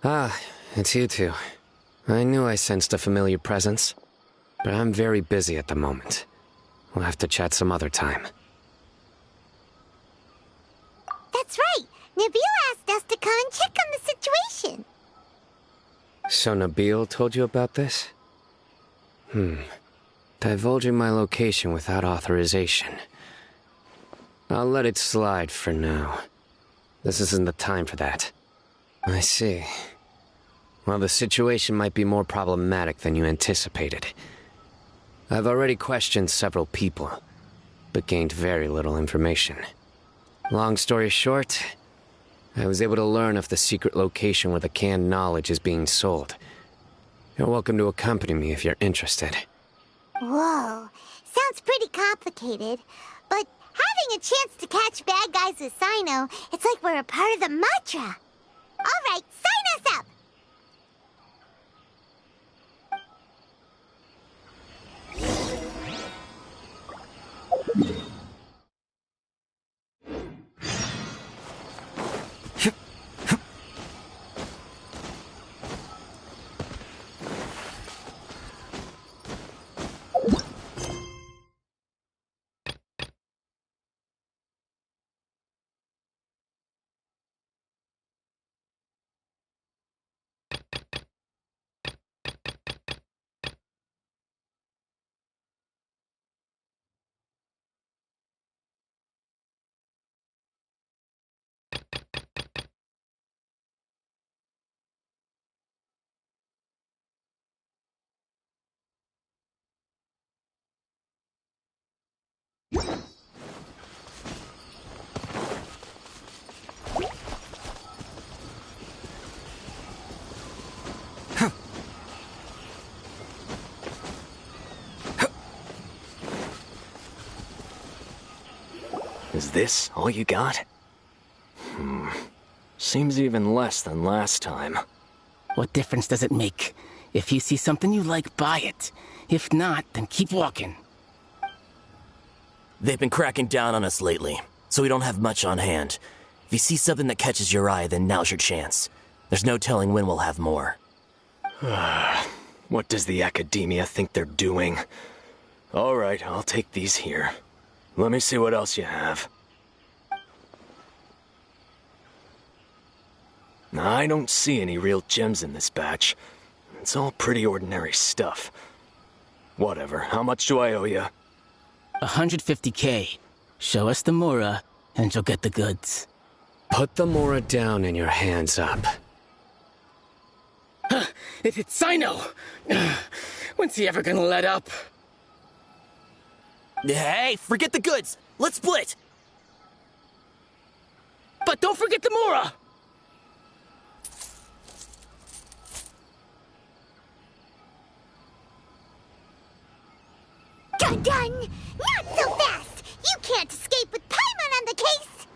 Ah, it's you two. I knew I sensed a familiar presence, but I'm very busy at the moment. We'll have to chat some other time. That's right. Nabil asked us to come and check on the situation. So Nabil told you about this? Divulging my location without authorization. I'll let it slide for now. This isn't the time for that. I see. Well, the situation might be more problematic than you anticipated. I've already questioned several people, but gained very little information. Long story short, I was able to learn of the secret location where the canned knowledge is being sold. You're welcome to accompany me if you're interested. Whoa, sounds pretty complicated. But having a chance to catch bad guys with Sino, it's like we're a part of the mantra. All right, sign us up! Is this all you got? Seems even less than last time. What difference does it make? If you see something you like, buy it. If not, then keep walking. They've been cracking down on us lately, so we don't have much on hand. If you see something that catches your eye, then now's your chance. There's no telling when we'll have more. What does the Academia think they're doing? All right, I'll take these here. Let me see what else you have. I don't see any real gems in this batch. It's all pretty ordinary stuff. Whatever, how much do I owe you? 150K. Show us the Mora, and you'll get the goods. Put the Mora down and your hands up. It's Sino! When's he ever gonna let up? Hey, forget the goods! Let's split! But don't forget the Mora! Dun! Not so fast! You can't escape with Paimon on the case!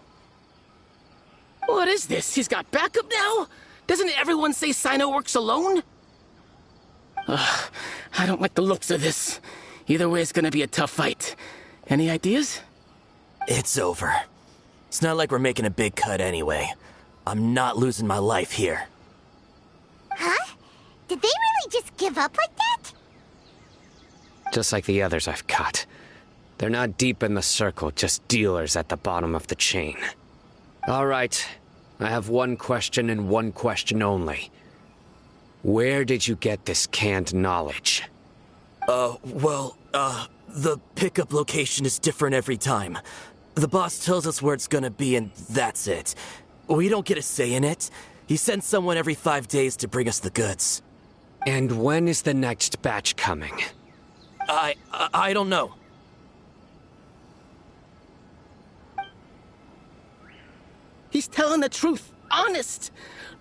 What is this? He's got backup now? Doesn't everyone say Sino works alone? I don't like the looks of this. Either way, it's gonna be a tough fight. Any ideas? It's over. It's not like we're making a big cut anyway. I'm not losing my life here. Huh? Did they really just give up like that? Just like the others I've caught. They're not deep in the circle, just dealers at the bottom of the chain. All right, I have one question and one question only. Where did you get this canned knowledge? The pickup location is different every time. The boss tells us where it's gonna be and that's it. We don't get a say in it. He sends someone every 5 days to bring us the goods. And when is the next batch coming? I don't know. He's telling the truth. Honest.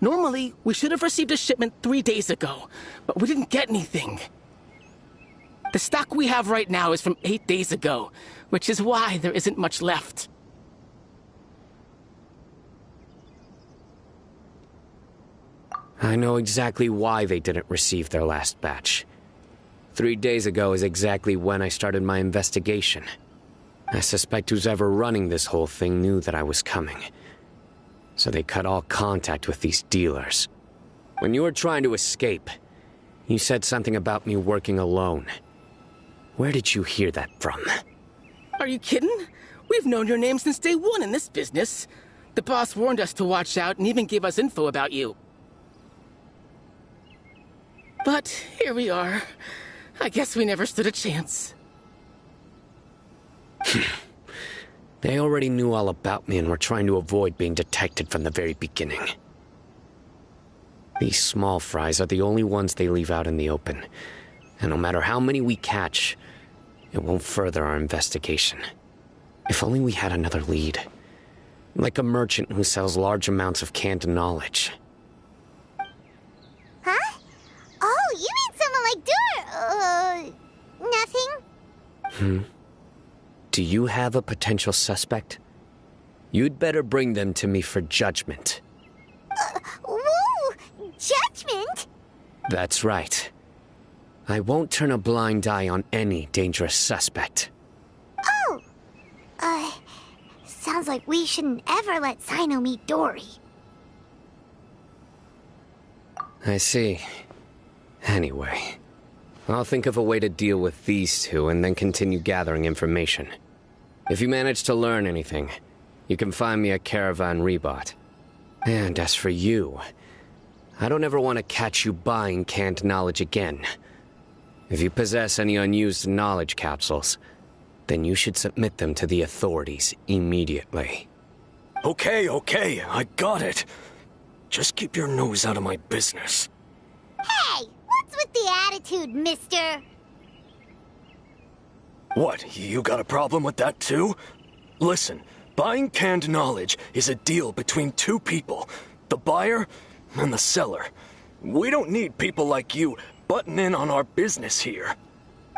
Normally, we should have received a shipment 3 days ago, but we didn't get anything. The stock we have right now is from 8 days ago, which is why there isn't much left. I know exactly why they didn't receive their last batch. 3 days ago is exactly when I started my investigation. I suspect who's ever running this whole thing knew that I was coming. So they cut all contact with these dealers. When you were trying to escape, you said something about me working alone. Where did you hear that from? Are you kidding? We've known your name since day one in this business. The boss warned us to watch out and even gave us info about you. But here we are. I guess we never stood a chance. They already knew all about me and were trying to avoid being detected from the very beginning. These small fries are the only ones they leave out in the open. And no matter how many we catch, it won't further our investigation. If only we had another lead. Like a merchant who sells large amounts of canned knowledge. Huh? Oh, you mean someone like nothing? Do you have a potential suspect? You'd better bring them to me for judgment. Whoa! Judgment? That's right. I won't turn a blind eye on any dangerous suspect. Oh! Sounds like we shouldn't ever let Sino meet Dory. I see. Anyway, I'll think of a way to deal with these two and then continue gathering information. If you manage to learn anything, you can find me at Caravan Rebot. And as for you, I don't ever want to catch you buying canned knowledge again. If you possess any unused knowledge capsules, then you should submit them to the authorities immediately. Okay, I got it. Just keep your nose out of my business. Hey! What's with the attitude, mister? What, you got a problem with that too? Listen, buying canned knowledge is a deal between two people, the buyer and the seller. We don't need people like you butting in on our business here.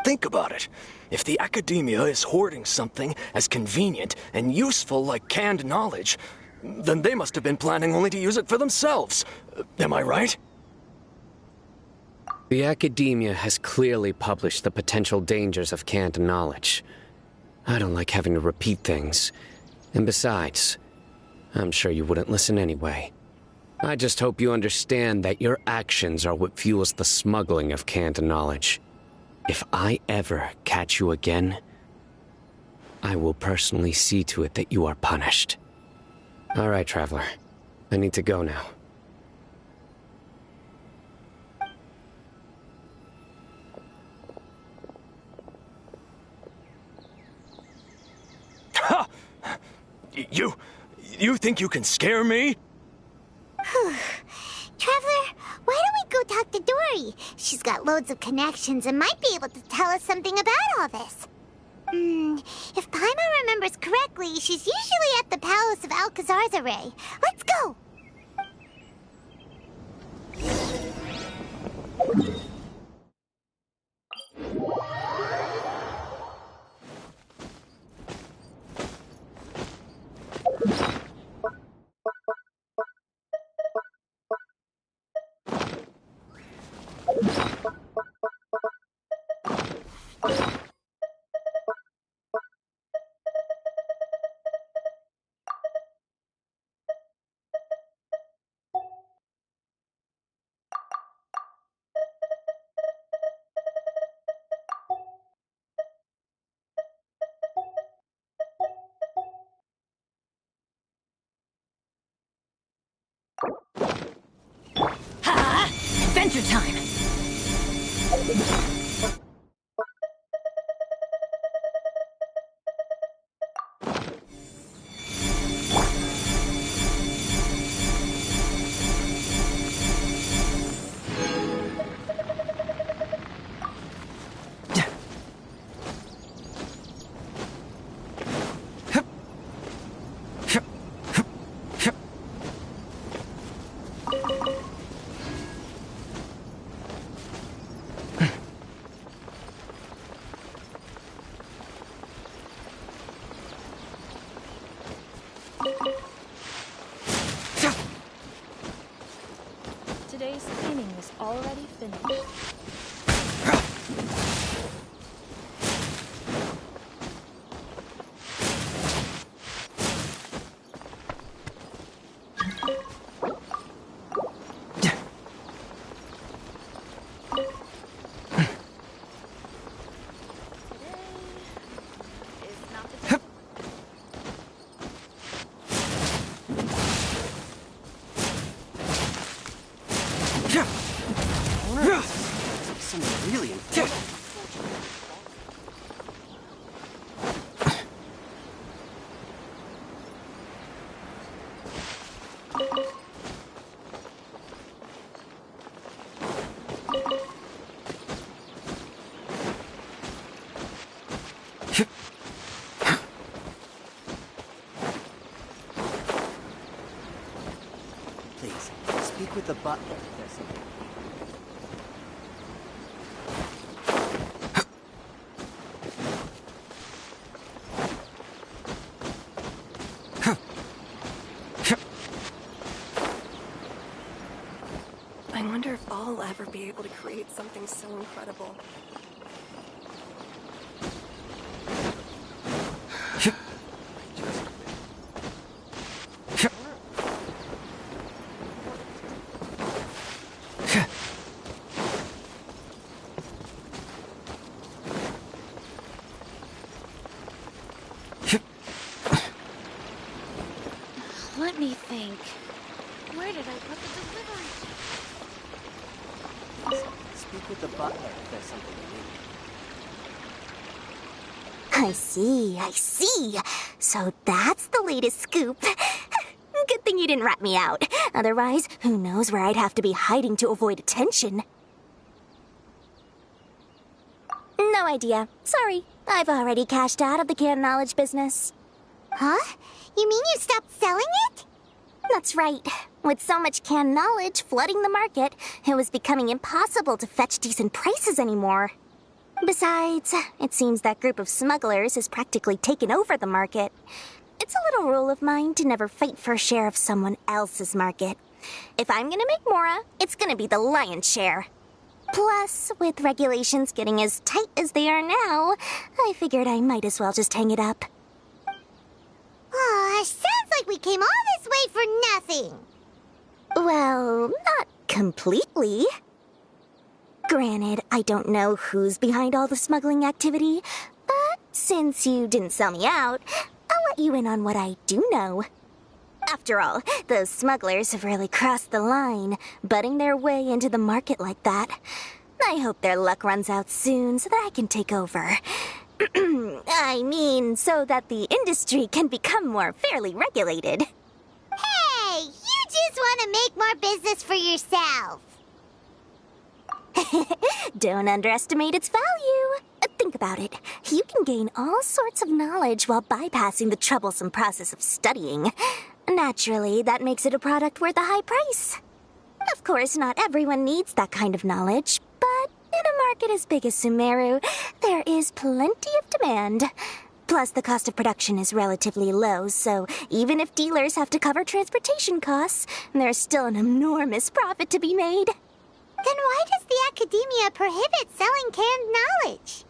Think about it. If the academia is hoarding something as convenient and useful like canned knowledge, then they must have been planning only to use it for themselves. Am I right? The academia has clearly published the potential dangers of canned knowledge. I don't like having to repeat things. And besides, I'm sure you wouldn't listen anyway. I just hope you understand that your actions are what fuels the smuggling of canned knowledge. If I ever catch you again, I will personally see to it that you are punished. All right, Traveler. I need to go now. Ha! You think you can scare me? Traveler, why don't we go talk to Dory? She's got loads of connections and might be able to tell us something about all this. If Paimon remembers correctly, she's usually at the Palace of Alcazar's array. Let's go! Adventure time! with the butler if there's something. I wonder if I'll ever be able to create something so incredible. Let me think. Where did I put the delivery? Speak with the butler if there's something you need. I see. So that's the latest scoop. Good thing you didn't rat me out. Otherwise, who knows where I'd have to be hiding to avoid attention. No idea. Sorry. I've already cashed out of the canned knowledge business. Huh? You mean you stopped selling it? That's right. With so much canned knowledge flooding the market, it was becoming impossible to fetch decent prices anymore. Besides, it seems that group of smugglers has practically taken over the market. It's a little rule of mine to never fight for a share of someone else's market. If I'm gonna make Mora, it's gonna be the lion's share. Plus, with regulations getting as tight as they are now, I figured I might as well just hang it up. Aw, sounds like we came all this way for nothing. Well, not completely. Granted, I don't know who's behind all the smuggling activity, but since you didn't sell me out, I'll let you in on what I do know. After all, those smugglers have really crossed the line, butting their way into the market like that. I hope their luck runs out soon so that I can take over. I mean, so that the industry can become more fairly regulated. Hey, you just want to make more business for yourself. Don't underestimate its value. Think about it. You can gain all sorts of knowledge while bypassing the troublesome process of studying. Naturally, that makes it a product worth a high price. Of course, not everyone needs that kind of knowledge, but in a market as big as Sumeru, there is plenty of demand. Plus, the cost of production is relatively low, so even if dealers have to cover transportation costs, there's still an enormous profit to be made. Then why does the academia prohibit selling canned knowledge?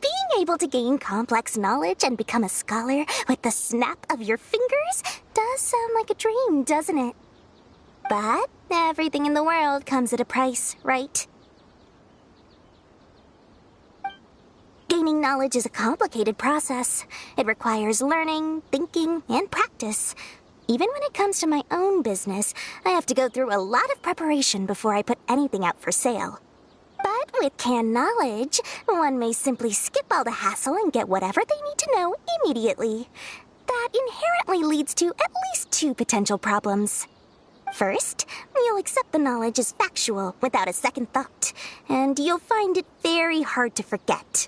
Being able to gain complex knowledge and become a scholar with the snap of your fingers does sound like a dream, doesn't it? But everything in the world comes at a price, right? Gaining knowledge is a complicated process. It requires learning, thinking, and practice. Even when it comes to my own business, I have to go through a lot of preparation before I put anything out for sale. But with canned knowledge, one may simply skip all the hassle and get whatever they need to know immediately. That inherently leads to at least two potential problems. First, you'll accept the knowledge as factual without a second thought, and you'll find it very hard to forget.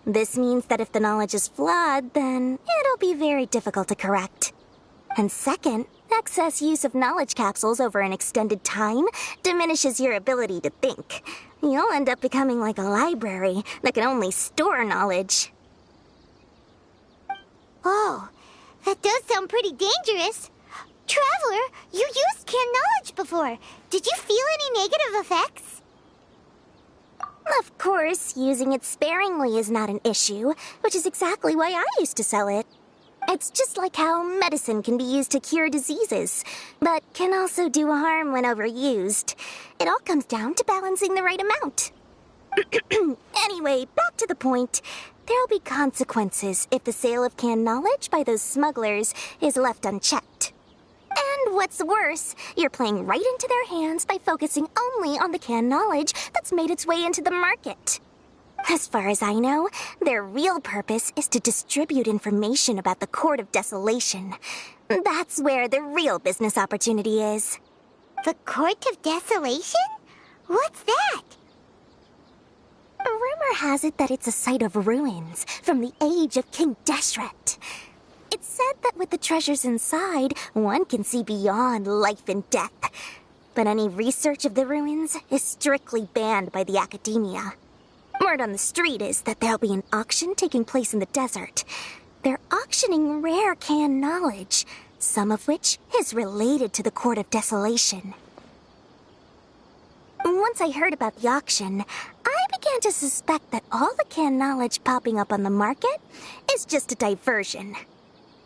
This means that if the knowledge is flawed, then it'll be very difficult to correct. And second, excess use of knowledge capsules over an extended time diminishes your ability to think. You'll end up becoming like a library that can only store knowledge. Oh, that does sound pretty dangerous. Traveler, you used canned knowledge before. Did you feel any negative effects? Of course, using it sparingly is not an issue, which is exactly why I used to sell it. It's just like how medicine can be used to cure diseases, but can also do harm when overused. It all comes down to balancing the right amount. Anyway, back to the point. There'll be consequences if the sale of canned knowledge by those smugglers is left unchecked. And what's worse, you're playing right into their hands by focusing only on the canned knowledge that's made its way into the market. As far as I know, their real purpose is to distribute information about the Court of Desolation. That's where the real business opportunity is. The Court of Desolation? What's that? Rumor has it that it's a site of ruins from the age of King Deshret. It's said that with the treasures inside, one can see beyond life and death. But any research of the ruins is strictly banned by the academia. Word on the street is that there'll be an auction taking place in the desert. They're auctioning rare canned knowledge, some of which is related to the Court of Desolation. Once I heard about the auction, I began to suspect that all the canned knowledge popping up on the market is just a diversion.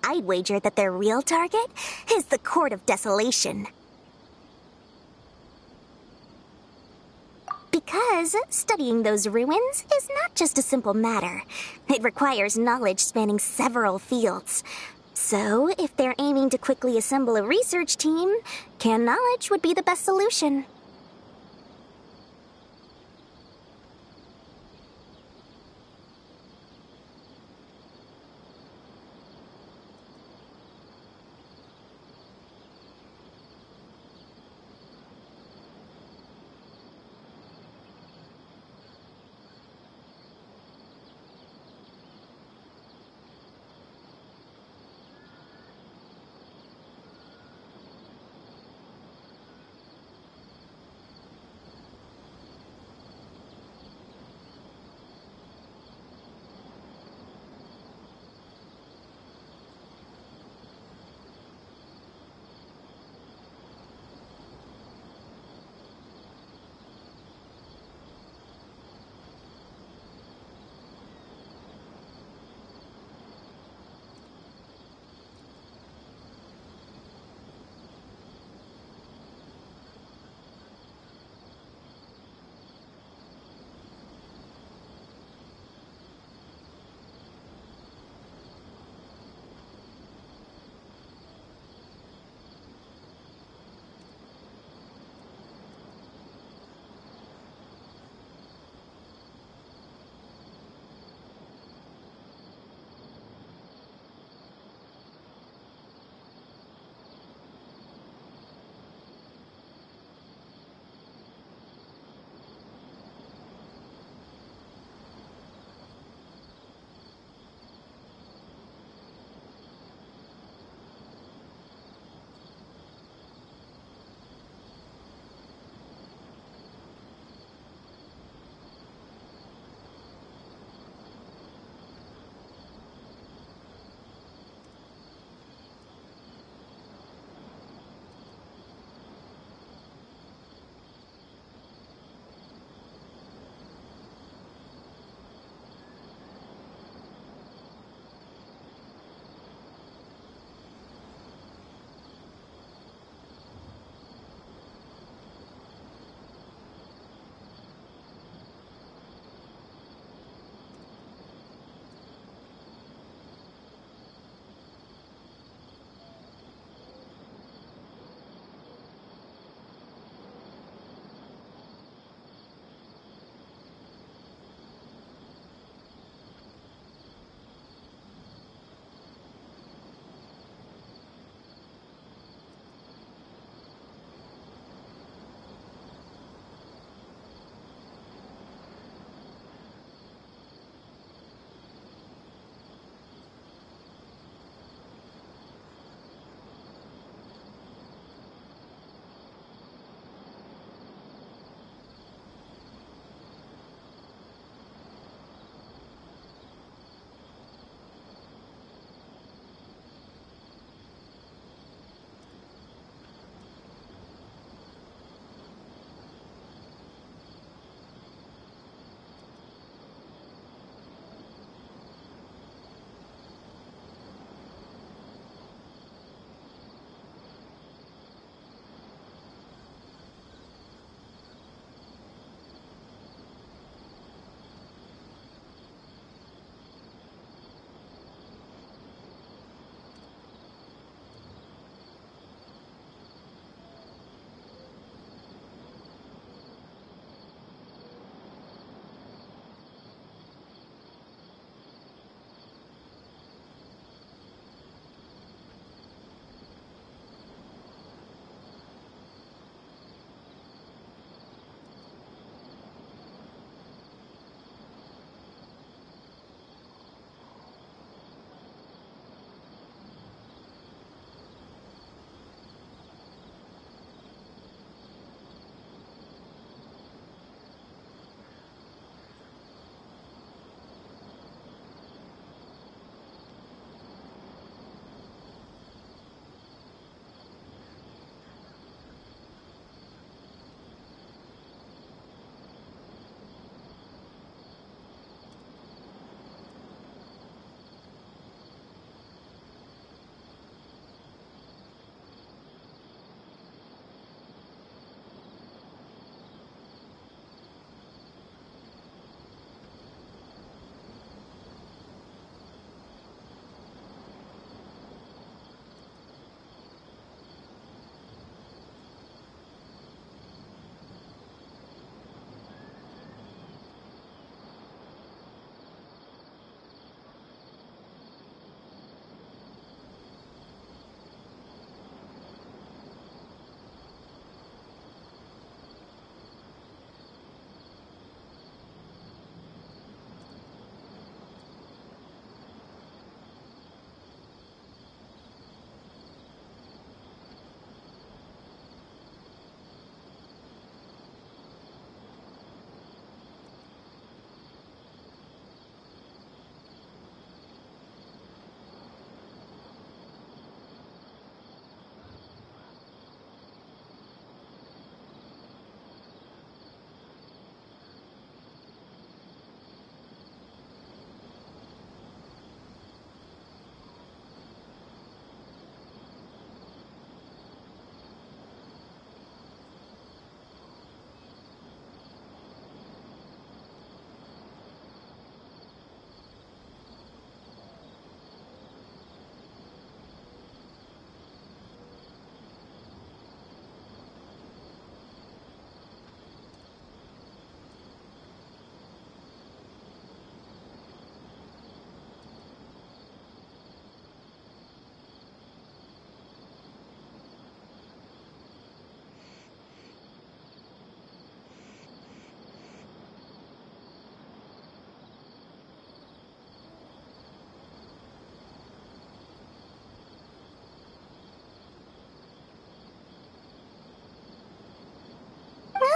I'd wager that their real target is the Court of Desolation. Because studying those ruins is not just a simple matter. It requires knowledge spanning several fields. So, if they're aiming to quickly assemble a research team, canned knowledge would be the best solution.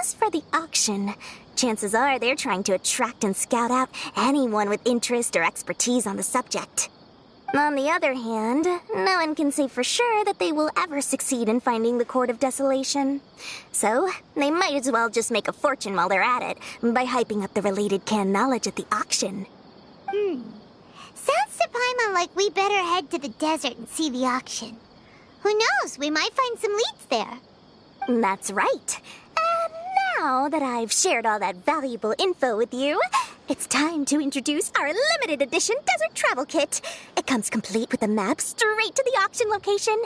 As for the auction, chances are they're trying to attract and scout out anyone with interest or expertise on the subject. On the other hand, no one can say for sure that they will ever succeed in finding the Court of Desolation. So, they might as well just make a fortune while they're at it by hyping up the related canned knowledge at the auction. Sounds to Paimon like we better head to the desert and see the auction. Who knows, we might find some leads there. That's right. And now that I've shared all that valuable info with you, it's time to introduce our limited edition desert travel kit. It comes complete with a map straight to the auction location.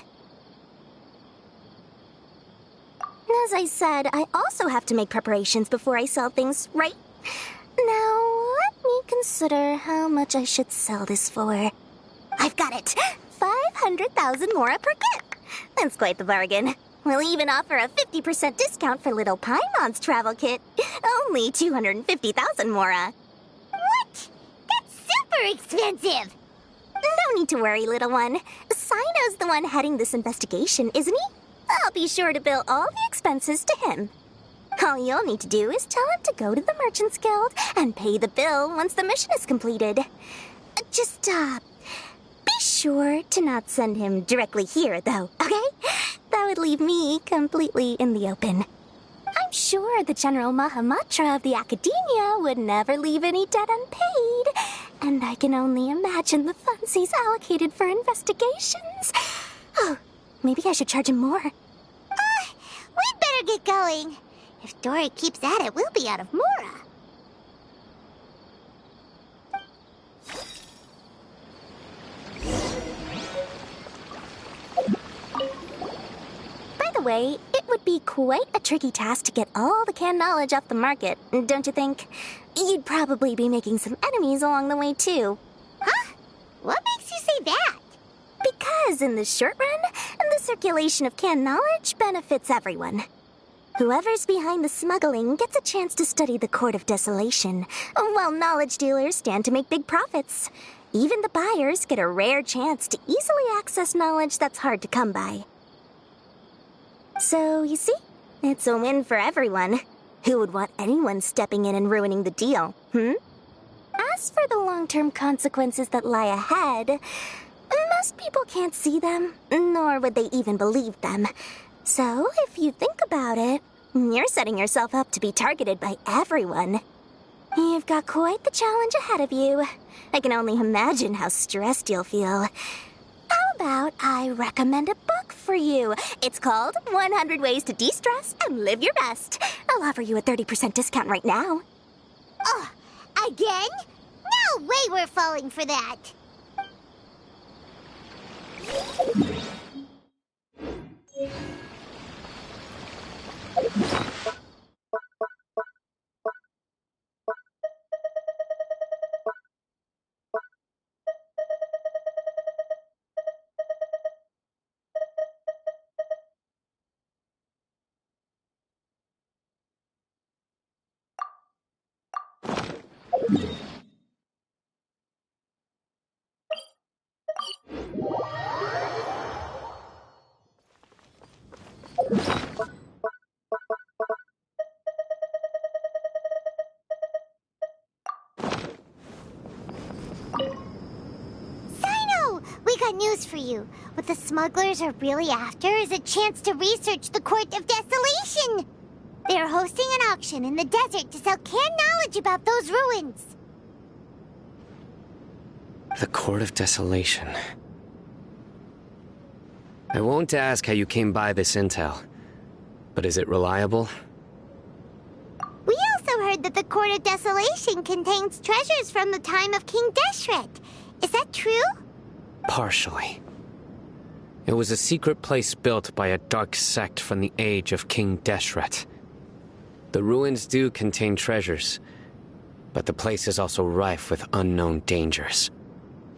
As I said, I also have to make preparations before I sell things, right? Now, let me consider how much I should sell this for. I've got it! 500,000 mora per kit! That's quite the bargain. We'll even offer a 50% discount for little Paimon's travel kit. Only 250,000 mora. What? That's super expensive! No need to worry, little one. Sino's the one heading this investigation, isn't he? I'll be sure to bill all the expenses to him. All you'll need to do is tell him to go to the Merchants Guild and pay the bill once the mission is completed. Just, be sure to not send him directly here, though, okay? That would leave me completely in the open. I'm sure the General Mahamatra of the Academia would never leave any debt unpaid, and I can only imagine the funds he's allocated for investigations. Oh, maybe I should charge him more. We'd better get going. If Dory keeps at it, we'll be out of mora. By the way, it would be quite a tricky task to get all the canned knowledge off the market, don't you think? You'd probably be making some enemies along the way, too. Huh? What makes you say that? Because in the short run, the circulation of canned knowledge benefits everyone. Whoever's behind the smuggling gets a chance to study the Court of Desolation, while knowledge dealers stand to make big profits. Even the buyers get a rare chance to easily access knowledge that's hard to come by. So, you see, it's a win for everyone. Who would want anyone stepping in and ruining the deal, As for the long-term consequences that lie ahead, most people can't see them, nor would they even believe them. So, if you think about it, you're setting yourself up to be targeted by everyone. You've got quite the challenge ahead of you. I can only imagine how stressed you'll feel. How about I recommend a book for you? It's called 100 Ways to De-Stress and Live Your Best. I'll offer you a 30% discount right now. Oh, again? No way we're falling for that. News for you. What the smugglers are really after is a chance to research the Court of Desolation. They are hosting an auction in the desert to sell canned knowledge about those ruins. The Court of Desolation. I won't ask how you came by this intel, but is it reliable? We also heard that the Court of Desolation contains treasures from the time of King Deshret. Is that true? Partially. It was a secret place built by a dark sect from the age of King Deshret. The ruins do contain treasures, but the place is also rife with unknown dangers.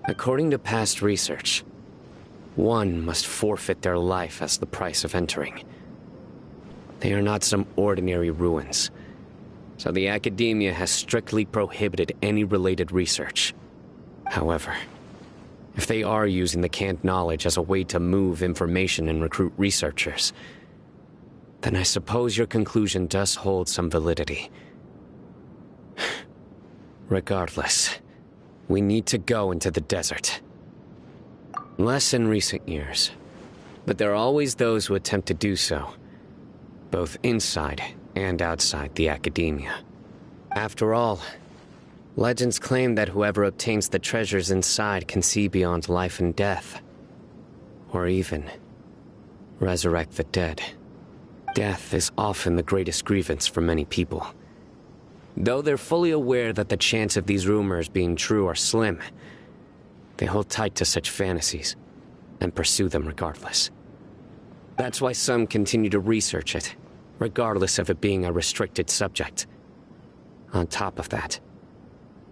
According to past research, one must forfeit their life as the price of entering. They are not some ordinary ruins, so the Academia has strictly prohibited any related research. However, if they are using the canned knowledge as a way to move information and recruit researchers, then I suppose your conclusion does hold some validity. Regardless, we need to go into the desert. Less in recent years, but there are always those who attempt to do so, both inside and outside the academia. After all, legends claim that whoever obtains the treasures inside can see beyond life and death, or even resurrect the dead. Death is often the greatest grievance for many people. Though they're fully aware that the chance of these rumors being true are slim, they hold tight to such fantasies and pursue them regardless. That's why some continue to research it, regardless of it being a restricted subject. On top of that,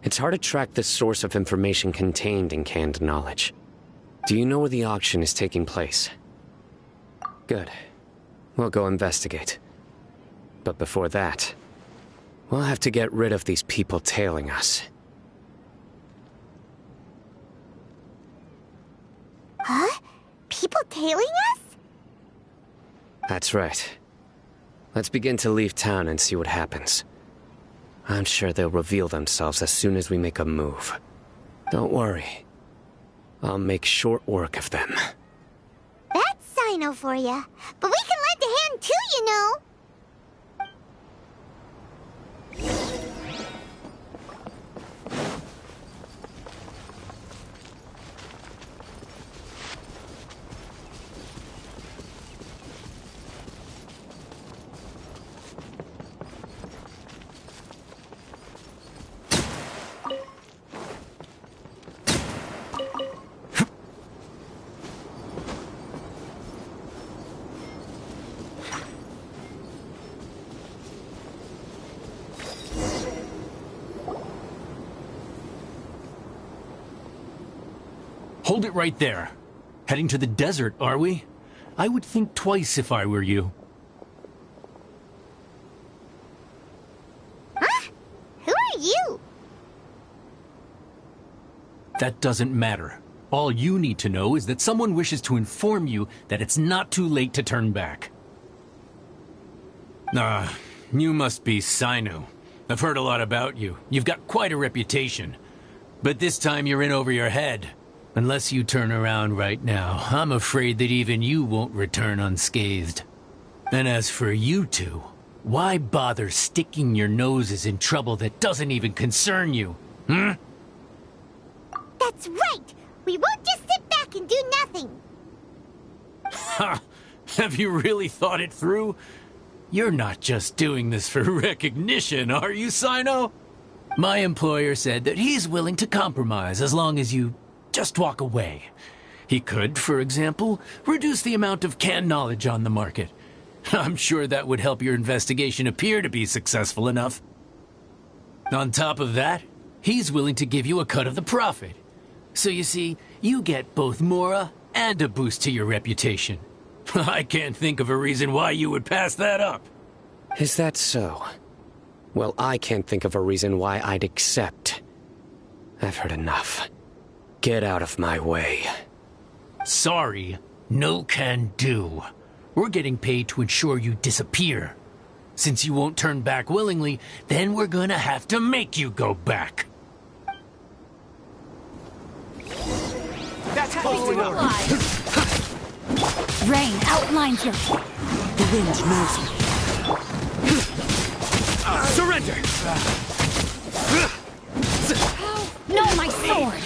it's hard to track the source of information contained in canned knowledge. Do you know where the auction is taking place? Good. We'll go investigate. But before that, we'll have to get rid of these people tailing us. Huh? People tailing us? That's right. Let's begin to leave town and see what happens. I'm sure they'll reveal themselves as soon as we make a move. Don't worry. I'll make short work of them. That's Sino for ya. But we can lend a hand too, you know. Hold it right there. Heading to the desert, are we? I would think twice if I were you. Huh? Who are you? That doesn't matter. All you need to know is that someone wishes to inform you that it's not too late to turn back. You must be Sino. I've heard a lot about you. You've got quite a reputation. But this time you're in over your head. Unless you turn around right now, I'm afraid that even you won't return unscathed. And as for you two, why bother sticking your noses in trouble that doesn't even concern you? Hmm? That's right! We won't just sit back and do nothing! Ha! Have you really thought it through? You're not just doing this for recognition, are you, Sino? My employer said that he's willing to compromise as long as you just walk away. He could, for example, reduce the amount of canned knowledge on the market. I'm sure that would help your investigation appear to be successful enough. On top of that, he's willing to give you a cut of the profit. So you see, you get both Mora and a boost to your reputation. I can't think of a reason why you would pass that up. Is that so? Well, I can't think of a reason why I'd accept. I've heard enough. Get out of my way. Sorry, no can do. We're getting paid to ensure you disappear. Since you won't turn back willingly, then we're gonna have to make you go back. That's following up. Rain outlines your... The wind knows me. Surrender! No, my sword!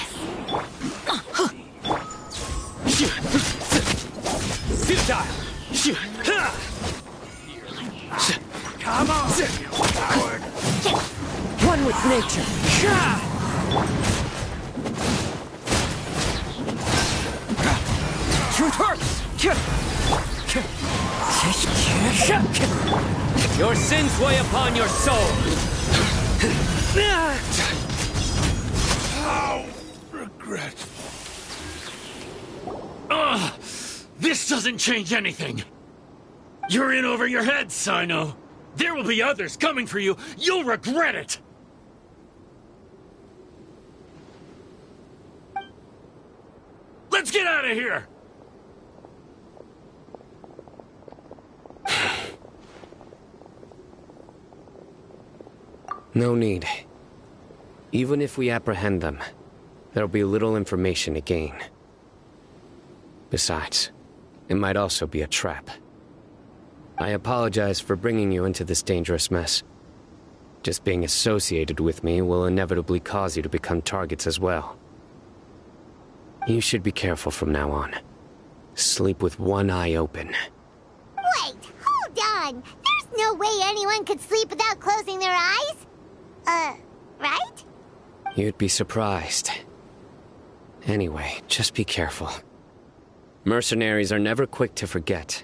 Futile! Come on, you coward! One with nature. Truth hurts! Your sins weigh upon your soul! Oh, regret. This doesn't change anything. You're in over your head, Sino. There will be others coming for you. You'll regret it. Let's get out of here. No need. Even if we apprehend them, there'll be little information to gain. Besides, it might also be a trap. I apologize for bringing you into this dangerous mess. Just being associated with me will inevitably cause you to become targets as well. You should be careful from now on. Sleep with one eye open. Wait, hold on! There's no way anyone could sleep without closing their eyes? Right? You'd be surprised. Anyway, just be careful. Mercenaries are never quick to forget.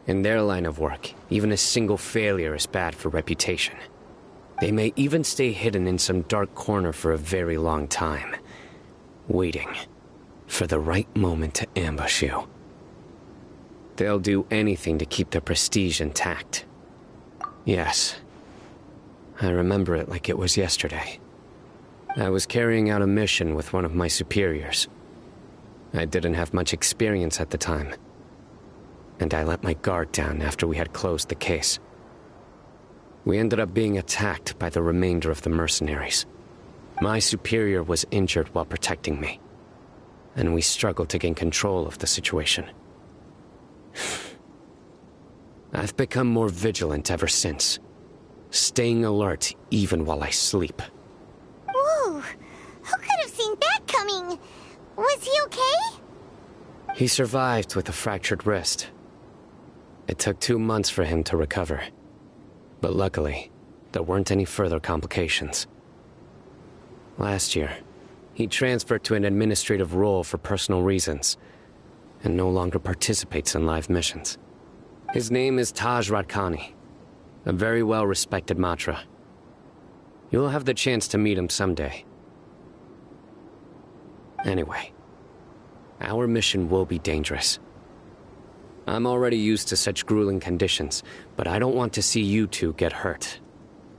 In their line of work, even a single failure is bad for reputation. They may even stay hidden in some dark corner for a very long time, waiting for the right moment to ambush you. They'll do anything to keep their prestige intact. Yes, I remember it like it was yesterday. I was carrying out a mission with one of my superiors. I didn't have much experience at the time, and I let my guard down after we had closed the case. We ended up being attacked by the remainder of the mercenaries. My superior was injured while protecting me, and we struggled to gain control of the situation. I've become more vigilant ever since, staying alert even while I sleep. Whoa! Who could have seen that coming? Was he okay? He survived with a fractured wrist. It took 2 months for him to recover. But luckily, there weren't any further complications. Last year, he transferred to an administrative role for personal reasons, and no longer participates in live missions. His name is Taj Radkani, a very well-respected Matra. You'll have the chance to meet him someday. Anyway, our mission will be dangerous. I'm already used to such grueling conditions, but I don't want to see you two get hurt.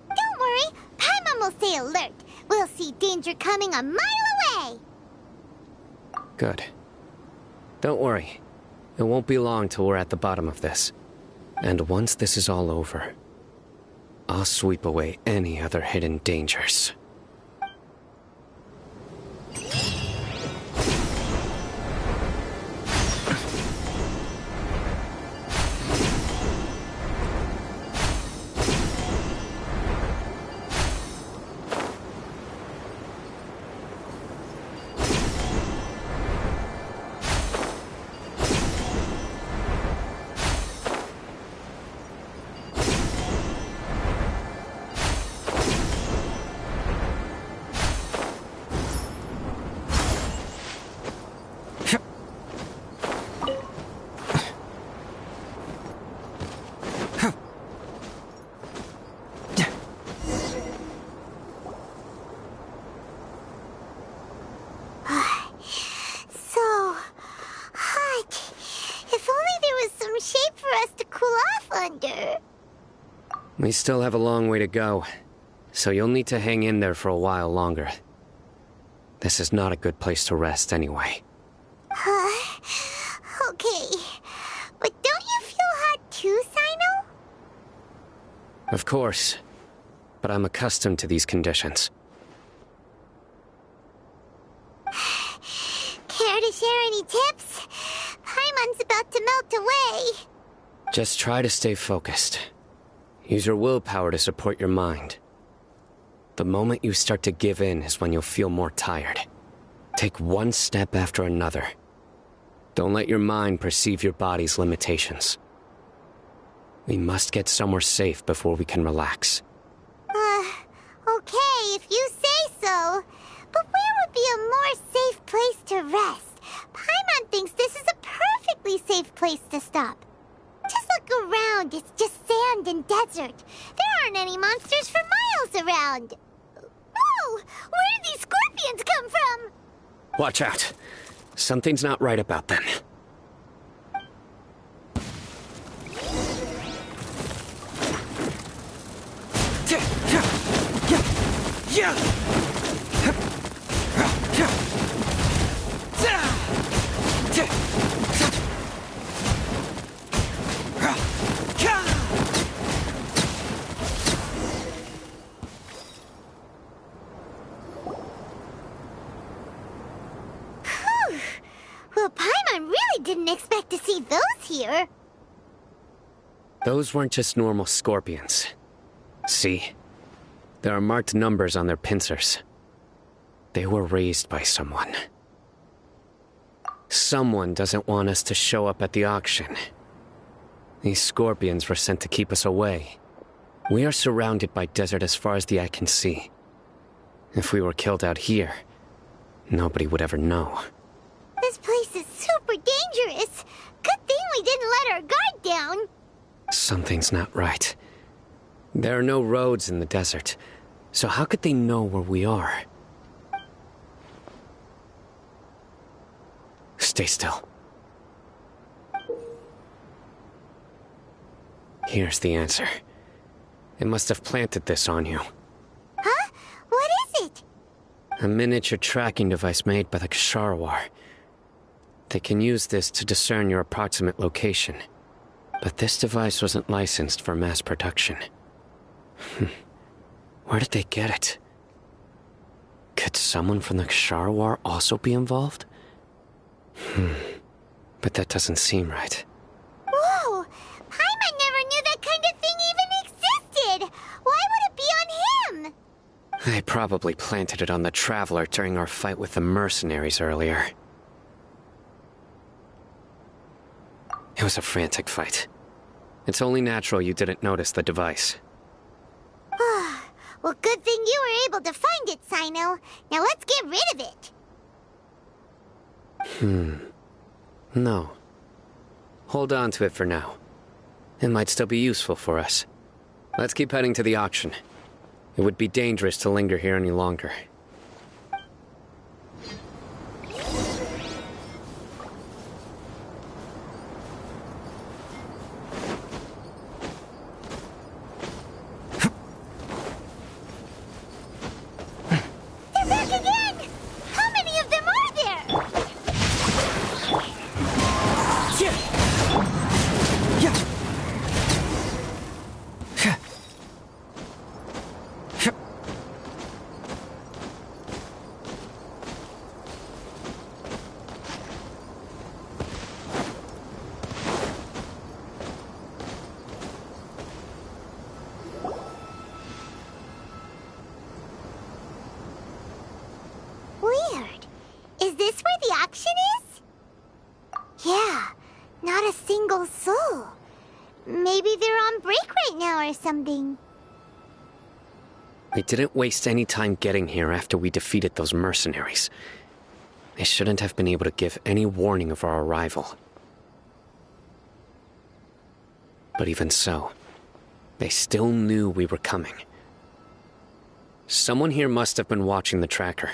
Don't worry, Paimon will stay alert. We'll see danger coming a mile away. Good. Don't worry. It won't be long till we're at the bottom of this. And once this is all over, I'll sweep away any other hidden dangers. We still have a long way to go, so you'll need to hang in there for a while longer. This is not a good place to rest anyway. Okay. But don't you feel hot too, Sino? Of course, but I'm accustomed to these conditions. Care to share any tips? Paimon's about to melt away. Just try to stay focused. Use your willpower to support your mind. The moment you start to give in is when you'll feel more tired. Take one step after another. Don't let your mind perceive your body's limitations. We must get somewhere safe before we can relax. Okay, if you say so. But where would be a more safe place to rest? Paimon thinks this is a perfectly safe place to stop. Just look around, it's just sand and desert. There aren't any monsters for miles around. Whoa! Where did these scorpions come from? Watch out. Something's not right about them. Paimon really didn't expect to see those here. Those weren't just normal scorpions. See? There are marked numbers on their pincers. They were raised by someone. Someone doesn't want us to show up at the auction. These scorpions were sent to keep us away. We are surrounded by desert as far as the eye can see. If we were killed out here, nobody would ever know. This place is super dangerous. Good thing we didn't let our guard down. Something's not right. There are no roads in the desert, so how could they know where we are? Stay still. Here's the answer. It must have planted this on you. Huh? What is it? A miniature tracking device made by the Ksharawar. They can use this to discern your approximate location. But this device wasn't licensed for mass production. Where did they get it? Could someone from the Ksharawar also be involved? But that doesn't seem right. Whoa! Paimon never knew that kind of thing even existed! Why would it be on him? They probably planted it on the Traveler during our fight with the mercenaries earlier. It was a frantic fight. It's only natural you didn't notice the device. Well, good thing you were able to find it, Sino. Now let's get rid of it. No. Hold on to it for now. It might still be useful for us. Let's keep heading to the auction. It would be dangerous to linger here any longer. They're back again! How many of them are there? Weird. Is this where the auction is? Yeah, not a single soul. Maybe they're on break right now or something. We didn't waste any time getting here after we defeated those mercenaries. They shouldn't have been able to give any warning of our arrival. But even so, they still knew we were coming. Someone here must have been watching the tracker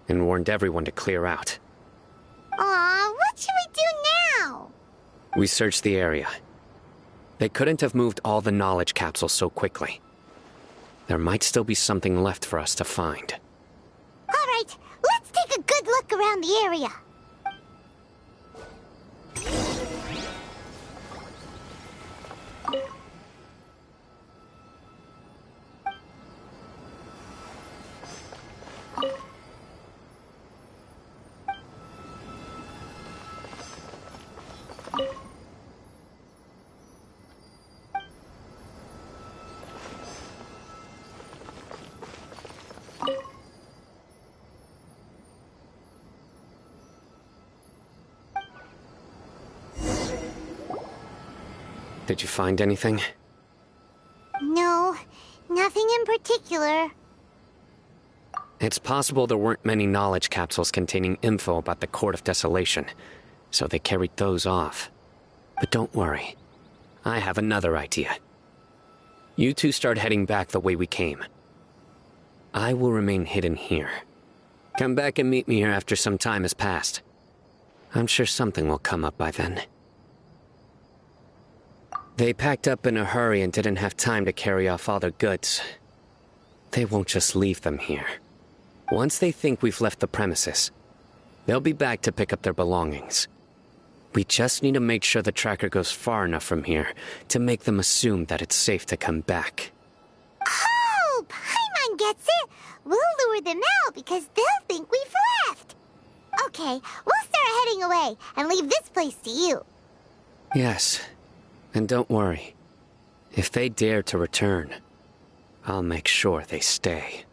and warned everyone to clear out. Aw, what should we do now? We searched the area. They couldn't have moved all the knowledge capsules so quickly. There might still be something left for us to find. All right, let's take a good look around the area. Did you find anything? No, nothing in particular. It's possible there weren't many knowledge capsules containing info about the Court of Desolation, so they carried those off. But don't worry. I have another idea. You two start heading back the way we came. I will remain hidden here. Come back and meet me here after some time has passed. I'm sure something will come up by then. They packed up in a hurry and didn't have time to carry off all their goods. They won't just leave them here. Once they think we've left the premises, they'll be back to pick up their belongings. We just need to make sure the tracker goes far enough from here to make them assume that it's safe to come back. Oh, Paimon gets it. We'll lure them out because they'll think we've left. Okay, we'll start heading away and leave this place to you. Yes, and don't worry. If they dare to return, I'll make sure they stay.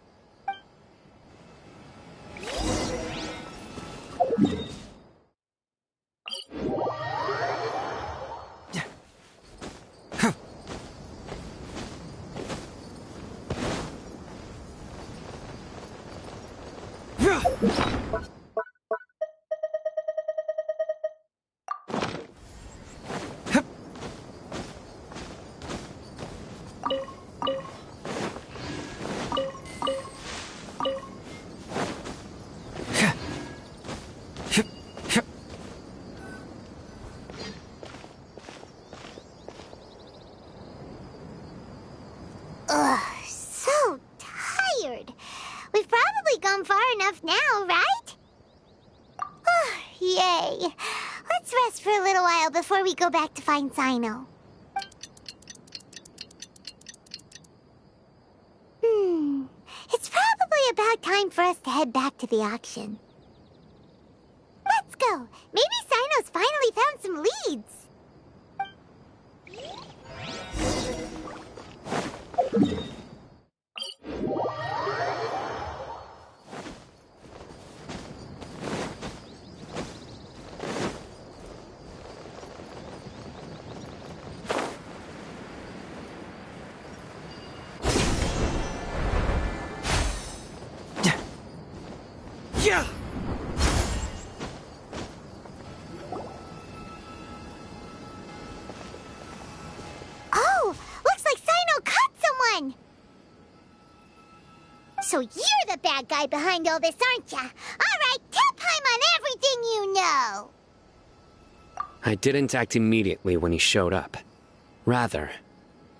Ugh, so tired. We've probably gone far enough now, right? Yay. Let's rest for a little while before we go back to find Sino. It's probably about time for us to head back to the auction. Let's go. Maybe Sino's finally found some leads. Yeah! Oh, looks like Sino caught someone! So you're the bad guy behind all this, aren't ya? Alright, tell Paimon everything you know! I didn't act immediately when he showed up. Rather,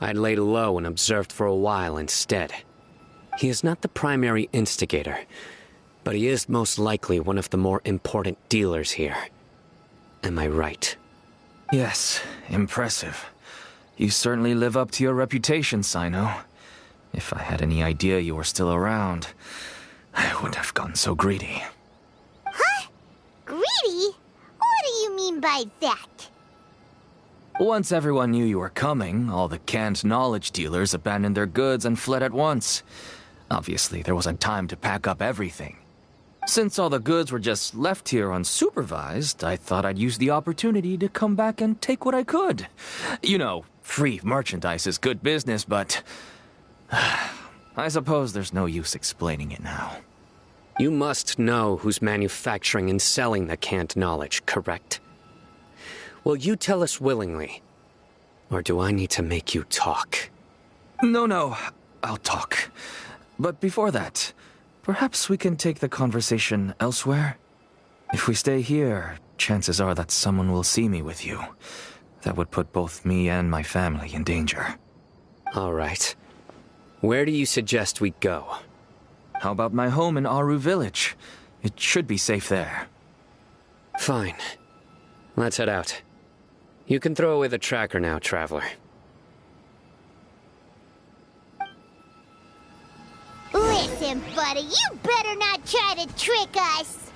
I laid low and observed for a while instead. He is not the primary instigator, but he is most likely one of the more important dealers here. Am I right? Yes, impressive. You certainly live up to your reputation, Sino. If I had any idea you were still around, I wouldn't have gotten so greedy. Huh? Greedy? What do you mean by that? Once everyone knew you were coming, all the canned knowledge dealers abandoned their goods and fled at once. Obviously, there wasn't time to pack up everything. Since all the goods were just left here unsupervised, I thought I'd use the opportunity to come back and take what I could. You know, free merchandise is good business, but I suppose there's no use explaining it now. You must know who's manufacturing and selling the canned knowledge, correct? Will you tell us willingly? Or do I need to make you talk? No, I'll talk. But before that, perhaps we can take the conversation elsewhere? If we stay here, chances are that someone will see me with you. That would put both me and my family in danger. All right. Where do you suggest we go? How about my home in Aru Village? It should be safe there. Fine. Let's head out. You can throw away the tracker now, traveler. Listen, buddy, you better not try to trick us!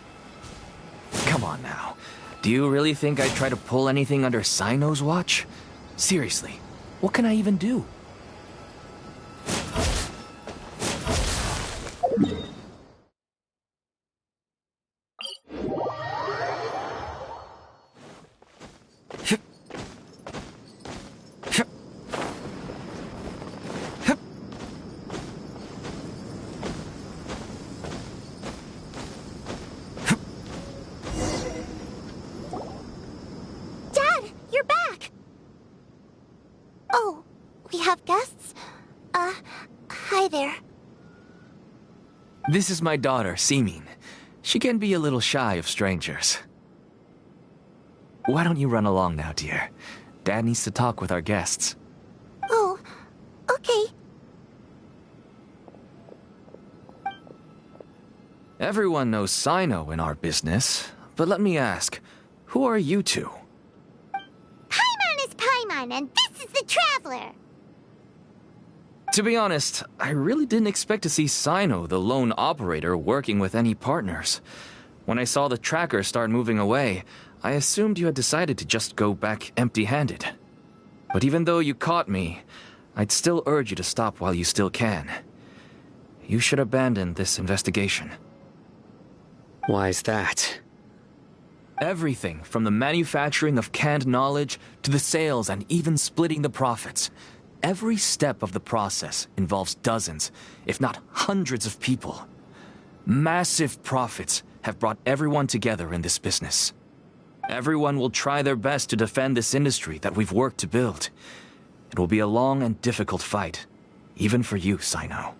Come on now. Do you really think I'd try to pull anything under Sino's watch? Seriously, what can I even do? Dad, you're back! Oh, we have guests? Hi there. This is my daughter, Seemin. She can be a little shy of strangers. Why don't you run along now, dear? Dad needs to talk with our guests. Oh, okay. Everyone knows Sino in our business, but let me ask, who are you two? Paimon is Paimon, and this is the Traveler! To be honest, I really didn't expect to see Sino, the lone operator, working with any partners. When I saw the tracker start moving away, I assumed you had decided to just go back empty-handed. But even though you caught me, I'd still urge you to stop while you still can. You should abandon this investigation. Why's that? Everything from the manufacturing of canned knowledge to the sales and even splitting the profits. Every step of the process involves dozens, if not hundreds of people. Massive profits have brought everyone together in this business. Everyone will try their best to defend this industry that we've worked to build. It will be a long and difficult fight, even for you, Sino.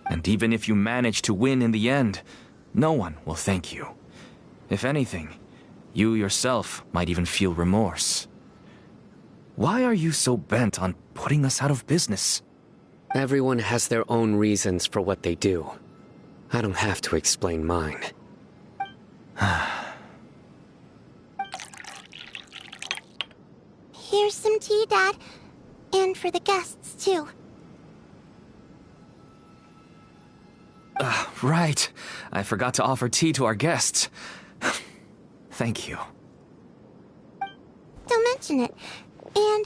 And even if you manage to win in the end, no one will thank you. If anything, you yourself might even feel remorse. Why are you so bent on putting us out of business? Everyone has their own reasons for what they do. I don't have to explain mine. Here's some tea, Dad. And for the guests, too. Right. I forgot to offer tea to our guests. Thank you. Don't mention it. And,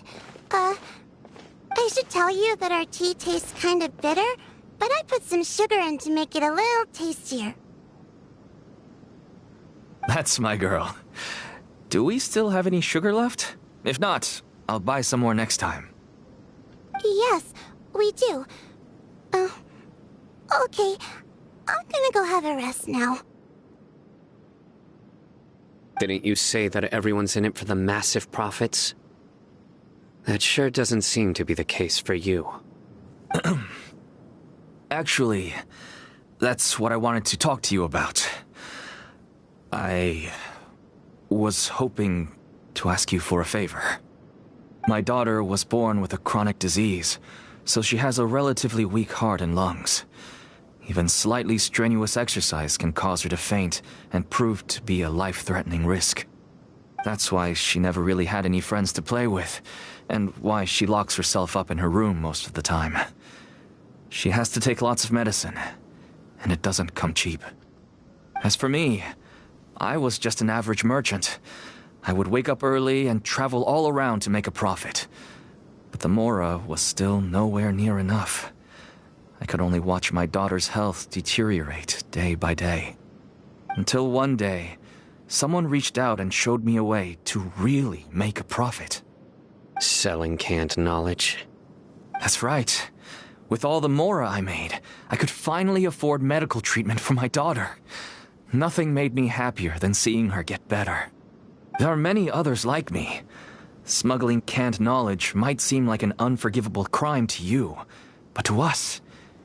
I should tell you that our tea tastes kind of bitter, but I put some sugar in to make it a little tastier. That's my girl. Do we still have any sugar left? If not, I'll buy some more next time. Yes, we do. Okay. I'm gonna go have a rest now. Didn't you say that everyone's in it for the massive profits? That sure doesn't seem to be the case for you. Actually, that's what I wanted to talk to you about. I was hoping to ask you for a favor. My daughter was born with a chronic disease, so she has a relatively weak heart and lungs. Even slightly strenuous exercise can cause her to faint and prove to be a life-threatening risk. That's why she never really had any friends to play with, and why she locks herself up in her room most of the time. She has to take lots of medicine, and it doesn't come cheap. As for me, I was just an average merchant. I would wake up early and travel all around to make a profit. But the Mora was still nowhere near enough. I could only watch my daughter's health deteriorate day by day. Until one day, someone reached out and showed me a way to really make a profit. Selling canned knowledge? That's right. With all the Mora I made, I could finally afford medical treatment for my daughter. Nothing made me happier than seeing her get better. There are many others like me. Smuggling canned knowledge might seem like an unforgivable crime to you, but to us,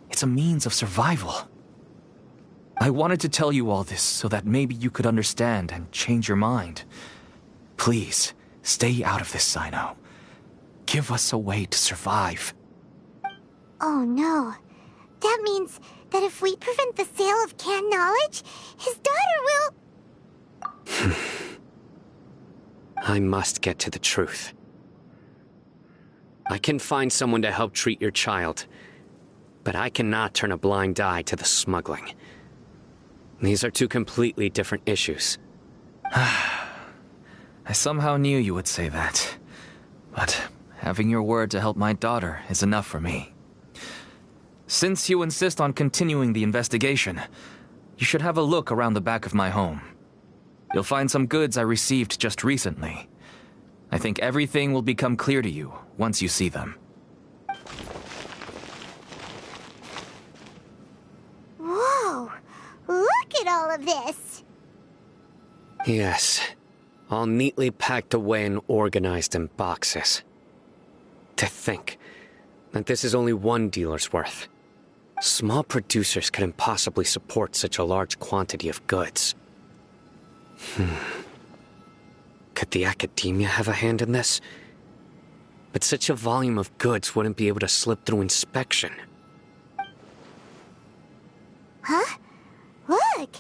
it's a means of survival. I wanted to tell you all this so that maybe you could understand and change your mind. Please, stay out of this, Sino. Give us a way to survive. Oh no. That means that if we prevent the sale of canned knowledge, his daughter will... I must get to the truth. I can find someone to help treat your child, but I cannot turn a blind eye to the smuggling. These are two completely different issues. I somehow knew you would say that. But having your word to help my daughter is enough for me. Since you insist on continuing the investigation, you should have a look around the back of my home. You'll find some goods I received just recently. I think everything will become clear to you once you see them. Whoa! Look at all of this! Yes, all neatly packed away and organized in boxes. To think that this is only one dealer's worth. Small producers couldn't possibly support such a large quantity of goods. Could the academia have a hand in this? But such a volume of goods wouldn't be able to slip through inspection. Huh? Look!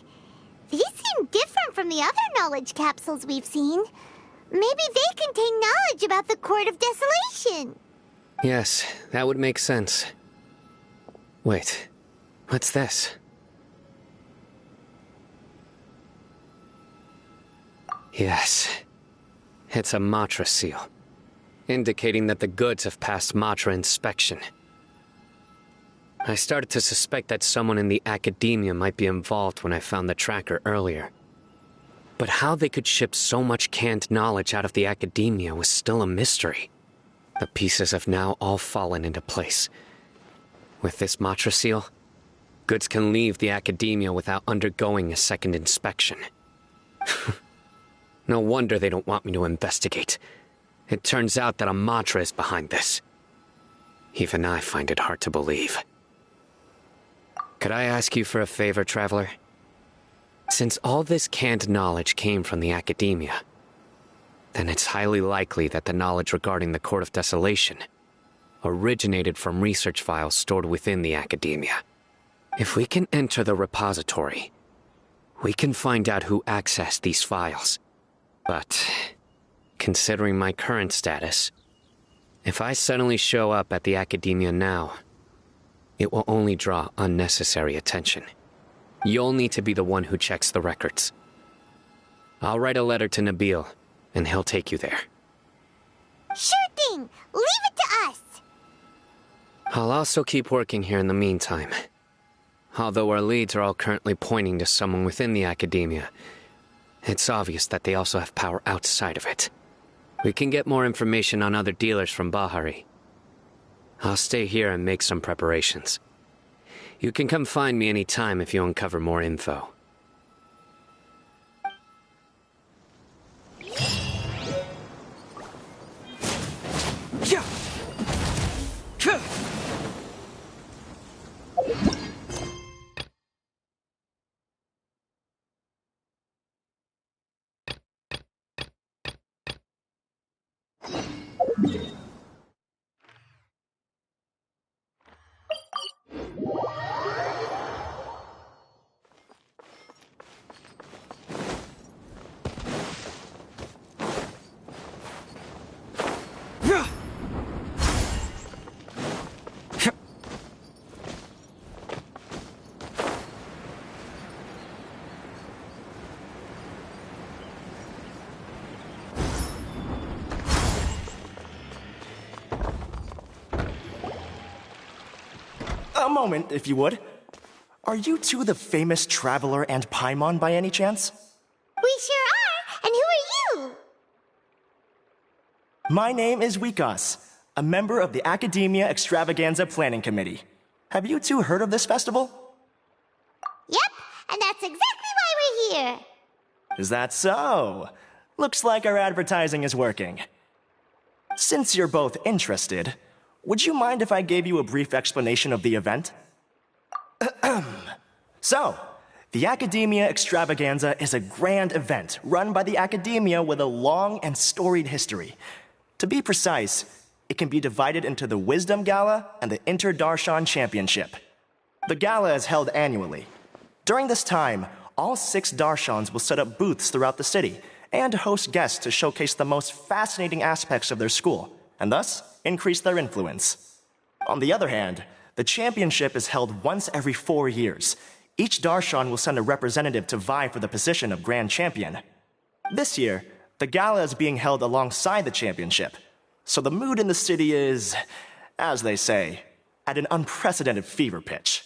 These seem different from the other knowledge capsules we've seen. Maybe they contain knowledge about the Court of Desolation. Yes, that would make sense. Wait, what's this? Yes. It's a Matra seal, indicating that the goods have passed Matra inspection. I started to suspect that someone in the academia might be involved when I found the tracker earlier. But how they could ship so much canned knowledge out of the academia was still a mystery. The pieces have now all fallen into place. With this Matra seal, goods can leave the academia without undergoing a second inspection. No wonder they don't want me to investigate. It turns out that a Matra is behind this. Even I find it hard to believe. Could I ask you for a favor, Traveler? Since all this canned knowledge came from the academia, then it's highly likely that the knowledge regarding the Court of Desolation originated from research files stored within the academia. If we can enter the repository, we can find out who accessed these files. But, considering my current status, if I suddenly show up at the academia now, it will only draw unnecessary attention. You'll need to be the one who checks the records. I'll write a letter to Nabil, and he'll take you there. Sure thing! Leave it to us! I'll also keep working here in the meantime. Although our leads are all currently pointing to someone within the academia, it's obvious that they also have power outside of it. We can get more information on other dealers from Bahari. I'll stay here and make some preparations. You can come find me anytime if you uncover more info. A moment, if you would. Are you two the famous Traveler and Paimon by any chance? We sure are! And who are you? My name is Wikas, a member of the Academia Extravaganza Planning Committee. Have you two heard of this festival? Yep, and that's exactly why we're here. Is that so? Looks like our advertising is working. Since you're both interested, would you mind if I gave you a brief explanation of the event? So, the Academia Extravaganza is a grand event run by the Academia with a long and storied history. To be precise, it can be divided into the Wisdom Gala and the Inter-Darshan Championship. The gala is held annually. During this time, all 6 Darshans will set up booths throughout the city and host guests to showcase the most fascinating aspects of their school, and thus increase their influence. On the other hand, the championship is held once every 4 years. Each Darshan will send a representative to vie for the position of Grand Champion. This year, the gala is being held alongside the championship, so the mood in the city is, as they say, at an unprecedented fever pitch.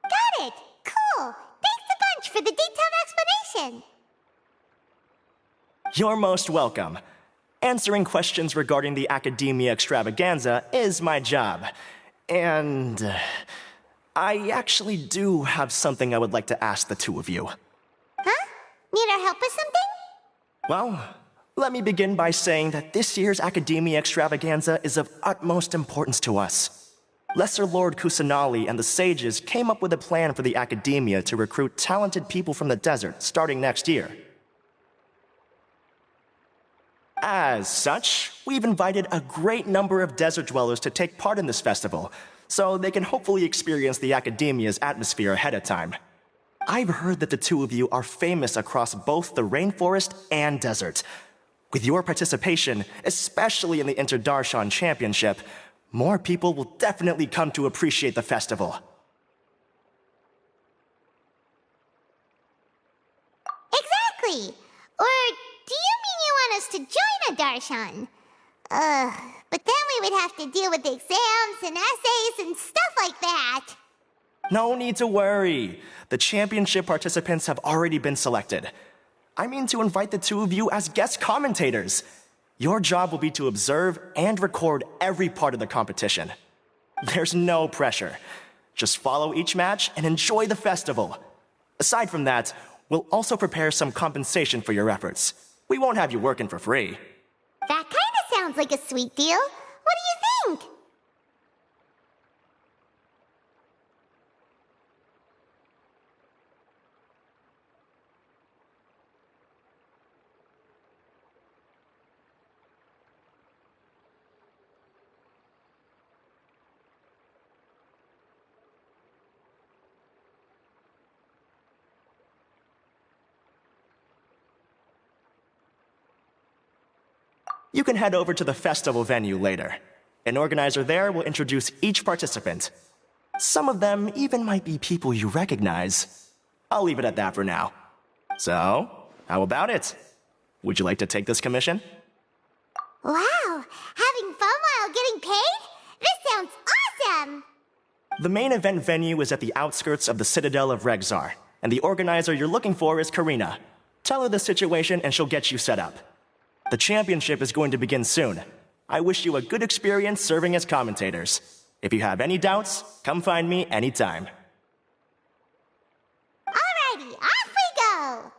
Got it! Cool! Thanks a bunch for the detailed explanation! You're most welcome. Answering questions regarding the Academia Extravaganza is my job. And I actually do have something I would like to ask the two of you. Huh? Need our help with something? Well, let me begin by saying that this year's Academia Extravaganza is of utmost importance to us. Lesser Lord Kusanali and the sages came up with a plan for the Academia to recruit talented people from the desert starting next year. As such, we've invited a great number of desert dwellers to take part in this festival, so they can hopefully experience the Academia's atmosphere ahead of time. I've heard that the two of you are famous across both the rainforest and desert. With your participation, especially in the Inter-Darshan Championship, more people will definitely come to appreciate the festival. Exactly! Or do you want us to join a Darshan. But then we would have to deal with exams and essays and stuff like that. No need to worry. The championship participants have already been selected. I mean to invite the two of you as guest commentators. Your job will be to observe and record every part of the competition. There's no pressure. Just follow each match and enjoy the festival. Aside from that, we'll also prepare some compensation for your efforts. We won't have you working for free. That kind of sounds like a sweet deal. What do you think? You can head over to the festival venue later. An organizer there will introduce each participant. Some of them even might be people you recognize. I'll leave it at that for now. So, how about it? Would you like to take this commission? Wow, having fun while getting paid? This sounds awesome! The main event venue is at the outskirts of the Citadel of Regzar, and the organizer you're looking for is Karina. Tell her the situation and she'll get you set up. The championship is going to begin soon. I wish you a good experience serving as commentators. If you have any doubts, come find me anytime. Alrighty, off we go!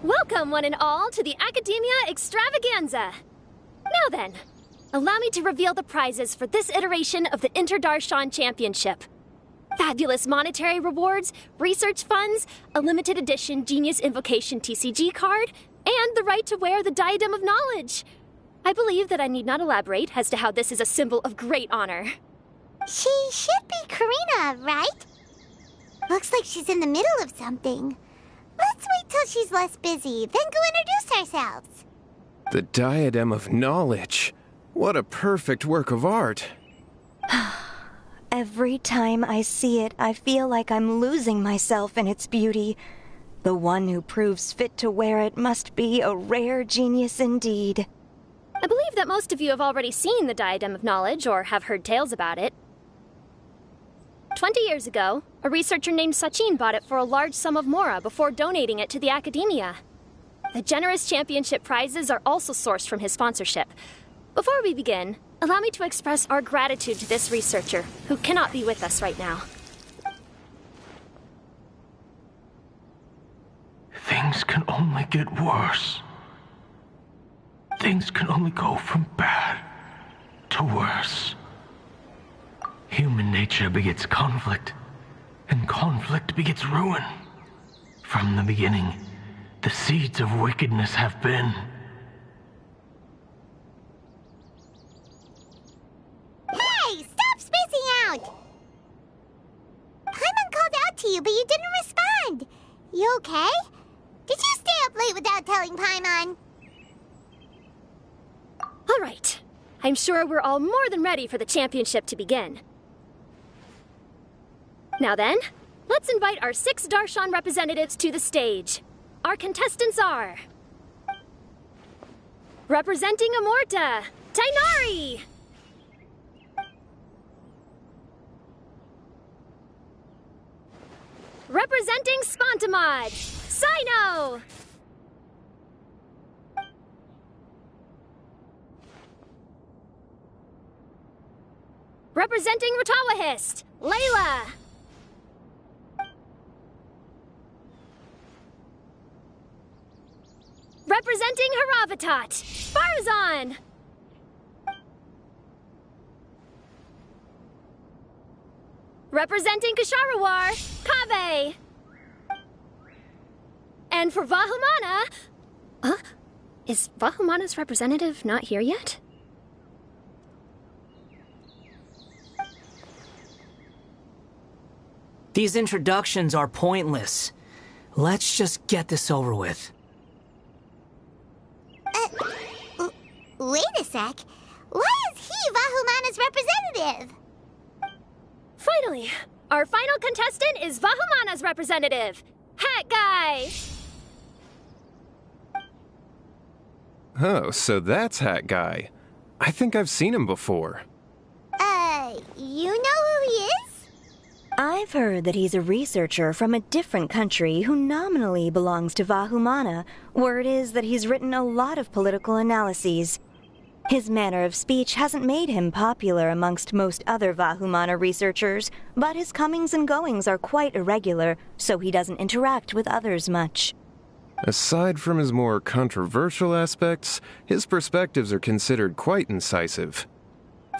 Welcome, one and all, to the Academia Extravaganza. Now then, allow me to reveal the prizes for this iteration of the Inter-Darshan Championship. Fabulous monetary rewards, research funds, a limited edition Genius Invocation TCG card, and the right to wear the Diadem of Knowledge. I believe that I need not elaborate as to how this is a symbol of great honor. She should be Karina, right? Looks like she's in the middle of something. Let's wait till she's less busy, then go introduce ourselves. The Diadem of Knowledge. What a perfect work of art. Every time I see it, I feel like I'm losing myself in its beauty. The one who proves fit to wear it must be a rare genius indeed. I believe that most of you have already seen the Diadem of Knowledge or have heard tales about it. 20 years ago, a researcher named Sachin bought it for a large sum of mora before donating it to the Academia. The generous championship prizes are also sourced from his sponsorship. Before we begin, allow me to express our gratitude to this researcher, who cannot be with us right now. Things can only get worse. Things can only go from bad to worse. Human nature begets conflict, and conflict begets ruin. From the beginning, the seeds of wickedness have been. Hey, stop spacing out! Paimon called out to you, but you didn't respond. You okay? Did you stay up late without telling Paimon? All right. I'm sure we're all more than ready for the championship to begin. Now then, let's invite our 6 Darshan representatives to the stage. Our contestants are... Representing Amorta, Tainari! Representing Spontamod, Sino! Representing Ratawahist, Layla! Representing Haravatat, Farzan! Representing Ksharawar, Kaveh. And for Vahumana... Huh? Is Vahumana's representative not here yet? These introductions are pointless. Let's just get this over with. Wait a sec. Why is he Vahumana's representative? Finally, our final contestant is Vahumana's representative, Hat Guy. Oh, so that's Hat Guy. I think I've seen him before. You know who he is? I've heard that he's a researcher from a different country who nominally belongs to Vahumana. Word is that he's written a lot of political analyses. His manner of speech hasn't made him popular amongst most other Vahumana researchers, but his comings and goings are quite irregular, so he doesn't interact with others much. Aside from his more controversial aspects, his perspectives are considered quite incisive.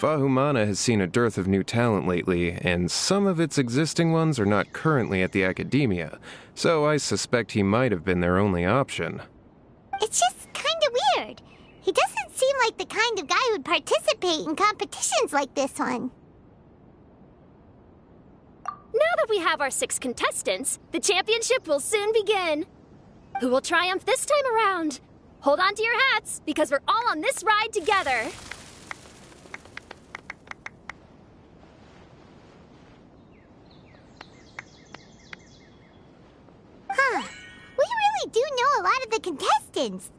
Vahumana has seen a dearth of new talent lately, and some of its existing ones are not currently at the Academia, so I suspect he might have been their only option. It's just kinda weird. He doesn't seem like the kind of guy who'd participate in competitions like this one. Now that we have our 6 contestants, the championship will soon begin. Who will triumph this time around? Hold on to your hats, because we're all on this ride together. Huh. We really do know a lot of the contestants.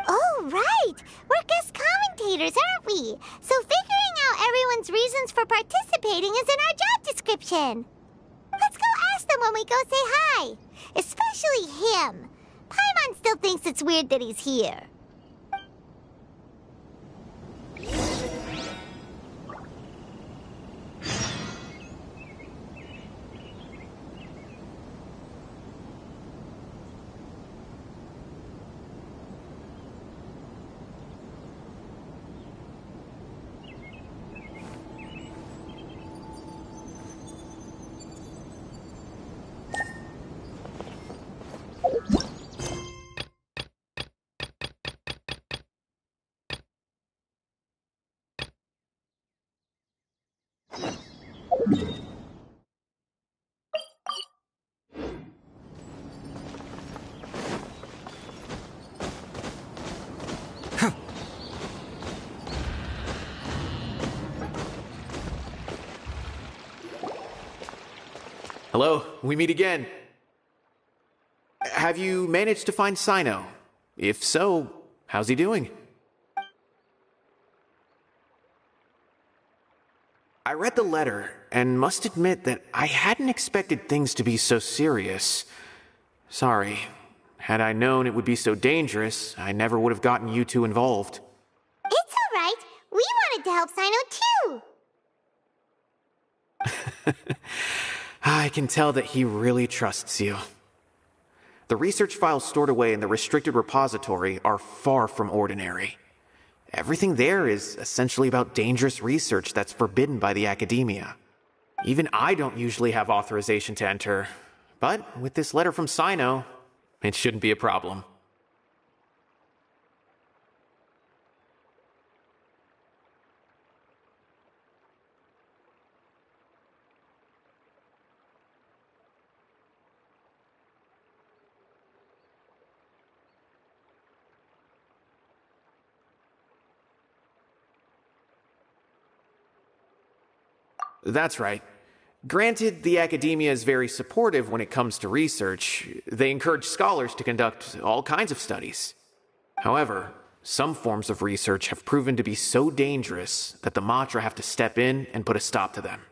Oh, right! We're guest commentators, aren't we? So figuring out everyone's reasons for participating is in our job description. Let's go ask them when we go say hi. Especially him. Paimon still thinks it's weird that he's here. Hello, we meet again. Have you managed to find Sino? If so, how's he doing? I read the letter and must admit that I hadn't expected things to be so serious. Sorry. Had I known it would be so dangerous, I never would have gotten you two involved. It's all right. We wanted to help Sino too. I can tell that he really trusts you. The research files stored away in the restricted repository are far from ordinary. Everything there is essentially about dangerous research that's forbidden by the Academia. Even I don't usually have authorization to enter, but with this letter from Sino, it shouldn't be a problem. That's right. Granted, the Academia is very supportive when it comes to research. They encourage scholars to conduct all kinds of studies. However, some forms of research have proven to be so dangerous that the Matra have to step in and put a stop to them.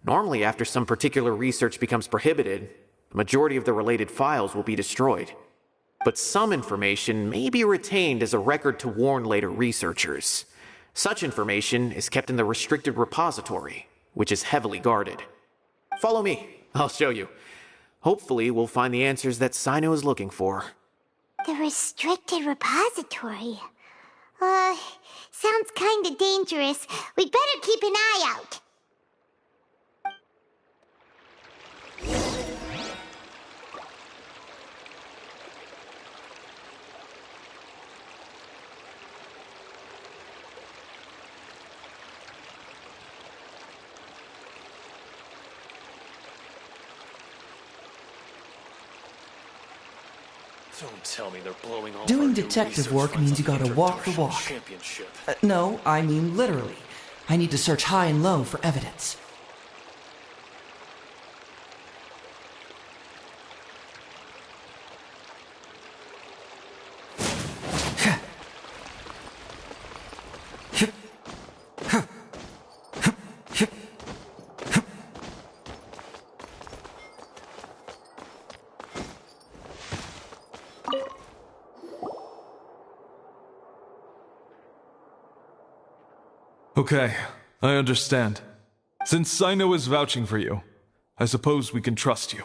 Normally, after some particular research becomes prohibited, the majority of the related files will be destroyed. But some information may be retained as a record to warn later researchers. Such information is kept in the restricted repository, which is heavily guarded. Follow me, I'll show you. Hopefully we'll find the answers that Sino is looking for. The restricted repository. Sounds kinda dangerous. We'd better keep an eye out. Don't tell me they're blowing all Doing our new detective research work funds means you on the gotta walk the International walk. Championship. No, I mean literally. I need to search high and low for evidence. Okay, I understand. Since Sino is vouching for you, I suppose we can trust you.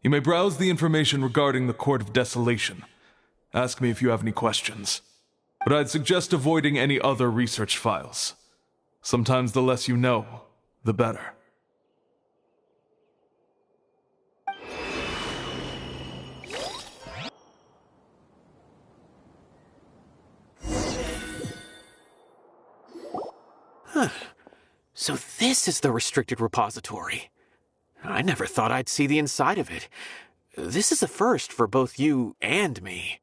You may browse the information regarding the Court of Desolation. Ask me if you have any questions. But I'd suggest avoiding any other research files. Sometimes the less you know, the better. Huh. So this is the restricted repository. I never thought I'd see the inside of it. This is a first for both you and me.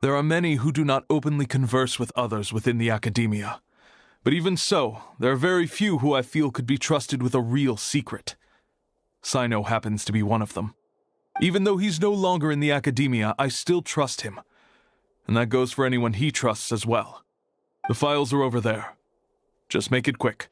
There are many who do not openly converse with others within the academia. But even so, there are very few who I feel could be trusted with a real secret. Sino happens to be one of them. Even though he's no longer in the academia, I still trust him. And that goes for anyone he trusts as well. The files are over there. Just make it quick.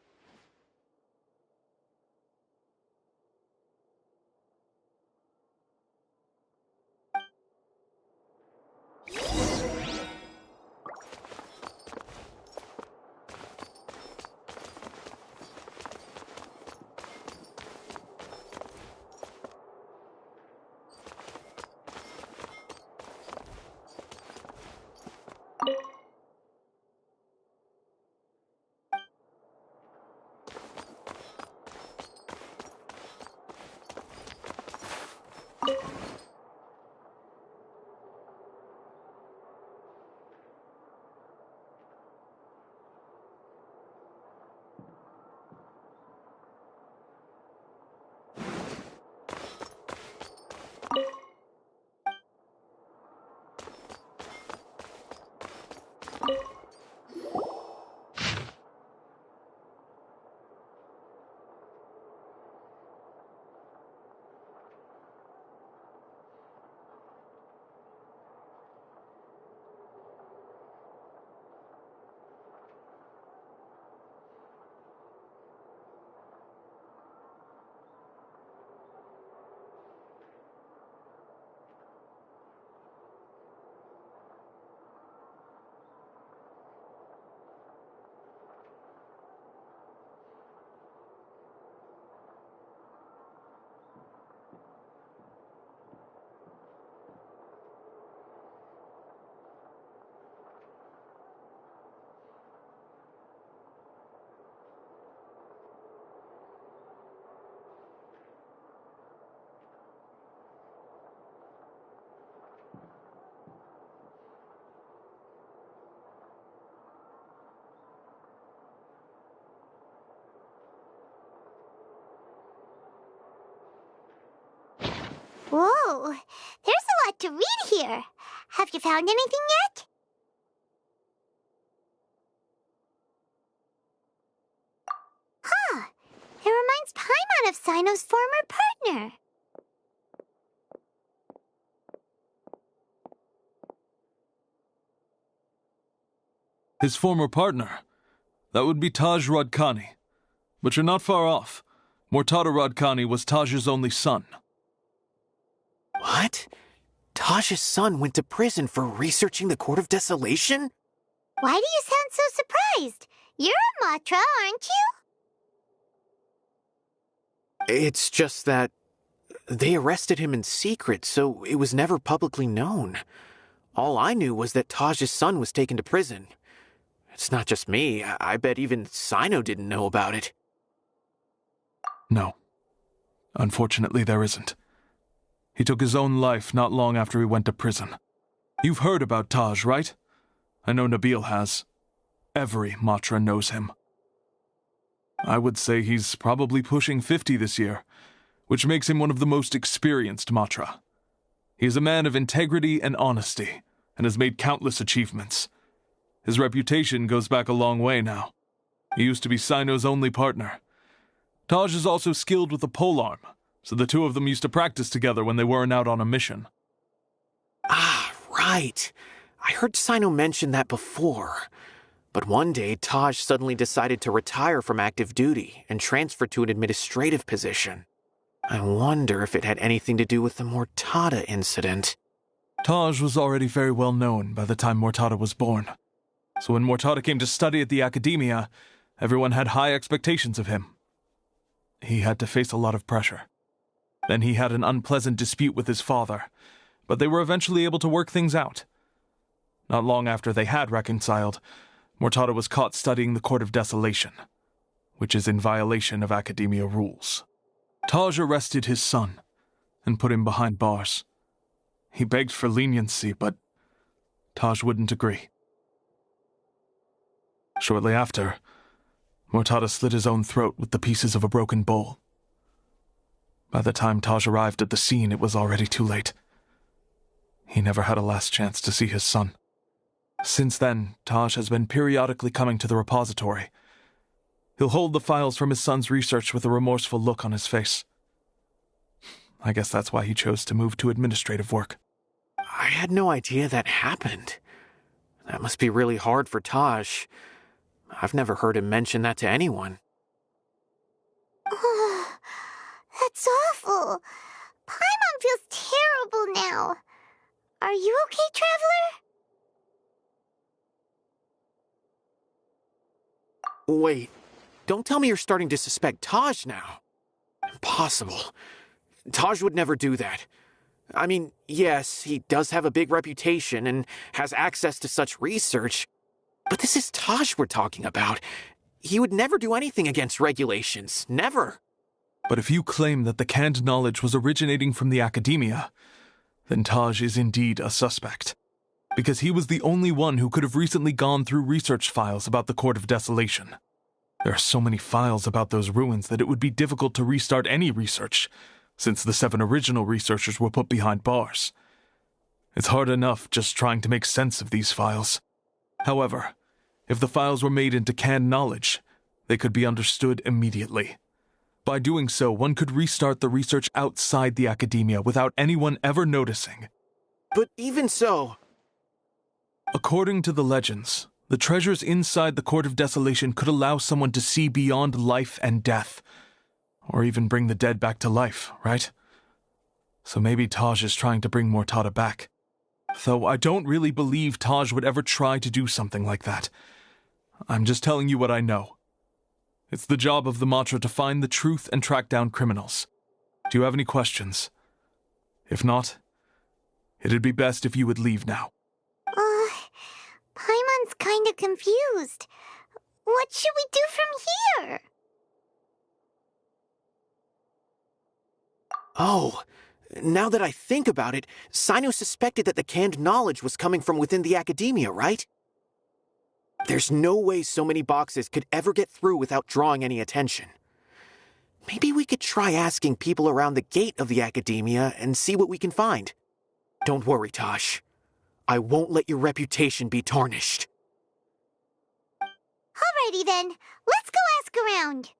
Whoa, there's a lot to read here. Have you found anything yet? Huh, it reminds Paimon of Sino's former partner. His former partner? That would be Taj Radkani. But you're not far off. Mortada Radkani was Taj's only son. What? Taj's son went to prison for researching the Court of Desolation? Why do you sound so surprised? You're a Matra, aren't you? It's just that they arrested him in secret, so it was never publicly known. All I knew was that Taj's son was taken to prison. It's not just me. I bet even Sino didn't know about it. No. Unfortunately, there isn't. He took his own life not long after he went to prison. You've heard about Taj, right? I know Nabil has. Every Matra knows him. I would say he's probably pushing 50 this year, which makes him one of the most experienced Matra. He is a man of integrity and honesty, and has made countless achievements. His reputation goes back a long way now. He used to be Sino's only partner. Taj is also skilled with the polearm, so the two of them used to practice together when they weren't out on a mission. Ah, right. I heard Sino mention that before. But one day, Taj suddenly decided to retire from active duty and transfer to an administrative position. I wonder if it had anything to do with the Mortada incident. Taj was already very well known by the time Mortada was born. So when Mortada came to study at the Academia, everyone had high expectations of him. He had to face a lot of pressure. Then he had an unpleasant dispute with his father, but they were eventually able to work things out. Not long after they had reconciled, Mortada was caught studying the Court of Desolation, which is in violation of Academia rules. Taj arrested his son and put him behind bars. He begged for leniency, but Taj wouldn't agree. Shortly after, Mortada slit his own throat with the pieces of a broken bowl. By the time Taj arrived at the scene, it was already too late. He never had a last chance to see his son. Since then, Taj has been periodically coming to the repository. He'll hold the files from his son's research with a remorseful look on his face. I guess that's why he chose to move to administrative work. I had no idea that happened. That must be really hard for Taj. I've never heard him mention that to anyone. That's awful. Paimon feels terrible now. Are you okay, Traveler? Wait, don't tell me you're starting to suspect Taj now. Impossible. Taj would never do that. I mean, yes, he does have a big reputation and has access to such research, but this is Taj we're talking about. He would never do anything against regulations. Never. But if you claim that the canned knowledge was originating from the Academia, then Taj is indeed a suspect. Because he was the only one who could have recently gone through research files about the Court of Desolation. There are so many files about those ruins that it would be difficult to restart any research, since the 7 original researchers were put behind bars. It's hard enough just trying to make sense of these files. However, if the files were made into canned knowledge, they could be understood immediately. By doing so, one could restart the research outside the Academia without anyone ever noticing. But even so... According to the legends, the treasures inside the Court of Desolation could allow someone to see beyond life and death, or even bring the dead back to life, right? So maybe Taj is trying to bring Mortada back. Though I don't really believe Taj would ever try to do something like that. I'm just telling you what I know. It's the job of the Matra to find the truth and track down criminals. Do you have any questions? If not, it'd be best if you would leave now. Paimon's kinda confused. What should we do from here? Oh, now that I think about it, Sino suspected that the canned knowledge was coming from within the Academia, right? There's no way so many boxes could ever get through without drawing any attention. Maybe we could try asking people around the gate of the Academia and see what we can find. Don't worry, Tosh. I won't let your reputation be tarnished. Alrighty then, let's go ask around.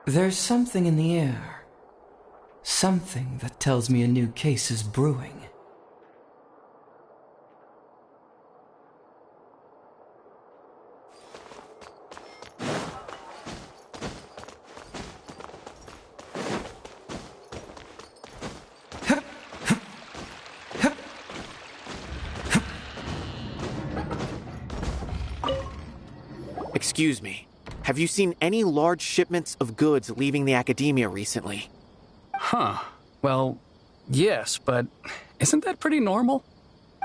There's something in the air. Something that tells me a new case is brewing. Excuse me. Have you seen any large shipments of goods leaving the academia recently? Huh. Well, yes, but isn't that pretty normal?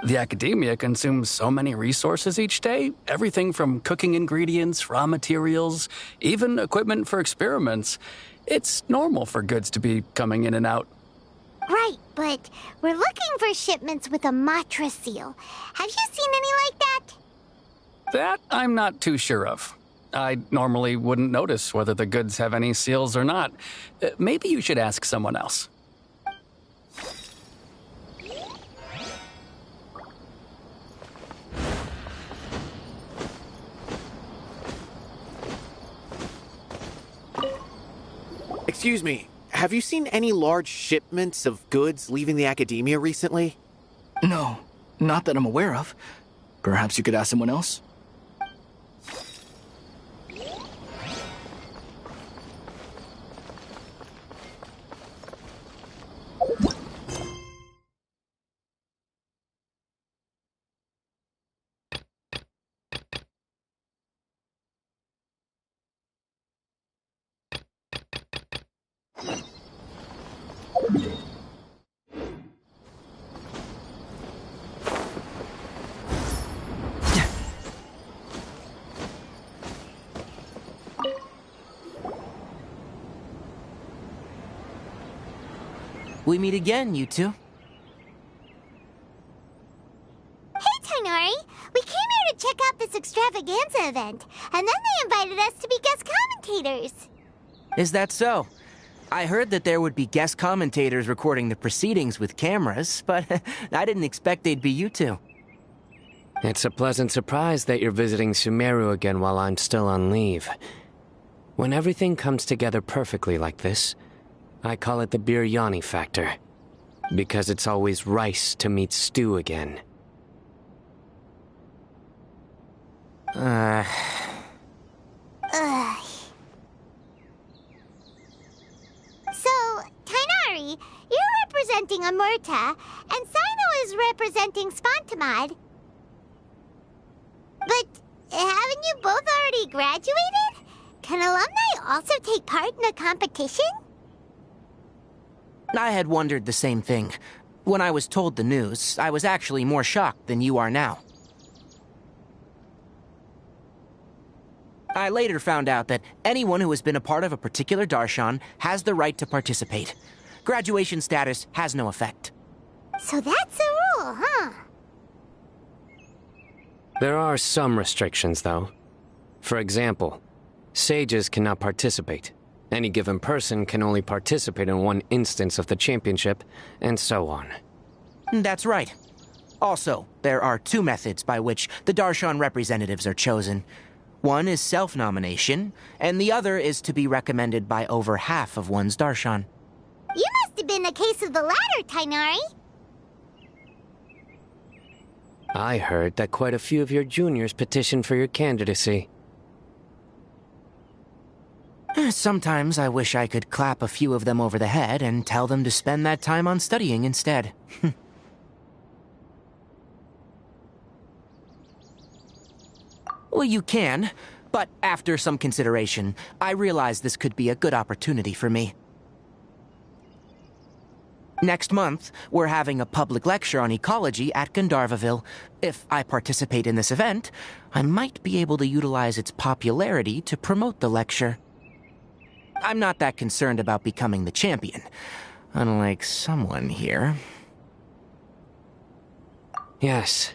The academia consumes so many resources each day. Everything from cooking ingredients, raw materials, even equipment for experiments. It's normal for goods to be coming in and out. Right, but we're looking for shipments with a Matra seal. Have you seen any like that? That I'm not too sure of. I normally wouldn't notice whether the goods have any seals or not. Maybe you should ask someone else. Excuse me, have you seen any large shipments of goods leaving the academia recently? No, not that I'm aware of. Perhaps you could ask someone else? We meet again, you two. Hey, Tainari! We came here to check out this extravaganza event, and then they invited us to be guest commentators. Is that so? I heard that there would be guest commentators recording the proceedings with cameras, but I didn't expect they'd be you two. It's a pleasant surprise that you're visiting Sumeru again while I'm still on leave. When everything comes together perfectly like this, I call it the biryani factor. Because it's always rice to meet stew again. Ugh. So, Tainari, you're representing Amurta, and Sino is representing Spantamad. But haven't you both already graduated? Can alumni also take part in the competition? I had wondered the same thing. When I was told the news, I was actually more shocked than you are now. I later found out that anyone who has been a part of a particular darshan has the right to participate. Graduation status has no effect. So that's the rule, huh? There are some restrictions, though. For example, sages cannot participate. Any given person can only participate in one instance of the championship, and so on. That's right. Also, there are two methods by which the darshan representatives are chosen. One is self-nomination, and the other is to be recommended by over half of one's darshan. You must have been a case of the latter, Tainari. I heard that quite a few of your juniors petitioned for your candidacy. Sometimes I wish I could clap a few of them over the head and tell them to spend that time on studying instead. Well, you can, but after some consideration, I realized this could be a good opportunity for me. Next month, we're having a public lecture on ecology at Gandharvaville. If I participate in this event, I might be able to utilize its popularity to promote the lecture. I'm not that concerned about becoming the champion, unlike someone here. Yes,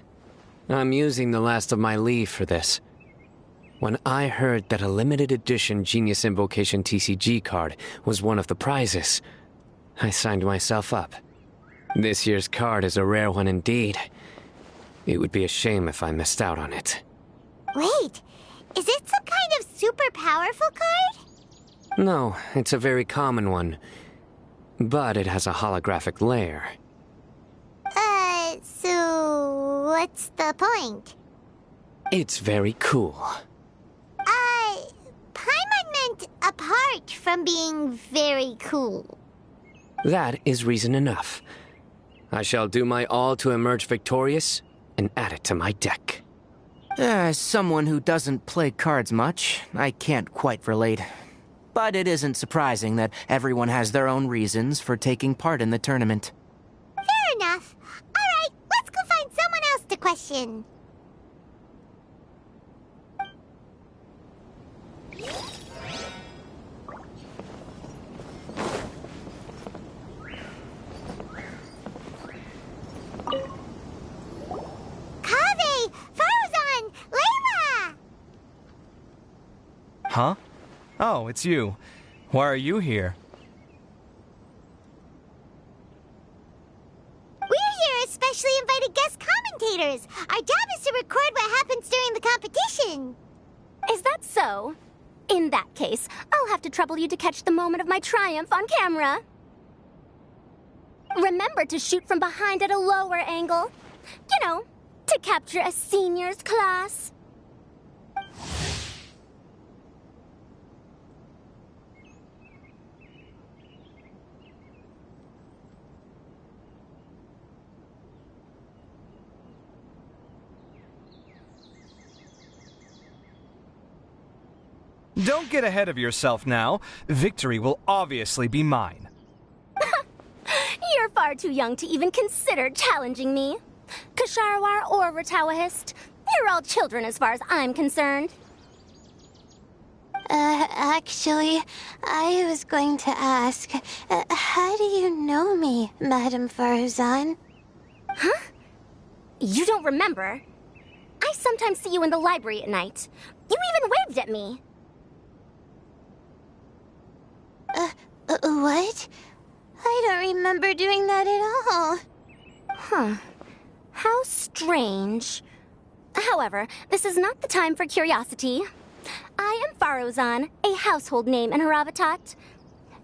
I'm using the last of my leave for this. When I heard that a limited edition Genius Invocation TCG card was one of the prizes, I signed myself up. This year's card is a rare one indeed. It would be a shame if I missed out on it. Wait, is it some kind of super powerful card? No, it's a very common one. But it has a holographic layer. So what's the point? It's very cool. Paimon meant apart from being very cool. That is reason enough. I shall do my all to emerge victorious and add it to my deck. As someone who doesn't play cards much, I can't quite relate. But it isn't surprising that everyone has their own reasons for taking part in the tournament. Fair enough. Alright, let's go find someone else to question. Kaveh! Farzan! Layla! Huh? Oh, it's you. Why are you here? We're here as specially invited guest commentators. Our job is to record what happens during the competition. Is that so? In that case, I'll have to trouble you to catch the moment of my triumph on camera. Remember to shoot from behind at a lower angle. You know, to capture a seniors class. Don't get ahead of yourself now. Victory will obviously be mine. You're far too young to even consider challenging me. Kasharwar or Ratawahist, you're all children as far as I'm concerned. Actually, I was going to ask, how do you know me, Madame Farzan? Huh? You don't remember? I sometimes see you in the library at night. You even waved at me. What? I don't remember doing that at all. Huh. How strange. However, this is not the time for curiosity. I am Farozan, a household name in Haravatat.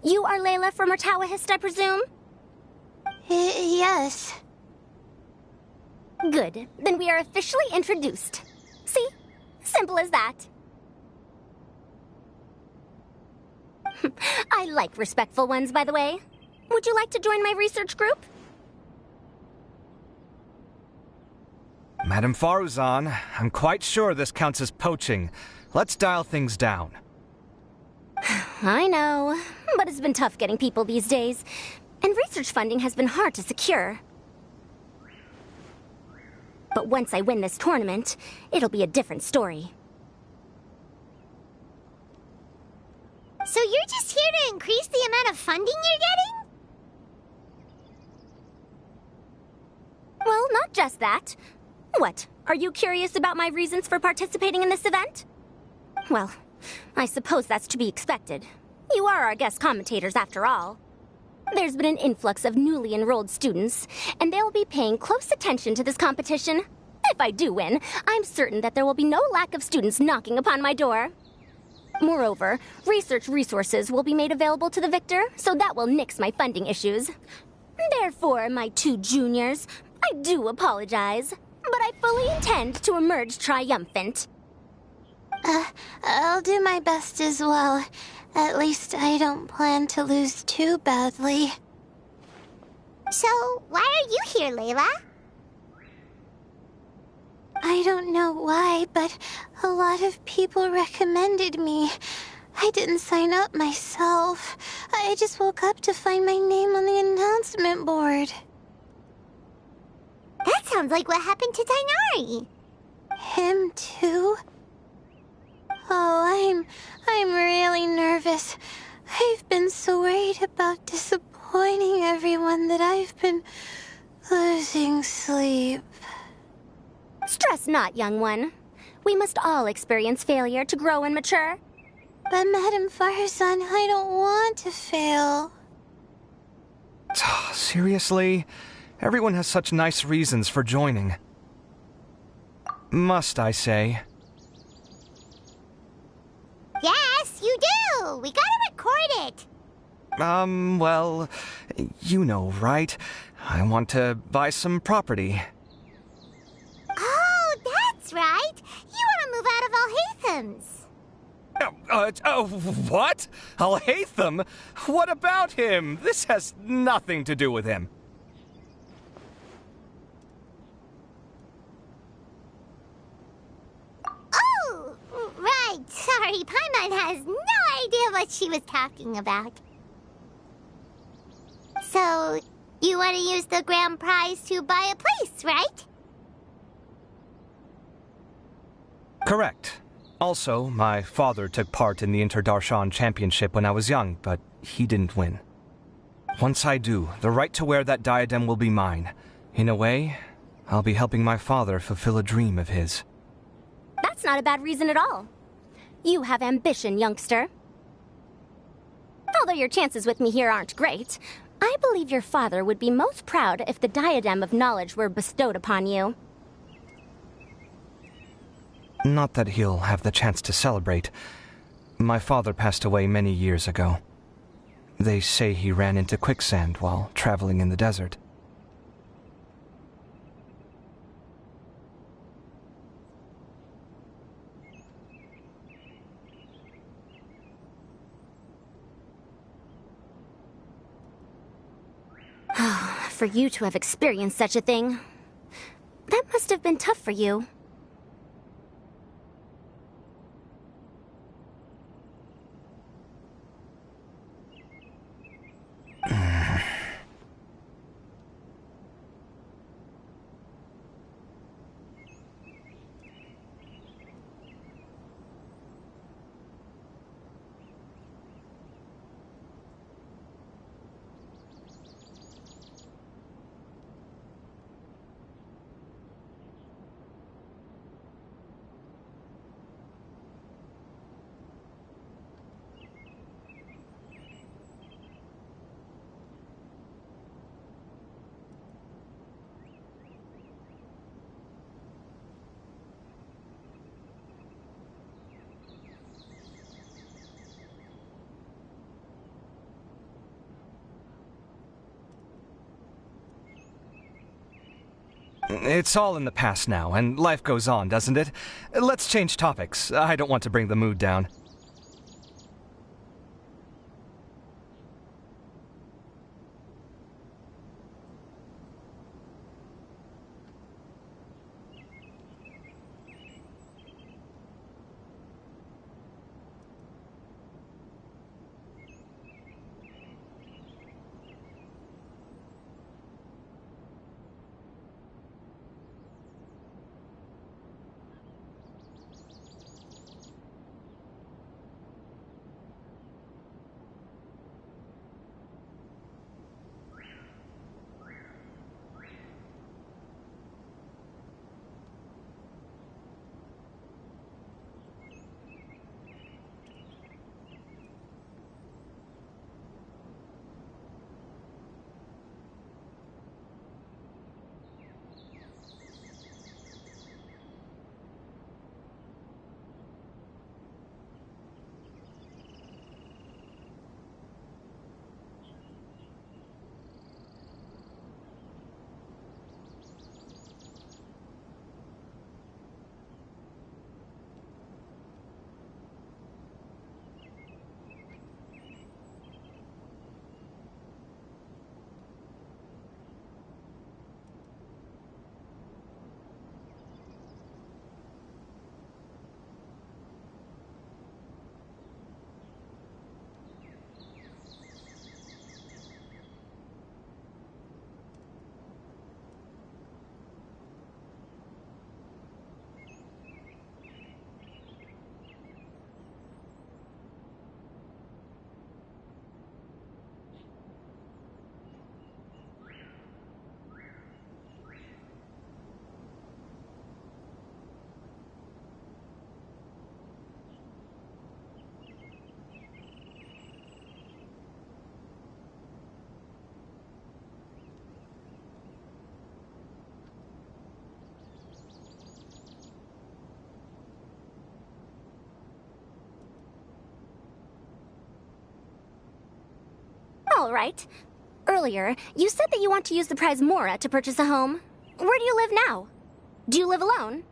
You are Layla from Ratawahist, I presume? Yes. Good. Then we are officially introduced. See? Simple as that. I like respectful ones, by the way. Would you like to join my research group? Madame Faruzan, I'm quite sure this counts as poaching. Let's dial things down. I know, but it's been tough getting people these days. And research funding has been hard to secure. But once I win this tournament, it'll be a different story. So you're just here to increase the amount of funding you're getting? Well, not just that. What, are you curious about my reasons for participating in this event? Well, I suppose that's to be expected. You are our guest commentators, after all. There's been an influx of newly enrolled students, and they'll be paying close attention to this competition. If I do win, I'm certain that there will be no lack of students knocking upon my door. Moreover, research resources will be made available to the victor, so that will nix my funding issues. Therefore, my two juniors, I do apologize, but I fully intend to emerge triumphant. I'll do my best as well. At least I don't plan to lose too badly. So, why are you here, Layla? I don't know why, but a lot of people recommended me. I didn't sign up myself. I just woke up to find my name on the announcement board. That sounds like what happened to Dainari. Him too? Oh, I'm really nervous. I've been so worried about disappointing everyone that I've been losing sleep. Stress not, young one. We must all experience failure to grow and mature. But Madame Farzan, I don't want to fail. Seriously? Everyone has such nice reasons for joining. Must I say? Yes, Yes, you do! We gotta record it! Well, you know, right? I want to buy some property. Oh, that's right! You want to move out of Alhatham's. What? Alhaitham? What about him? This has nothing to do with him. Oh, right. Sorry, Paimon has no idea what she was talking about. So, you want to use the grand prize to buy a place, right? Correct. Also, my father took part in the Interdarshan Championship when I was young, but he didn't win. Once I do, the right to wear that diadem will be mine. In a way, I'll be helping my father fulfill a dream of his. That's not a bad reason at all. You have ambition, youngster. Although your chances with me here aren't great, I believe your father would be most proud if the diadem of knowledge were bestowed upon you. Not that he'll have the chance to celebrate. My father passed away many years ago. They say he ran into quicksand while traveling in the desert. For you to have experienced such a thing, that must have been tough for you. It's all in the past now, and life goes on, doesn't it? Let's change topics. I don't want to bring the mood down. All right. Earlier, you said that you want to use the prize Mora to purchase a home. Where do you live now? Do you live alone?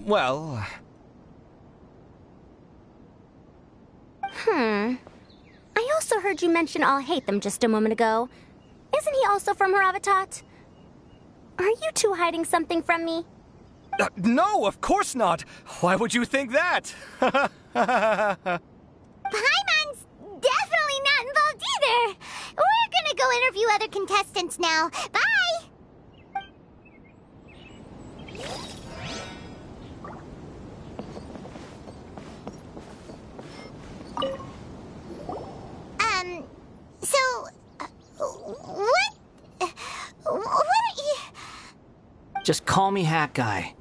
Well... I also heard you mention I'll hate them just a moment ago. Isn't he also from Haravatat? Are you two hiding something from me? No, of course not! Why would you think that? Paimon's definitely not involved either! We're gonna go interview other contestants now. Bye! What are you... Just call me Hat Guy.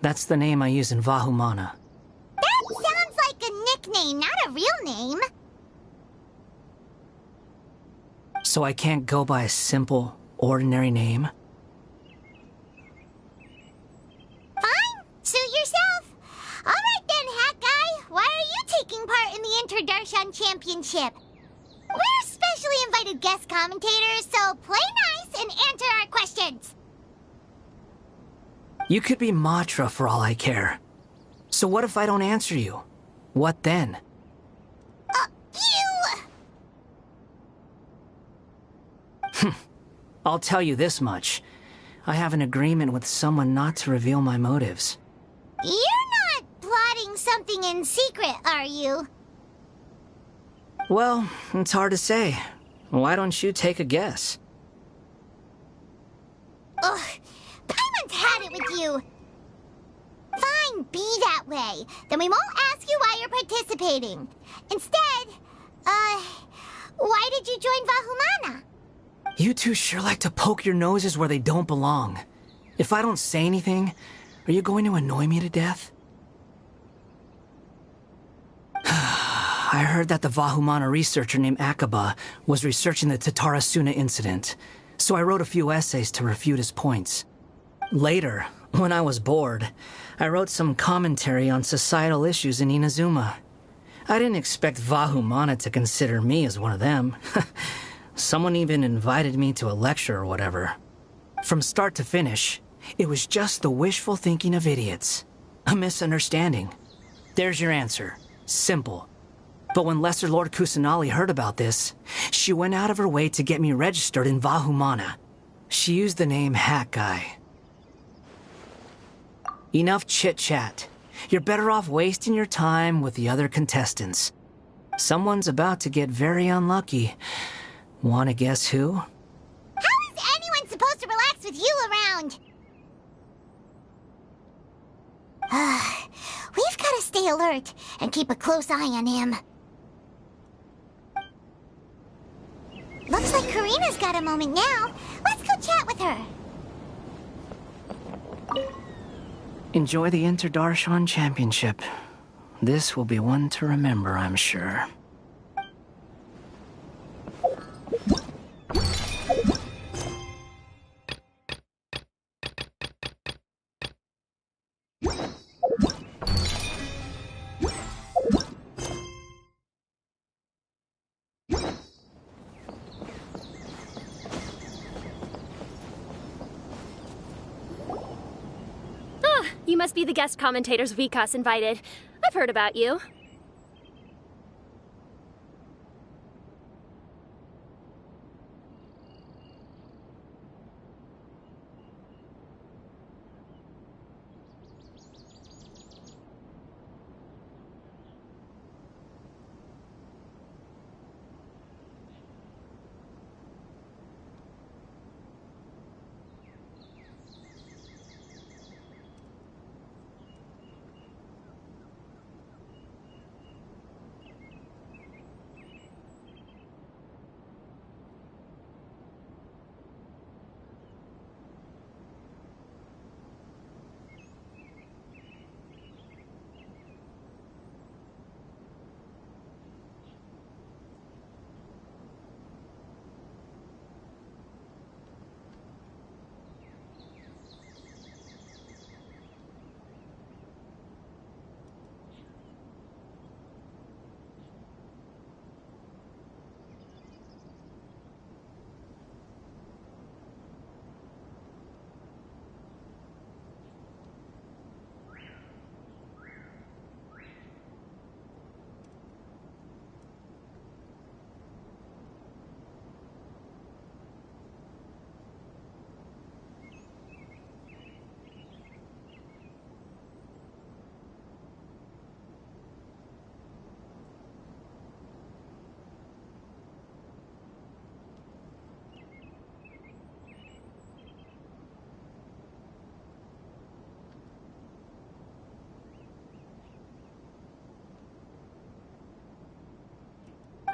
That's the name I use in Vahumana. That sounds like a nickname, not a real name. So I can't go by a simple, ordinary name? Fine, suit yourself. All right then, Hat Guy. Why are you taking part in the Interdarshan Championship? We're specially invited guest commentators, so play nice and answer our questions. You could be Matra for all I care. So what if I don't answer you? What then? I'll tell you this much. I have an agreement with someone not to reveal my motives. You're not plotting something in secret, are you? Well, it's hard to say. Why don't you take a guess? Ugh, Paimon's had it with you. Fine, be that way. Then we won't ask you why you're participating. Instead, why did you join Vahumana? You two sure like to poke your noses where they don't belong. If I don't say anything, are you going to annoy me to death? I heard that the Vahumana researcher named Akaba was researching the Tatarasuna incident, so I wrote a few essays to refute his points. Later, when I was bored, I wrote some commentary on societal issues in Inazuma. I didn't expect Vahumana to consider me as one of them. Someone even invited me to a lecture or whatever. From start to finish, it was just the wishful thinking of idiots. A misunderstanding. There's your answer. Simple. But when Lesser Lord Kusanali heard about this, she went out of her way to get me registered in Vahumana. She used the name Hat Guy. Enough chit-chat. You're better off wasting your time with the other contestants. Someone's about to get very unlucky. Wanna guess who? How is anyone supposed to relax with you around? We've got to stay alert and keep a close eye on him. Looks like Karina's got a moment now. Let's go chat with her. Enjoy the Interdarshan Championship. This will be one to remember, I'm sure. You must be the guest commentators Vikas invited. I've heard about you.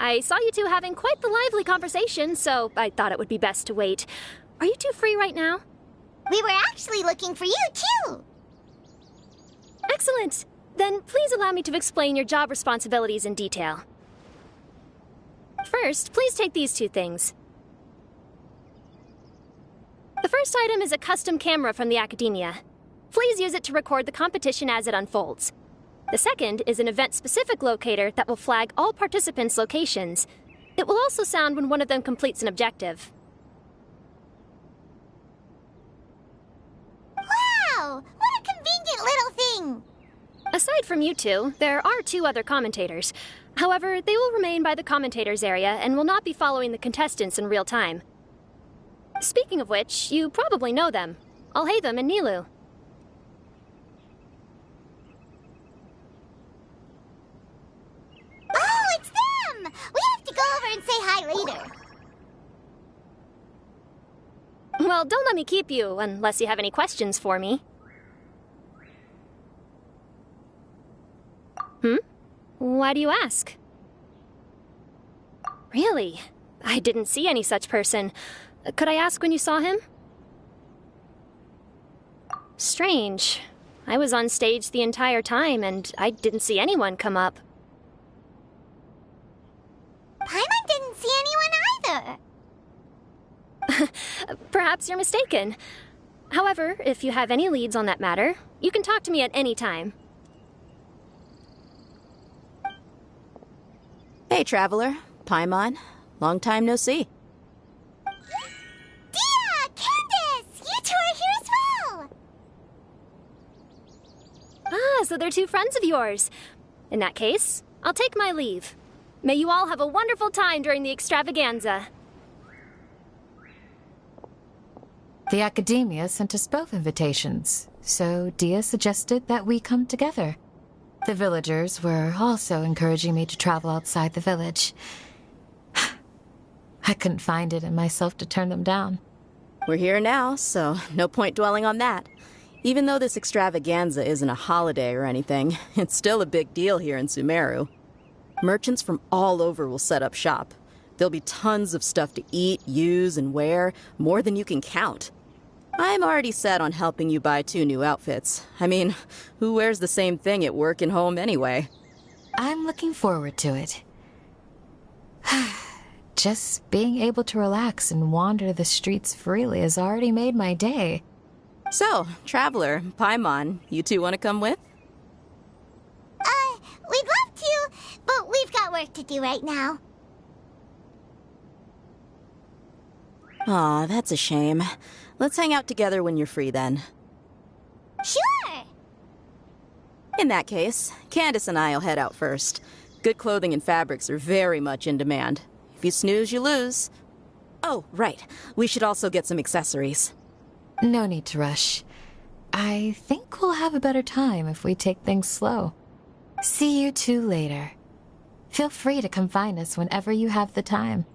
I saw you two having quite the lively conversation, so I thought it would be best to wait. Are you two free right now? We were actually looking for you, too. Excellent. Then please allow me to explain your job responsibilities in detail. First, please take these two things. The first item is a custom camera from the Academia. Please use it to record the competition as it unfolds. The second is an event-specific locator that will flag all participants' locations. It will also sound when one of them completes an objective. Wow! What a convenient little thing! Aside from you two, there are two other commentators. However, they will remain by the commentators area and will not be following the contestants in real time. Speaking of which, you probably know them. Alhaitham and Nilu. Oh, it's them! We have to go over and say hi later. Well, don't let me keep you, unless you have any questions for me. Why do you ask? Really? I didn't see any such person. Could I ask when you saw him? Strange. I was on stage the entire time, and I didn't see anyone come up. Paimon didn't see anyone either. Perhaps you're mistaken. However, if you have any leads on that matter, you can talk to me at any time. Hey, Traveler. Paimon. Long time no see. Dia! Candace! You two are here as well! Ah, so they're two friends of yours. In that case, I'll take my leave. May you all have a wonderful time during the extravaganza. The Academia sent us both invitations, so Dia suggested that we come together. The villagers were also encouraging me to travel outside the village. I couldn't find it in myself to turn them down. We're here now, so no point dwelling on that. Even though this extravaganza isn't a holiday or anything, it's still a big deal here in Sumeru. Merchants from all over will set up shop. There'll be tons of stuff to eat, use, and wear, more than you can count. I'm already set on helping you buy 2 new outfits. I mean, who wears the same thing at work and home anyway? I'm looking forward to it. Just being able to relax and wander the streets freely has already made my day. So, Traveler, Paimon, you two want to come with? We'd love to, but we've got work to do right now. Aw, that's a shame. Let's hang out together when you're free then. Sure! In that case, Candace and I'll head out first. Good clothing and fabrics are very much in demand. If you snooze, you lose. Oh, right. We should also get some accessories. No need to rush. I think we'll have a better time if we take things slow. See you two later. Feel free to come find us whenever you have the time.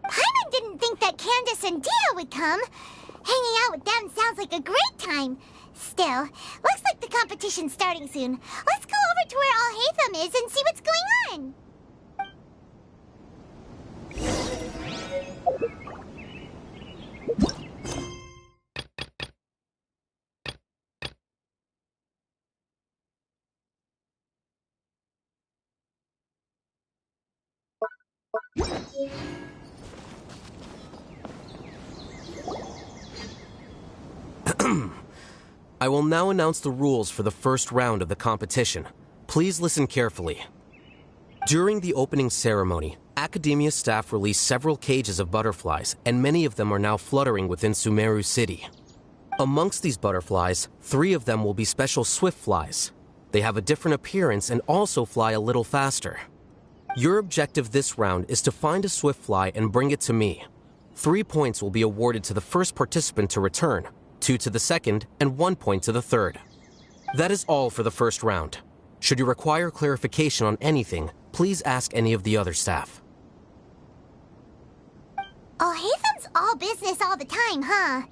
Paimon didn't think that Candace and Dia would come. Hanging out with them sounds like a great time. Still, looks like the competition's starting soon. Let's go over to where Alhaitham is and see what's going on. I will now announce the rules for the first round of the competition. Please listen carefully. During the opening ceremony, Academia staff released several cages of butterflies, and many of them are now fluttering within Sumeru City. Amongst these butterflies, 3 of them will be special swift flies. They have a different appearance and also fly a little faster. Your objective this round is to find a swift fly and bring it to me. 3 points will be awarded to the first participant to return, 2 to the second, and 1 point to the third. That is all for the first round. Should you require clarification on anything, please ask any of the other staff. Alhaitham's all business all the time, huh?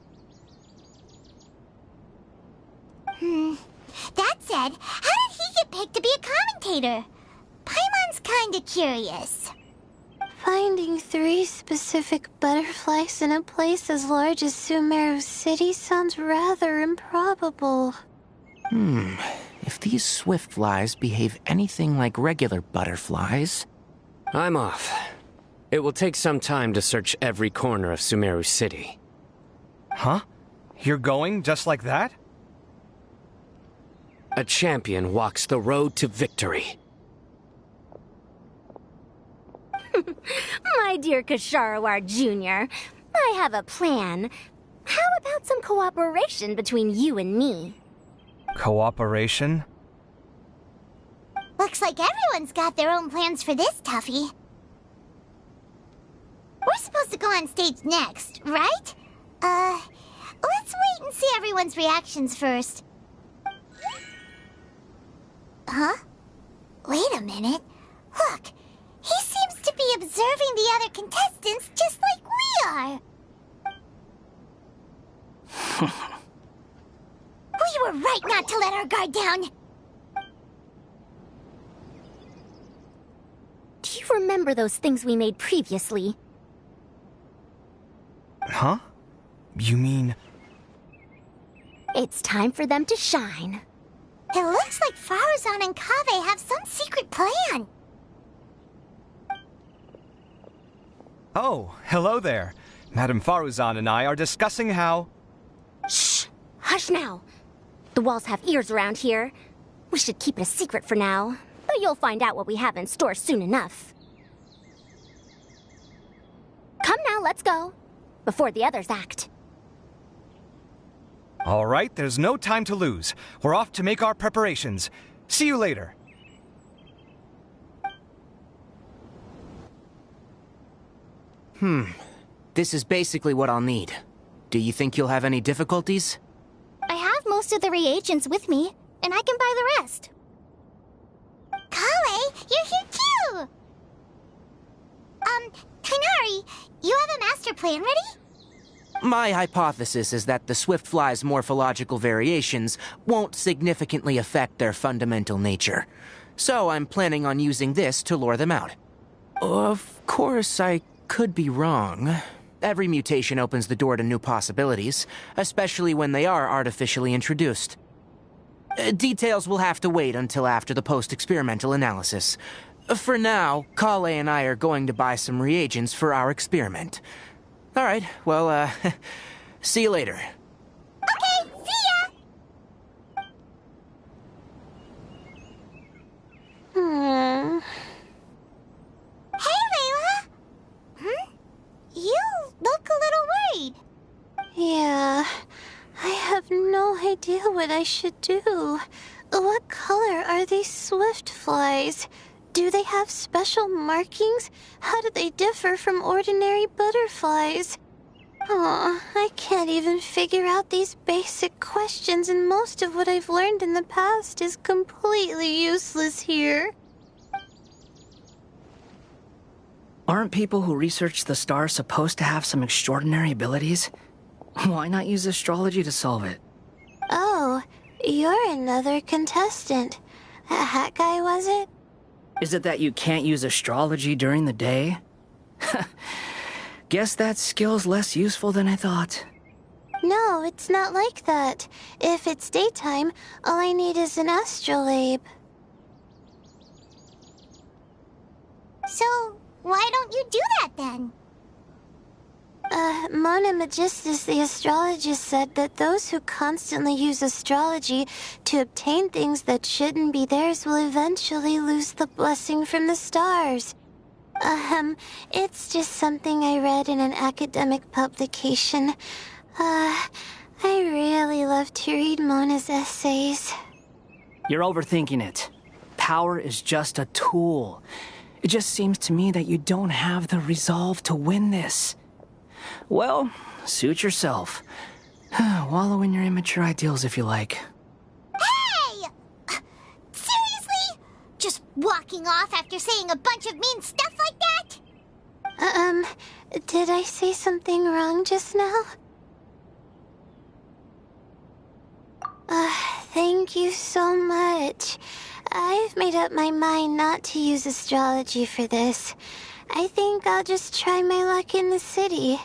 That said, how did he get picked to be a commentator? kinda curious. Finding 3 specific butterflies in a place as large as Sumeru City sounds rather improbable. If these swift flies behave anything like regular butterflies... I'm off. It will take some time to search every corner of Sumeru City. Huh? You're going just like that? A champion walks the road to victory. My dear Kasharawar Jr., I have a plan. How about some cooperation between you and me? Cooperation? Looks like everyone's got their own plans for this, Tuffy. We're supposed to go on stage next, right? Let's wait and see everyone's reactions first. Huh? Wait a minute. Look, he seems to be observing the other contestants just like we are. We were right not to let our guard down. Do you remember those things we made previously? Huh? You mean... It's time for them to shine. It looks like Faruzan and Kaveh have some secret plan. Oh, hello there. Madame Faruzan and I are discussing how... Shh! Hush now! The walls have ears around here. We should keep it a secret for now, but you'll find out what we have in store soon enough. Come now, let's go. Before the others act. All right, there's no time to lose. We're off to make our preparations. See you later. This is basically what I'll need. Do you think you'll have any difficulties? I have most of the reagents with me, and I can buy the rest. Kale, you're here too! Kainari, you have a master plan ready? My hypothesis is that the swift fly's morphological variations won't significantly affect their fundamental nature. So I'm planning on using this to lure them out. Of course, I could be wrong. Every mutation opens the door to new possibilities, especially when they are artificially introduced. Details will have to wait until after the post-experimental analysis. For now, Kale and I are going to buy some reagents for our experiment. All right, well, see you later. Okay, see ya! Hey, Layla! You look a little worried. Yeah, I have no idea what I should do. What color are these swift flies? Do they have special markings? How do they differ from ordinary butterflies? I can't even figure out these basic questions, and most of what I've learned in the past is completely useless here. Aren't people who research the stars supposed to have some extraordinary abilities? Why not use astrology to solve it? Oh, you're another contestant. A hat guy, was it? Is it that you can't use astrology during the day? Guess that skill's less useful than I thought. No, it's not like that. If it's daytime, all I need is an astrolabe. So, why don't you do that then? Mona Magistus, the astrologist, said that those who constantly use astrology to obtain things that shouldn't be theirs will eventually lose the blessing from the stars. It's just something I read in an academic publication. I really love to read Mona's essays. You're overthinking it. Power is just a tool. It just seems to me that you don't have the resolve to win this. Well, suit yourself. Wallow in your immature ideals if you like. Hey! Seriously? Just walking off after saying a bunch of mean stuff like that? Did I say something wrong just now? Thank you so much. I've made up my mind not to use astrology for this. I think I'll just try my luck in the city.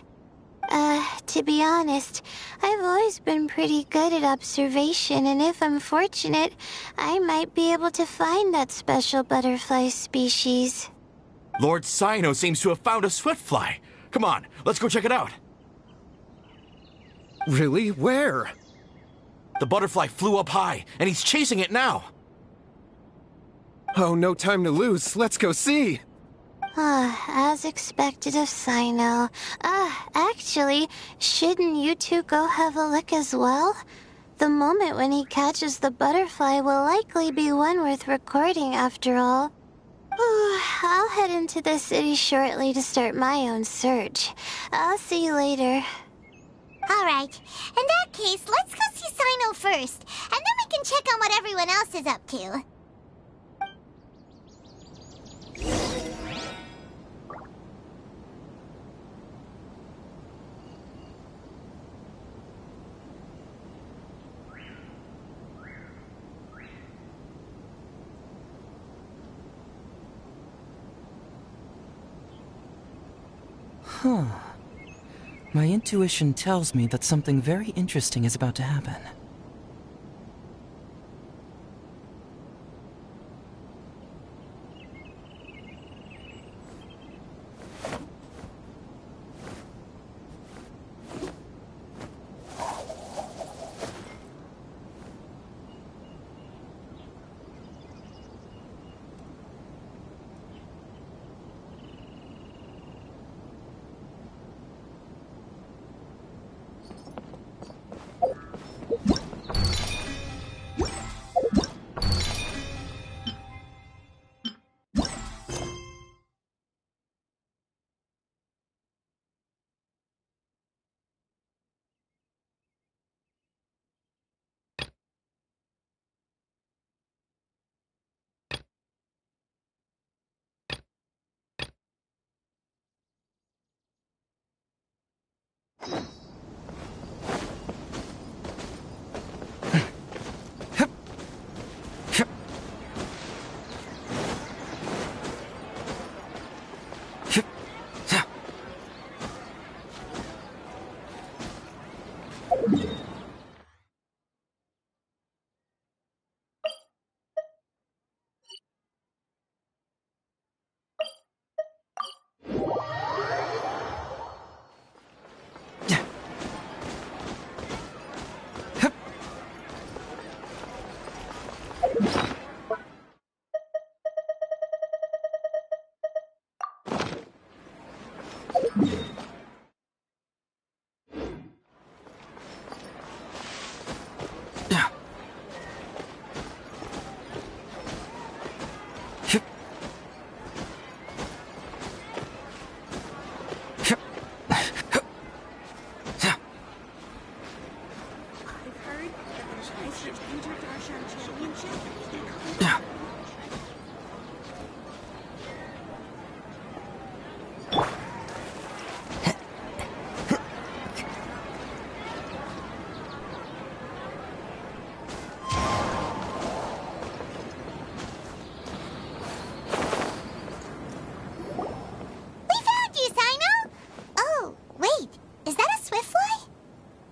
To be honest, I've always been pretty good at observation, and if I'm fortunate, I might be able to find that special butterfly species. Lord Sino seems to have found a swiftfly. Come on, let's go check it out. Really? Where? The butterfly flew up high, and he's chasing it now. Oh, no time to lose. Let's go see. As expected of Sino. Actually, shouldn't you two go have a look as well? The moment when he catches the butterfly will likely be one worth recording after all. I'll head into the city shortly to start my own search. I'll see you later. Alright, in that case, let's go see Sino first, and then we can check on what everyone else is up to. Huh. My intuition tells me that something very interesting is about to happen.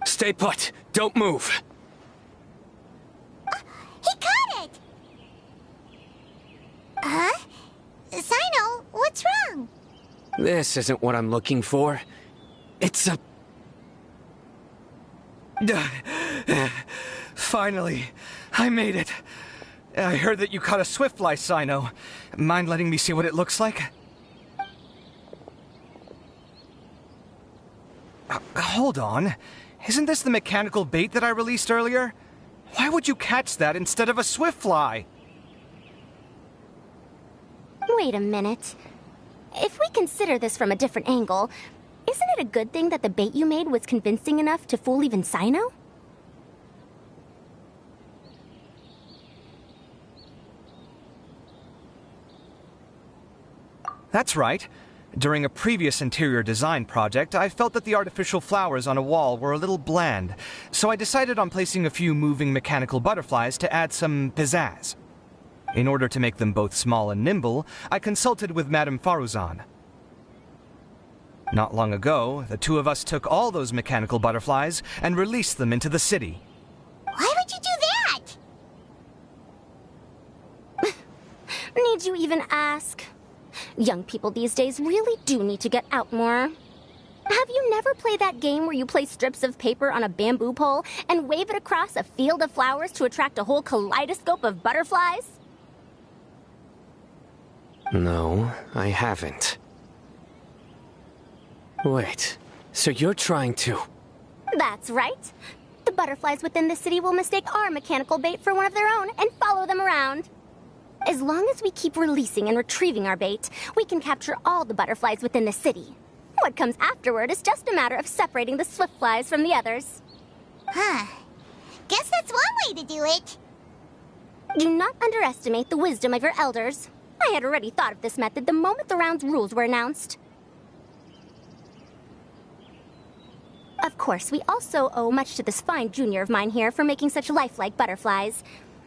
Stay put. Don't move. He caught it! Huh? Sino, what's wrong? This isn't what I'm looking for. It's a... Finally, I made it. I heard that you caught a swiftfly, Sino. Mind letting me see what it looks like? Hold on. Isn't this the mechanical bait that I released earlier? Why would you catch that instead of a swiftfly? Wait a minute. If we consider this from a different angle, isn't it a good thing that the bait you made was convincing enough to fool even Sino? That's right. During a previous interior design project, I felt that the artificial flowers on a wall were a little bland, so I decided on placing a few moving mechanical butterflies to add some pizzazz. In order to make them both small and nimble, I consulted with Madame Faruzan. Not long ago, the two of us took all those mechanical butterflies and released them into the city. Why would you do that? Need you even ask? Young people these days really do need to get out more. Have you never played that game where you place strips of paper on a bamboo pole and wave it across a field of flowers to attract a whole kaleidoscope of butterflies? No, I haven't. Wait, so you're trying to... That's right. The butterflies within the city will mistake our mechanical bait for one of their own and follow them around. As long as we keep releasing and retrieving our bait, we can capture all the butterflies within the city. What comes afterward is just a matter of separating the swift flies from the others. Huh. Guess that's one way to do it. Do not underestimate the wisdom of your elders. I had already thought of this method the moment the round's rules were announced. Of course, we also owe much to this fine junior of mine here for making such lifelike butterflies.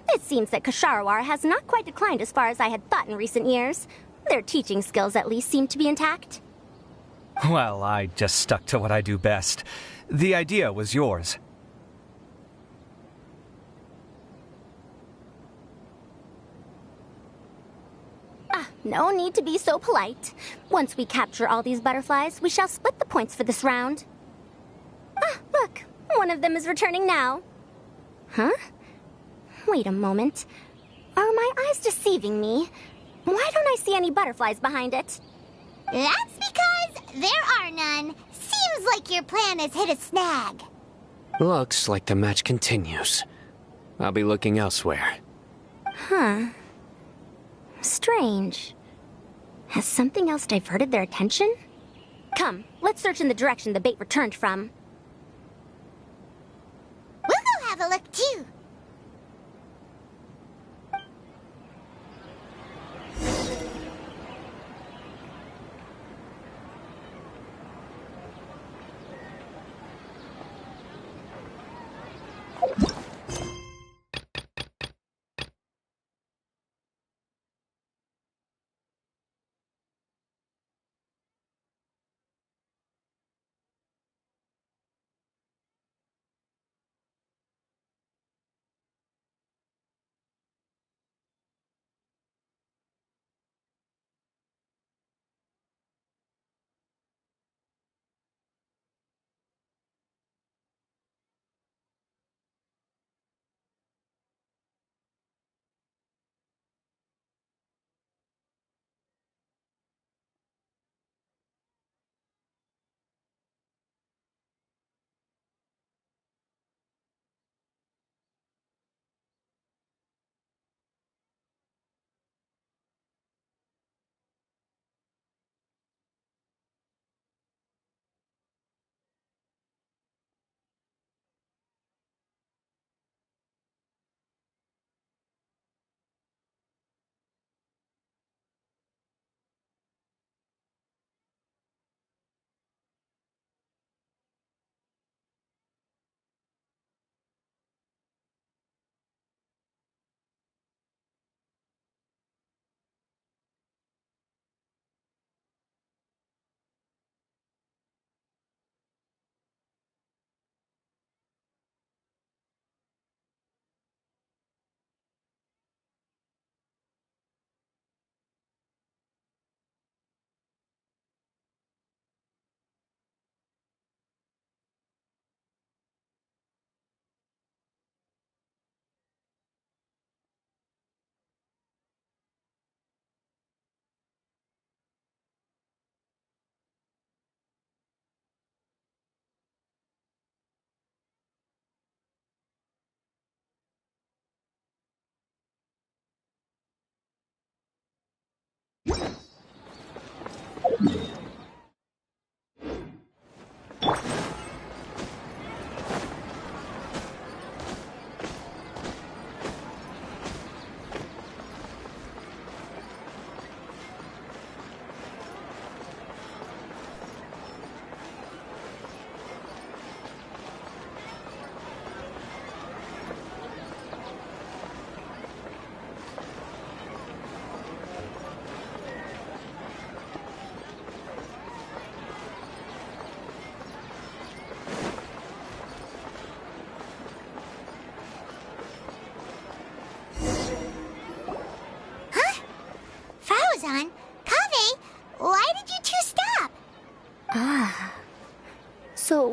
It seems that Kasharawar has not quite declined as far as I had thought in recent years. Their teaching skills at least seem to be intact. Well, I just stuck to what I do best. The idea was yours. No need to be so polite. Once we capture all these butterflies, we shall split the points for this round. Look, one of them is returning now. Huh? Wait a moment. Are my eyes deceiving me? Why don't I see any butterflies behind it? That's because there are none. Seems like your plan has hit a snag. Looks like the match continues. I'll be looking elsewhere. Huh. Strange. Has something else diverted their attention? Come, let's search in the direction the bait returned from. We'll go have a look too.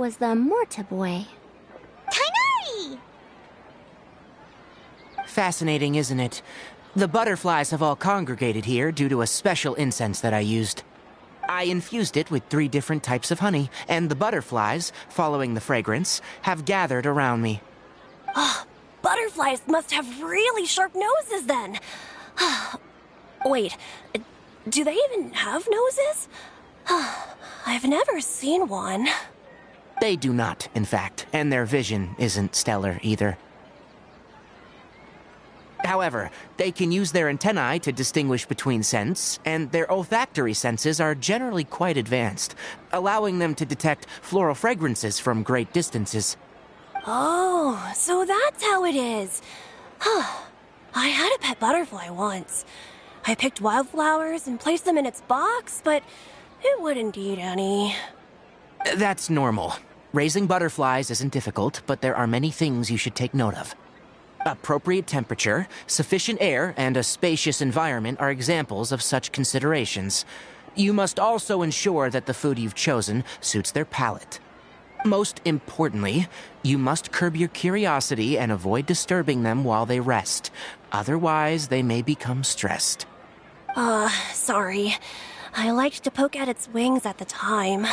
was the Morta boy. Tainari! Fascinating, isn't it? The butterflies have all congregated here due to a special incense that I used. I infused it with 3 different types of honey, and the butterflies, following the fragrance, have gathered around me. Oh, butterflies must have really sharp noses then. Wait, do they even have noses? I've never seen one. They do not, in fact, and their vision isn't stellar either. However, they can use their antennae to distinguish between scents, and their olfactory senses are generally quite advanced, allowing them to detect floral fragrances from great distances. Oh, so that's how it is. I had a pet butterfly once. I picked wildflowers and placed them in its box, but it wouldn't eat any. That's normal. Raising butterflies isn't difficult, but there are many things you should take note of. Appropriate temperature, sufficient air, and a spacious environment are examples of such considerations. You must also ensure that the food you've chosen suits their palate. Most importantly, you must curb your curiosity and avoid disturbing them while they rest. Otherwise, they may become stressed. Sorry. I liked to poke at its wings at the time.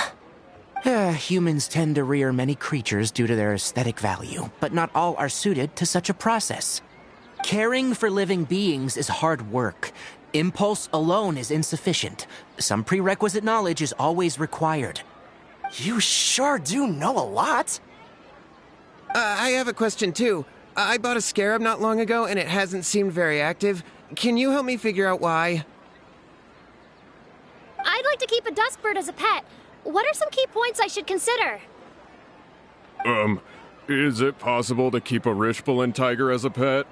Humans tend to rear many creatures due to their aesthetic value, but not all are suited to such a process. Caring for living beings is hard work. Impulse alone is insufficient. Some prerequisite knowledge is always required. You sure do know a lot. I have a question too. I bought a scarab not long ago and it hasn't seemed very active. Can you help me figure out why? I'd like to keep a duskbird as a pet. What are some key points I should consider? Is it possible to keep a Rishbalin tiger as a pet?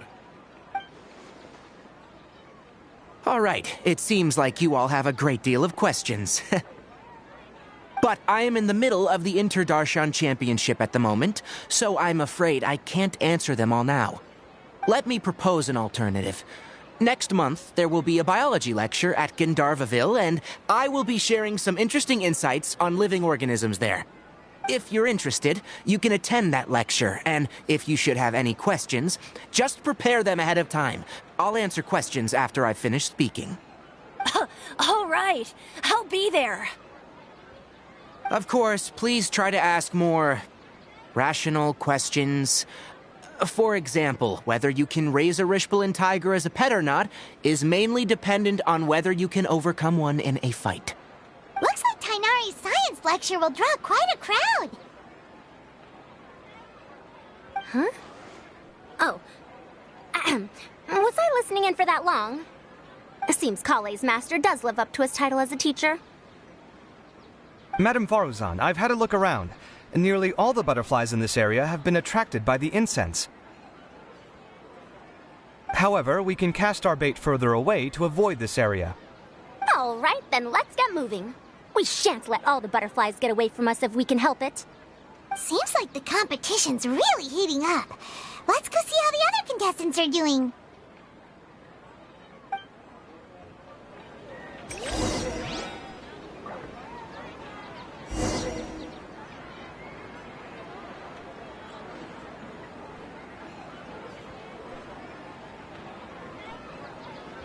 All right, it seems like you all have a great deal of questions. But I am in the middle of the Inter-Darshan Championship at the moment, so I'm afraid I can't answer them all now. Let me propose an alternative. Next month, there will be a biology lecture at Gandharvaville, and I will be sharing some interesting insights on living organisms there. If you're interested, you can attend that lecture, and if you should have any questions, just prepare them ahead of time. I'll answer questions after I've finished speaking. All right, I'll be there. Of course, please try to ask more rational questions. For example, whether you can raise a Rishbalin tiger as a pet or not is mainly dependent on whether you can overcome one in a fight. Looks like Tainari's science lecture will draw quite a crowd. Huh? Oh. Was I listening in for that long? Seems Kale's master does live up to his title as a teacher. Madame Faruzan, I've had a look around. Nearly all the butterflies in this area have been attracted by the incense. However, we can cast our bait further away to avoid this area. All right, then let's get moving. We shan't let all the butterflies get away from us if we can help it. Seems like the competition's really heating up. Let's go see how the other contestants are doing.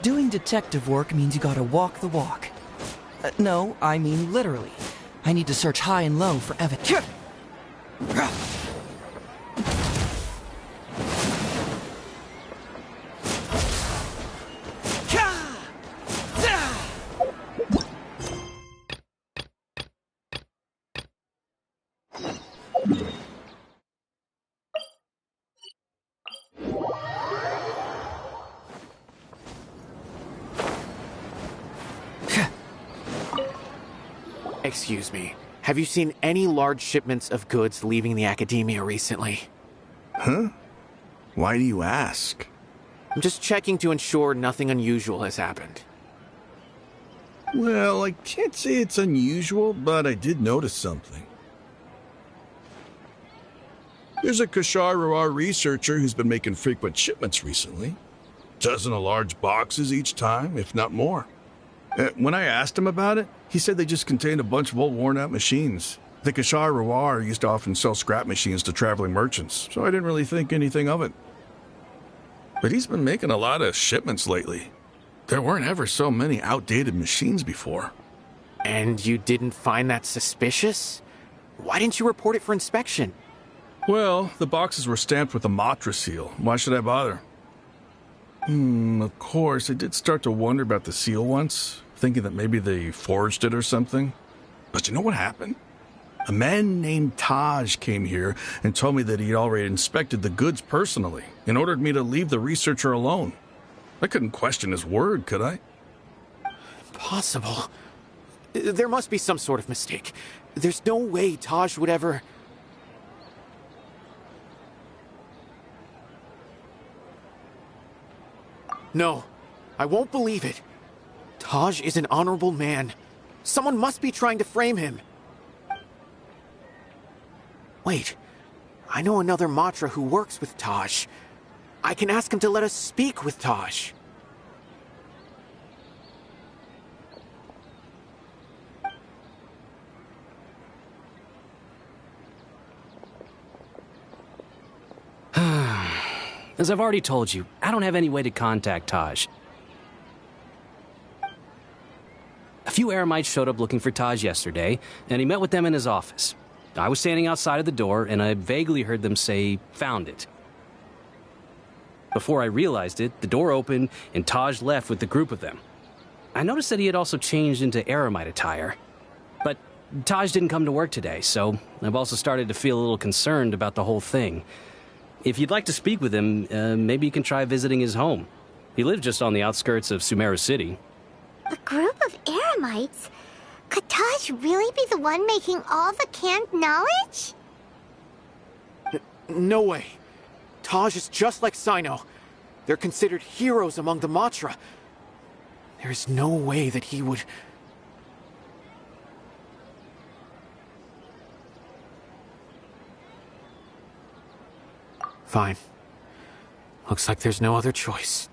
Doing detective work means you gotta walk the walk. No, I mean literally. I need to search high and low for evidence. Excuse me. Have you seen any large shipments of goods leaving the academia recently? Huh? Why do you ask? I'm just checking to ensure nothing unusual has happened. Well, I can't say it's unusual, but I did notice something. There's a Kashar researcher who's been making frequent shipments recently. Dozen of large boxes each time, if not more. When I asked him about it, he said they just contained a bunch of old worn-out machines. The Kashar Rawar used to often sell scrap machines to traveling merchants, so I didn't really think anything of it. But he's been making a lot of shipments lately. There weren't ever so many outdated machines before. And you didn't find that suspicious? Why didn't you report it for inspection? Well, the boxes were stamped with a Matra seal. Why should I bother? Of course, I did start to wonder about the seal once, thinking that maybe they forged it or something. But you know what happened? A man named Taj came here and told me that he'd already inspected the goods personally and ordered me to leave the researcher alone. I couldn't question his word, could I? Impossible. There must be some sort of mistake. There's no way Taj would ever... No, I won't believe it. Taj is an honorable man. Someone must be trying to frame him. Wait, I know another Matra who works with Taj. I can ask him to let us speak with Taj. As I've already told you, I don't have any way to contact Taj. A few Eremites showed up looking for Taj yesterday, and he met with them in his office. I was standing outside of the door, and I vaguely heard them say, "Found it." Before I realized it, the door opened, and Taj left with the group of them. I noticed that he had also changed into Eremite attire. But Taj didn't come to work today, so I've also started to feel a little concerned about the whole thing. If you'd like to speak with him, maybe you can try visiting his home. He lives just on the outskirts of Sumeru City. A group of Eremites? Could Taj really be the one making all the canned knowledge? No way. Taj is just like Sino. They're considered heroes among the Matra. There is no way that he would... Fine. Looks like there's no other choice.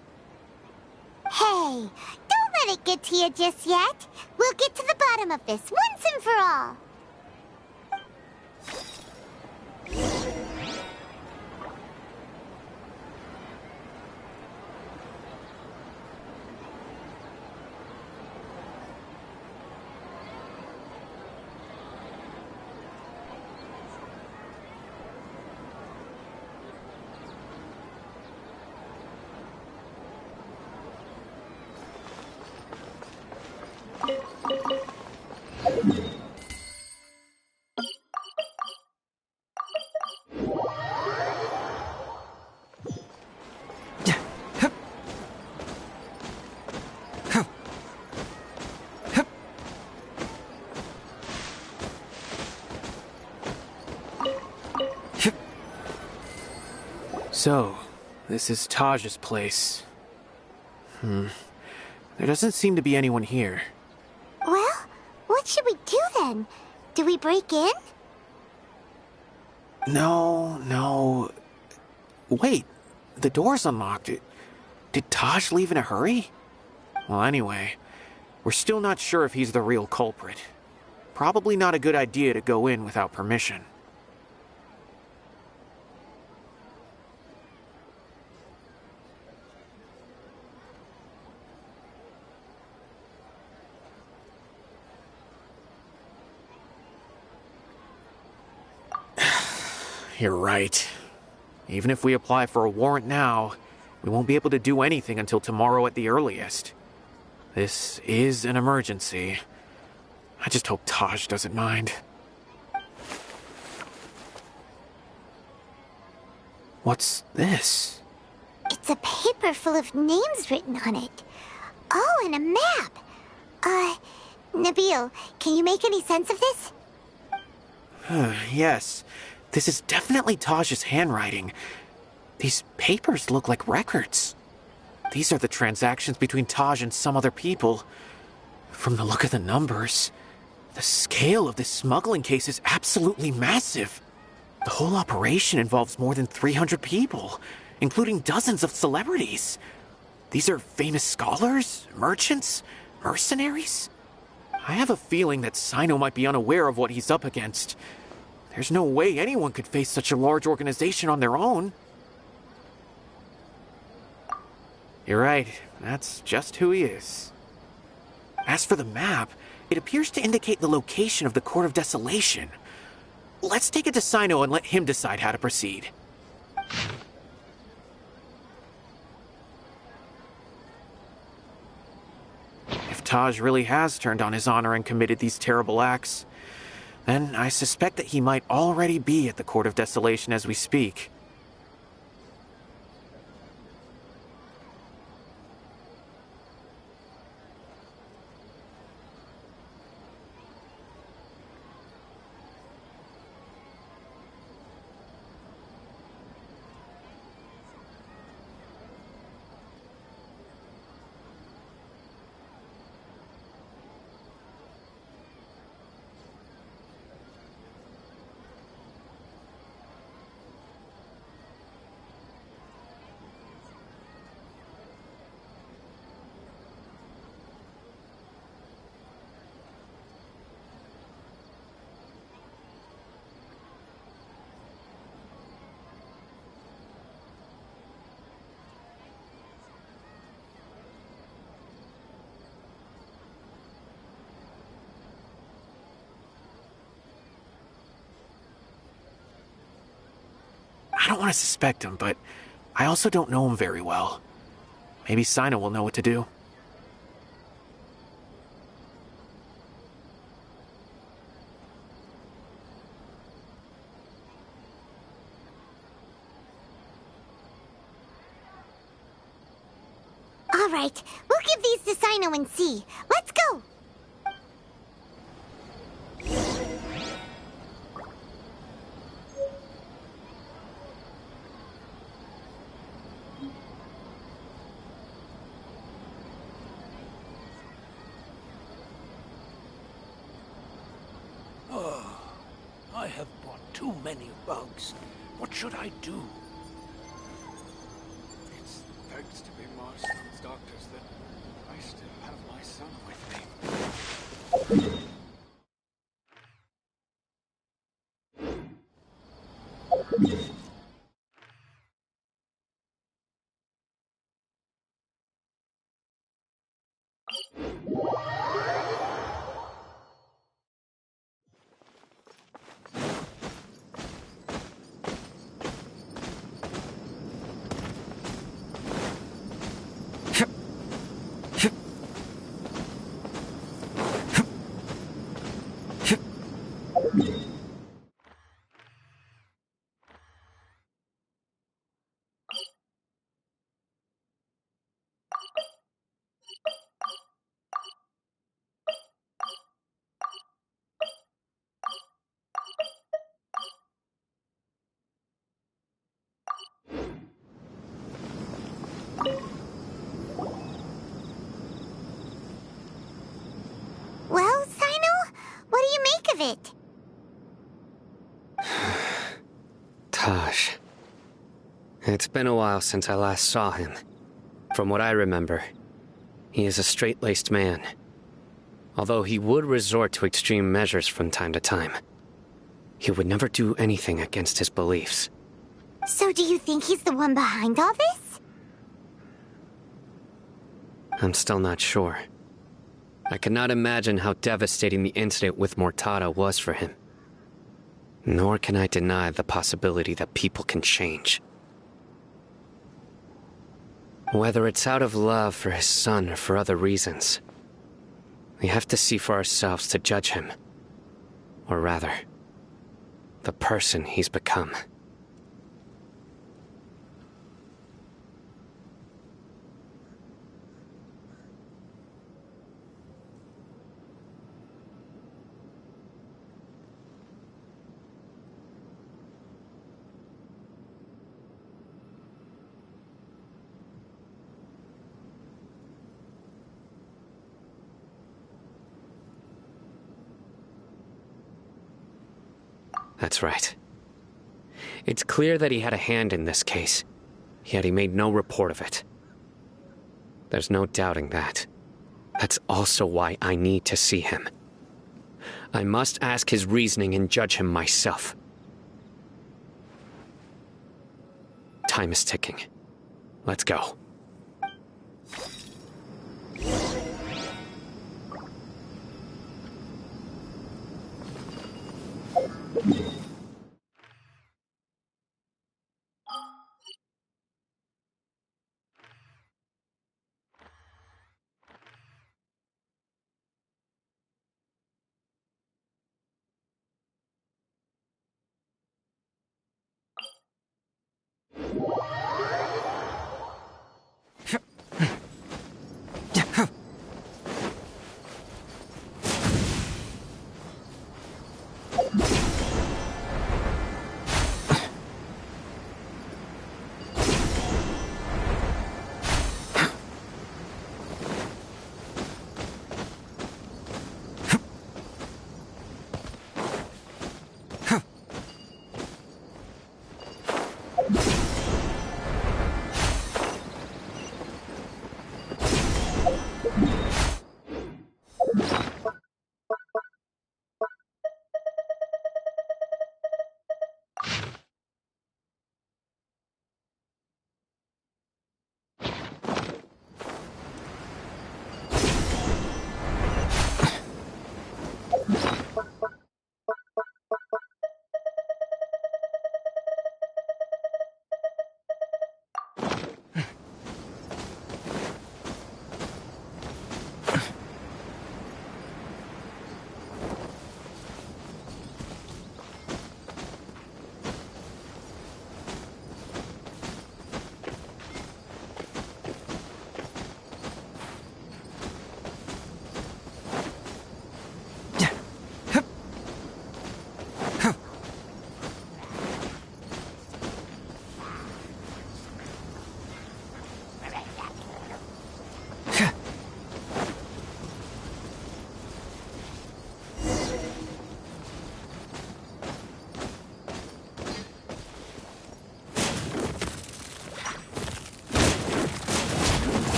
Hey, don't let it get to you just yet. We'll get to the bottom of this once and for all. So, this is Taj's place. There doesn't seem to be anyone here. Well, what should we do then? Do we break in? No. Wait, the door's unlocked. Did Taj leave in a hurry? Well, anyway, we're still not sure if he's the real culprit. Probably not a good idea to go in without permission. You're right. Even if we apply for a warrant now, we won't be able to do anything until tomorrow at the earliest. This is an emergency. I just hope Taj doesn't mind. What's this? It's a paper full of names written on it. Oh, and a map. Nabil, can you make any sense of this? Yes. This is definitely Taj's handwriting. These papers look like records. These are the transactions between Taj and some other people. From the look of the numbers, the scale of this smuggling case is absolutely massive. The whole operation involves more than 300 people, including dozens of celebrities. These are famous scholars, merchants, mercenaries. I have a feeling that Sino might be unaware of what he's up against. There's no way anyone could face such a large organization on their own. You're right, that's just who he is. As for the map, it appears to indicate the location of the Court of Desolation. Let's take it to Sino and let him decide how to proceed. If Taj really has turned on his honor and committed these terrible acts, then I suspect that he might already be at the Court of Desolation as we speak. I don't want to suspect him, but I also don't know him very well. Maybe Sino will know what to do. All right, we'll give these to Sino and see. Let's go! I have bought too many rugs. What should I do? It's thanks to Big Marston's doctors that I still have my son with me. Well, Sino, what do you make of it? Taj. It's been a while since I last saw him. From what I remember, he is a straight-laced man. Although he would resort to extreme measures from time to time, he would never do anything against his beliefs. So do you think he's the one behind all this? I'm still not sure. I cannot imagine how devastating the incident with Mortada was for him. Nor can I deny the possibility that people can change. Whether it's out of love for his son or for other reasons, we have to see for ourselves to judge him. Or rather, the person he's become. That's right. It's clear that he had a hand in this case, yet he made no report of it. There's no doubting that. That's also why I need to see him. I must ask his reasoning and judge him myself. Time is ticking. Let's go.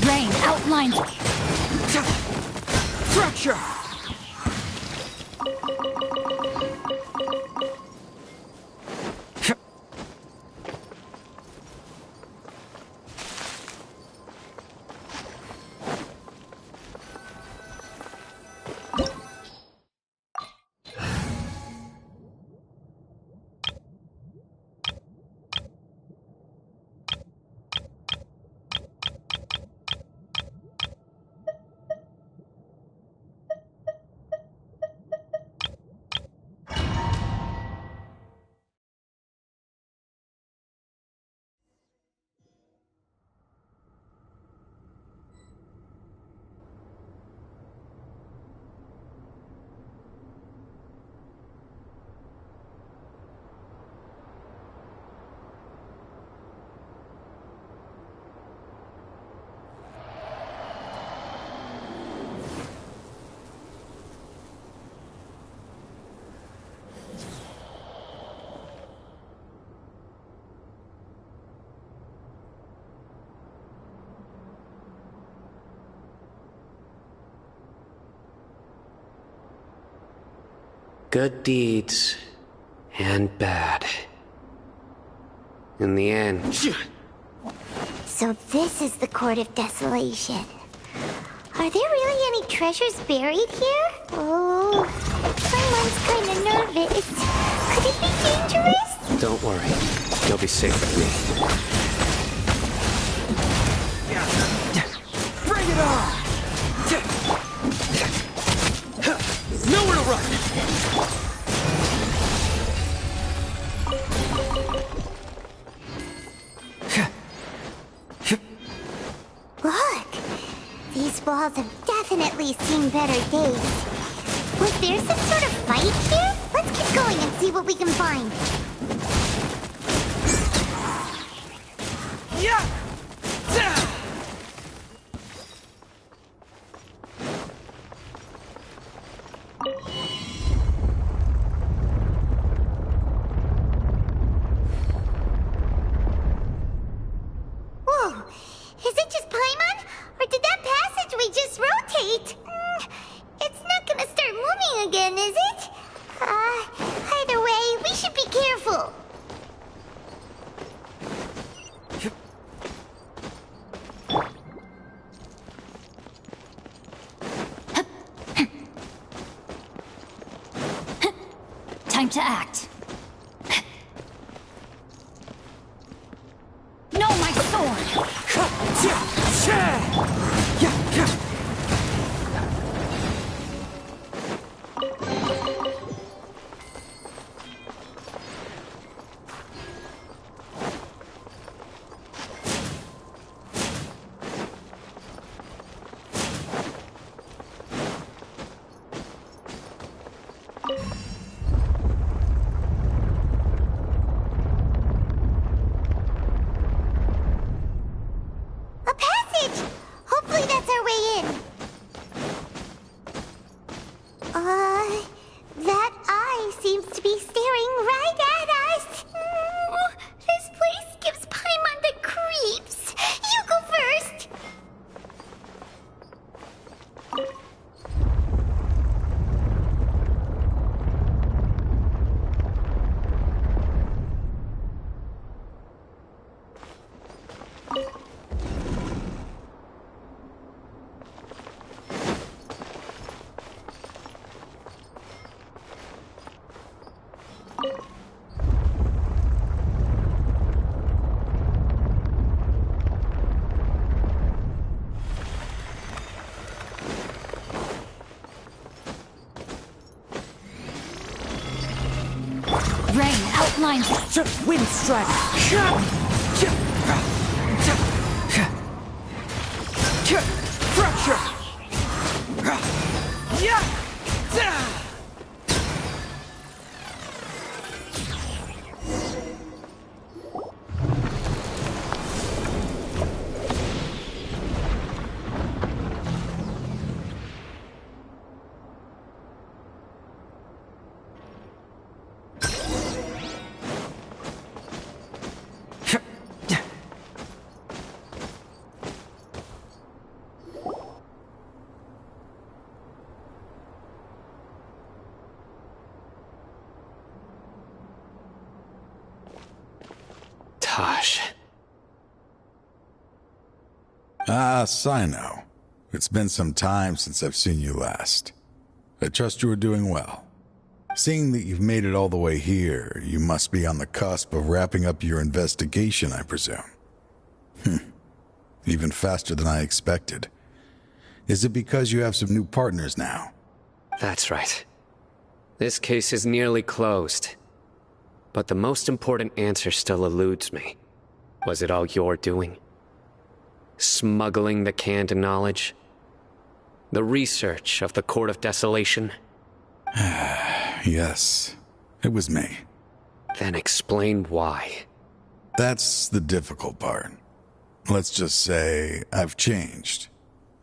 Rain outlines Fracture! Good deeds and bad. In the end. So this is the Court of Desolation. Are there really any treasures buried here? Oh, my mind's kinda nervous. Could it be dangerous? Don't worry. You'll be safe with me. Bring it on! Nowhere to run! Look! These walls have definitely seen better days. Was there some sort of fight here? Let's keep going and see what we can find. Yeah! Whoa! Is it just Paimon? Or did that passage we just rotate. It's not gonna start moving again, is it? Either way, we should be careful. Time to act. No, my sword! A passage! Hopefully that's our way in. That eye seems to be staring right at us. This place gives Paimon the creeps. You go first. Rain outlines. Wind strike. Fracture. Tosh. Ah, Sino. It's been some time since I've seen you last. I trust you are doing well. Seeing that you've made it all the way here, you must be on the cusp of wrapping up your investigation, I presume. Even faster than I expected. Is it because you have some new partners now? That's right. This case is nearly closed. But the most important answer still eludes me. Was it all your doing? Smuggling the canned knowledge? The research of the Court of Desolation? Yes, it was me. Then explain why. That's the difficult part. Let's just say I've changed.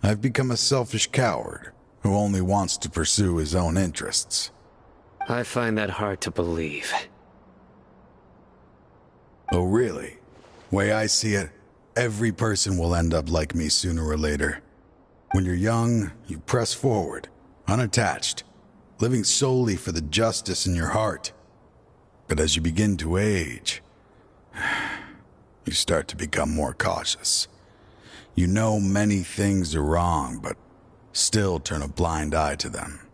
I've become a selfish coward who only wants to pursue his own interests. I find that hard to believe. Oh, really? Way I see it, every person will end up like me sooner or later. When you're young, you press forward, unattached, living solely for the justice in your heart. But as you begin to age, you start to become more cautious. You know many things are wrong, but still turn a blind eye to them.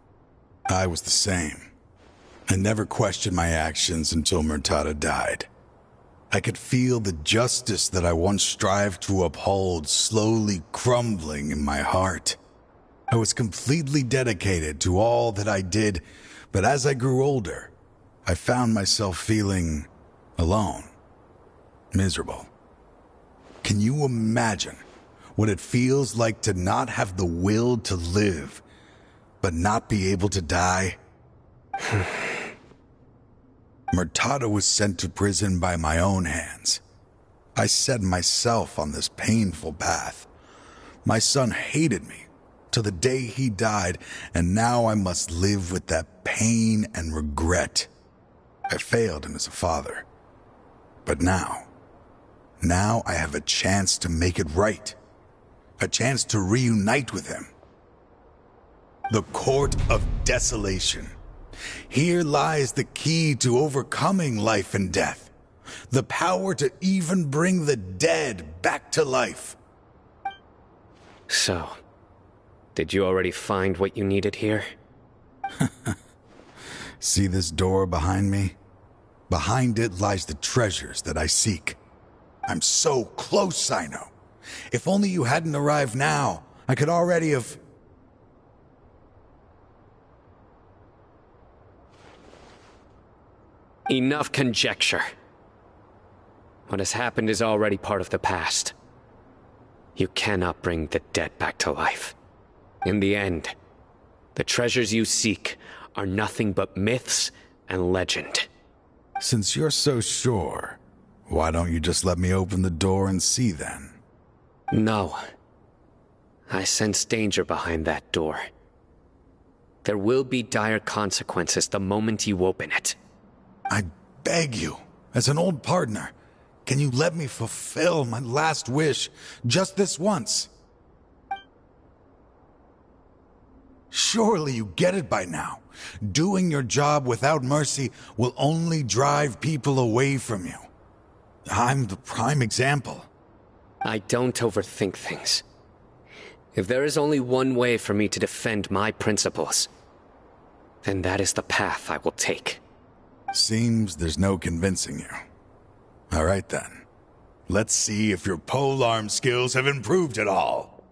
I was the same. I never questioned my actions until Murtada died. I could feel the justice that I once strived to uphold slowly crumbling in my heart. I was completely dedicated to all that I did, but as I grew older, I found myself feeling alone, miserable. Can you imagine what it feels like to not have the will to live, but not be able to die? Murtada was sent to prison by my own hands. I set myself on this painful path. My son hated me till the day he died, and now I must live with that pain and regret. I failed him as a father. But now I have a chance to make it right. A chance to reunite with him. The Court of Desolation. Here lies the key to overcoming life and death. The power to even bring the dead back to life. So, did you already find what you needed here? See this door behind me? Behind it lies the treasures that I seek. I'm so close, Sino. If only you hadn't arrived now, I could already have... Enough conjecture. What has happened is already part of the past. You cannot bring the dead back to life. In the end, the treasures you seek are nothing but myths and legend. Since you're so sure, why don't you just let me open the door and see then? No. I sense danger behind that door. There will be dire consequences the moment you open it. I beg you, as an old partner, can you let me fulfill my last wish just this once? Surely you get it by now. Doing your job without mercy will only drive people away from you. I'm the prime example. I don't overthink things. If there is only one way for me to defend my principles, then that is the path I will take. Seems there's no convincing you. All right then. Let's see if your polearm skills have improved at all.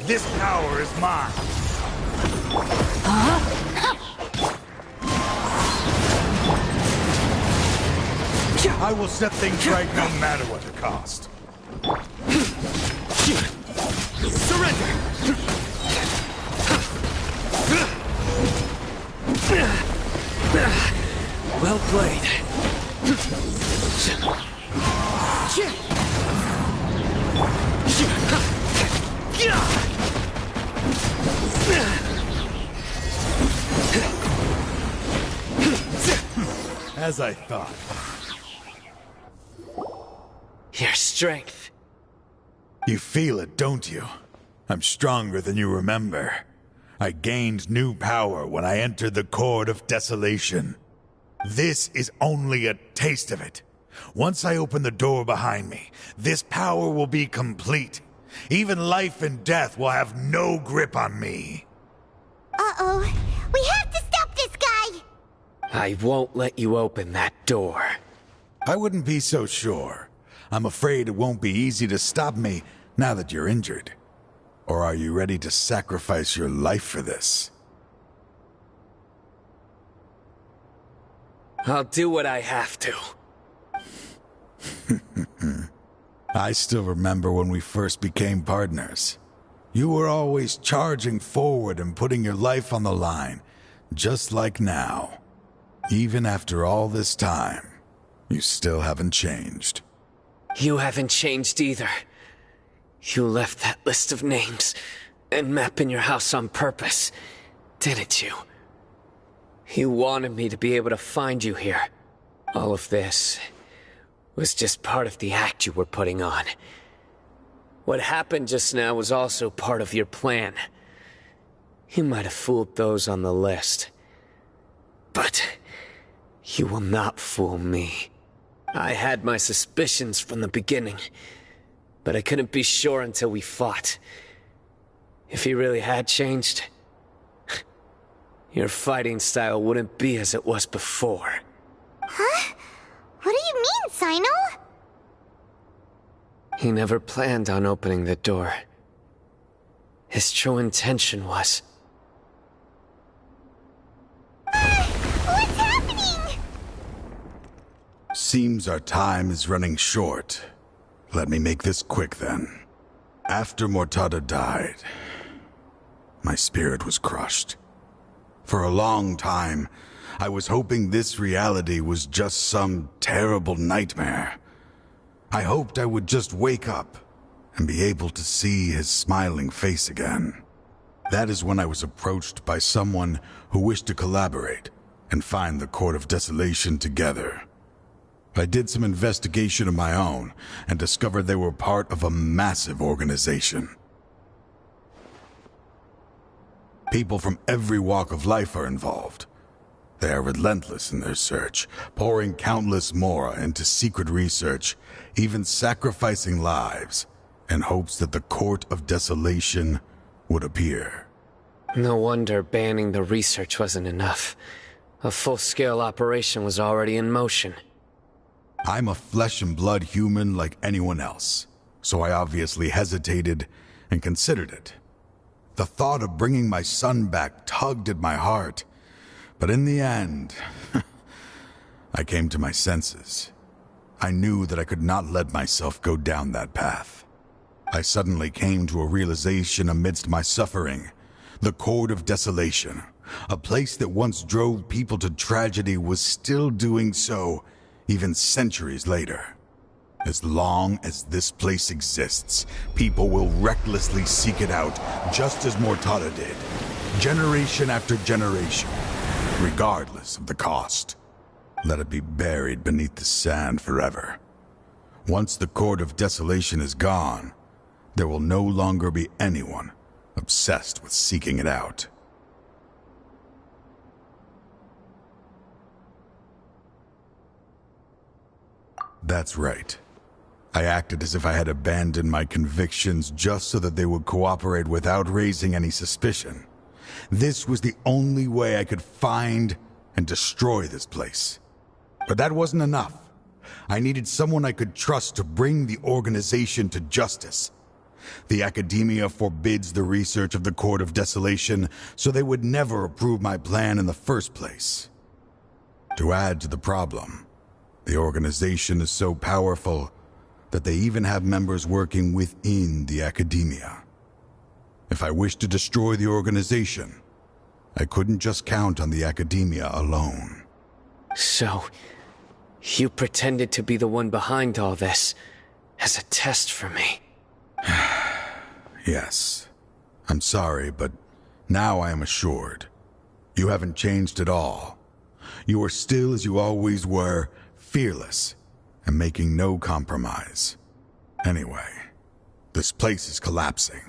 This power is mine. I will set things right no matter what the cost. Surrender! Well played. As I thought. Your strength. You feel it, don't you? I'm stronger than you remember. I gained new power when I entered the Court of Desolation. This is only a taste of it. Once I open the door behind me, this power will be complete. Even life and death will have no grip on me. Uh-oh. We have to stop this guy! I won't let you open that door. I wouldn't be so sure. I'm afraid it won't be easy to stop me now that you're injured. Or are you ready to sacrifice your life for this? I'll do what I have to. I still remember when we first became partners. You were always charging forward and putting your life on the line, just like now. Even after all this time, you still haven't changed. You haven't changed either. You left that list of names and map in your house on purpose, didn't you? You wanted me to be able to find you here. All of this was just part of the act you were putting on. What happened just now was also part of your plan. You might have fooled those on the list, but you will not fool me. I had my suspicions from the beginning, but I couldn't be sure until we fought. If you really had changed, your fighting style wouldn't be as it was before. Huh? What do you mean, Sino? He never planned on opening the door. His true intention was... What's happening? Seems our time is running short. Let me make this quick then. After Mortada died, my spirit was crushed. For a long time, I was hoping this reality was just some terrible nightmare. I hoped I would just wake up and be able to see his smiling face again. That is when I was approached by someone who wished to collaborate and find the Court of Desolation together. I did some investigation of my own and discovered they were part of a massive organization. People from every walk of life are involved. They are relentless in their search, pouring countless mora into secret research, even sacrificing lives in hopes that the Court of Desolation would appear. No wonder banning the research wasn't enough. A full-scale operation was already in motion. I'm a flesh and blood human like anyone else, so I obviously hesitated and considered it. The thought of bringing my son back tugged at my heart, but in the end, I came to my senses. I knew that I could not let myself go down that path. I suddenly came to a realization amidst my suffering. The Court of Desolation, a place that once drove people to tragedy, was still doing so even centuries later. As long as this place exists, people will recklessly seek it out, just as Mortada did, generation after generation, regardless of the cost. Let it be buried beneath the sand forever. Once the Court of Desolation is gone, there will no longer be anyone obsessed with seeking it out. That's right. I acted as if I had abandoned my convictions just so that they would cooperate without raising any suspicion. This was the only way I could find and destroy this place. But that wasn't enough. I needed someone I could trust to bring the organization to justice. The Academia forbids the research of the Court of Desolation, so they would never approve my plan in the first place. To add to the problem, the organization is so powerful that they even have members working within the Academia. If I wished to destroy the organization, I couldn't just count on the Academia alone. So, you pretended to be the one behind all this, as a test for me. Yes. I'm sorry, but now I am assured. You haven't changed at all. You are still as you always were, fearless, and making no compromise. Anyway, this place is collapsing.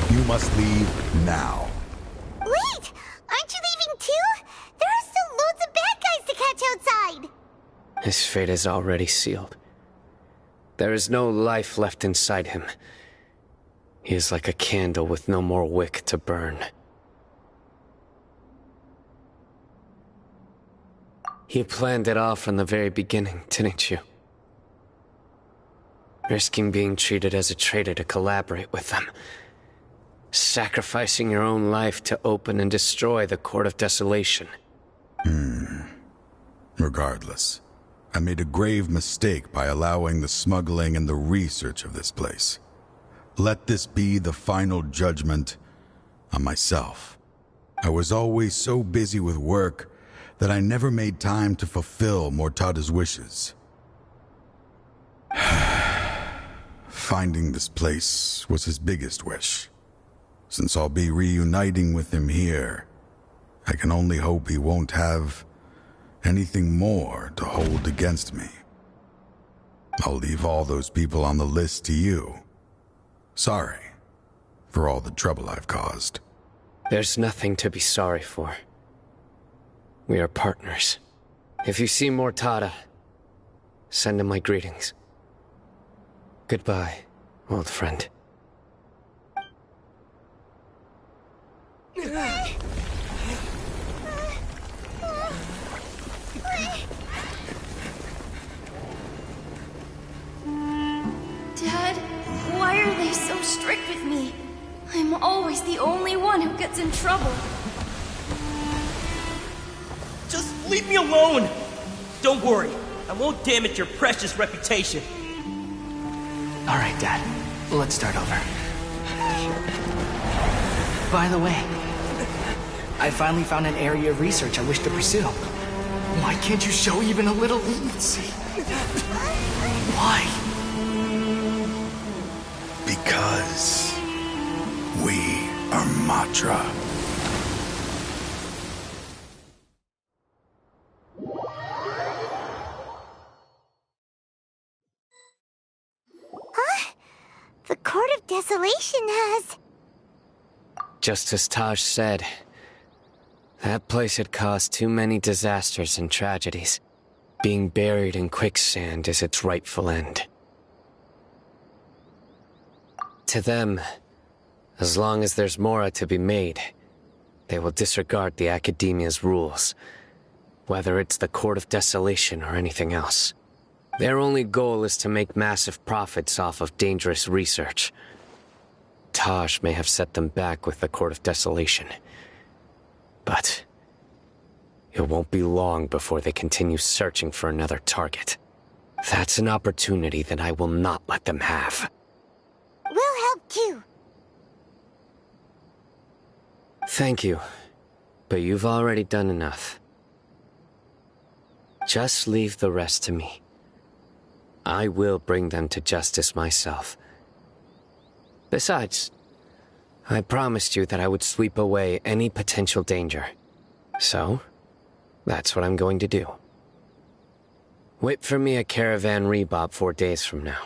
You must leave now. Wait! Aren't you leaving too? There are still loads of bad guys to catch outside! His fate is already sealed. There is no life left inside him. He is like a candle with no more wick to burn. You planned it all from the very beginning, didn't you? Risking being treated as a traitor to collaborate with them. Sacrificing your own life to open and destroy the Court of Desolation. Regardless, I made a grave mistake by allowing the smuggling and the research of this place. Let this be the final judgment on myself. I was always so busy with work that I never made time to fulfill Mortada's wishes. Finding this place was his biggest wish. Since I'll be reuniting with him here, I can only hope he won't have anything more to hold against me. I'll leave all those people on the list to you. Sorry for all the trouble I've caused. There's nothing to be sorry for. We are partners. If you see Mortada, send him my greetings. Goodbye, old friend. Dad, why are they so strict with me? I'm always the only one who gets in trouble. Just leave me alone! Don't worry, I won't damage your precious reputation. All right, Dad. Let's start over. By the way, I finally found an area of research I wish to pursue. Why can't you show even a little leniency? Why? Because we Armatra. Huh? The Court of Desolation has... Just as Taj said, that place had caused too many disasters and tragedies. Being buried in quicksand is its rightful end. To them, as long as there's Mora to be made, they will disregard the Academia's rules, whether it's the Court of Desolation or anything else. Their only goal is to make massive profits off of dangerous research. Taj may have set them back with the Court of Desolation, but it won't be long before they continue searching for another target. That's an opportunity that I will not let them have. We'll help too. Thank you, but you've already done enough. Just leave the rest to me. I will bring them to justice myself. Besides, I promised you that I would sweep away any potential danger. So, that's what I'm going to do. Wait for me at Caravan Rebob 4 days from now.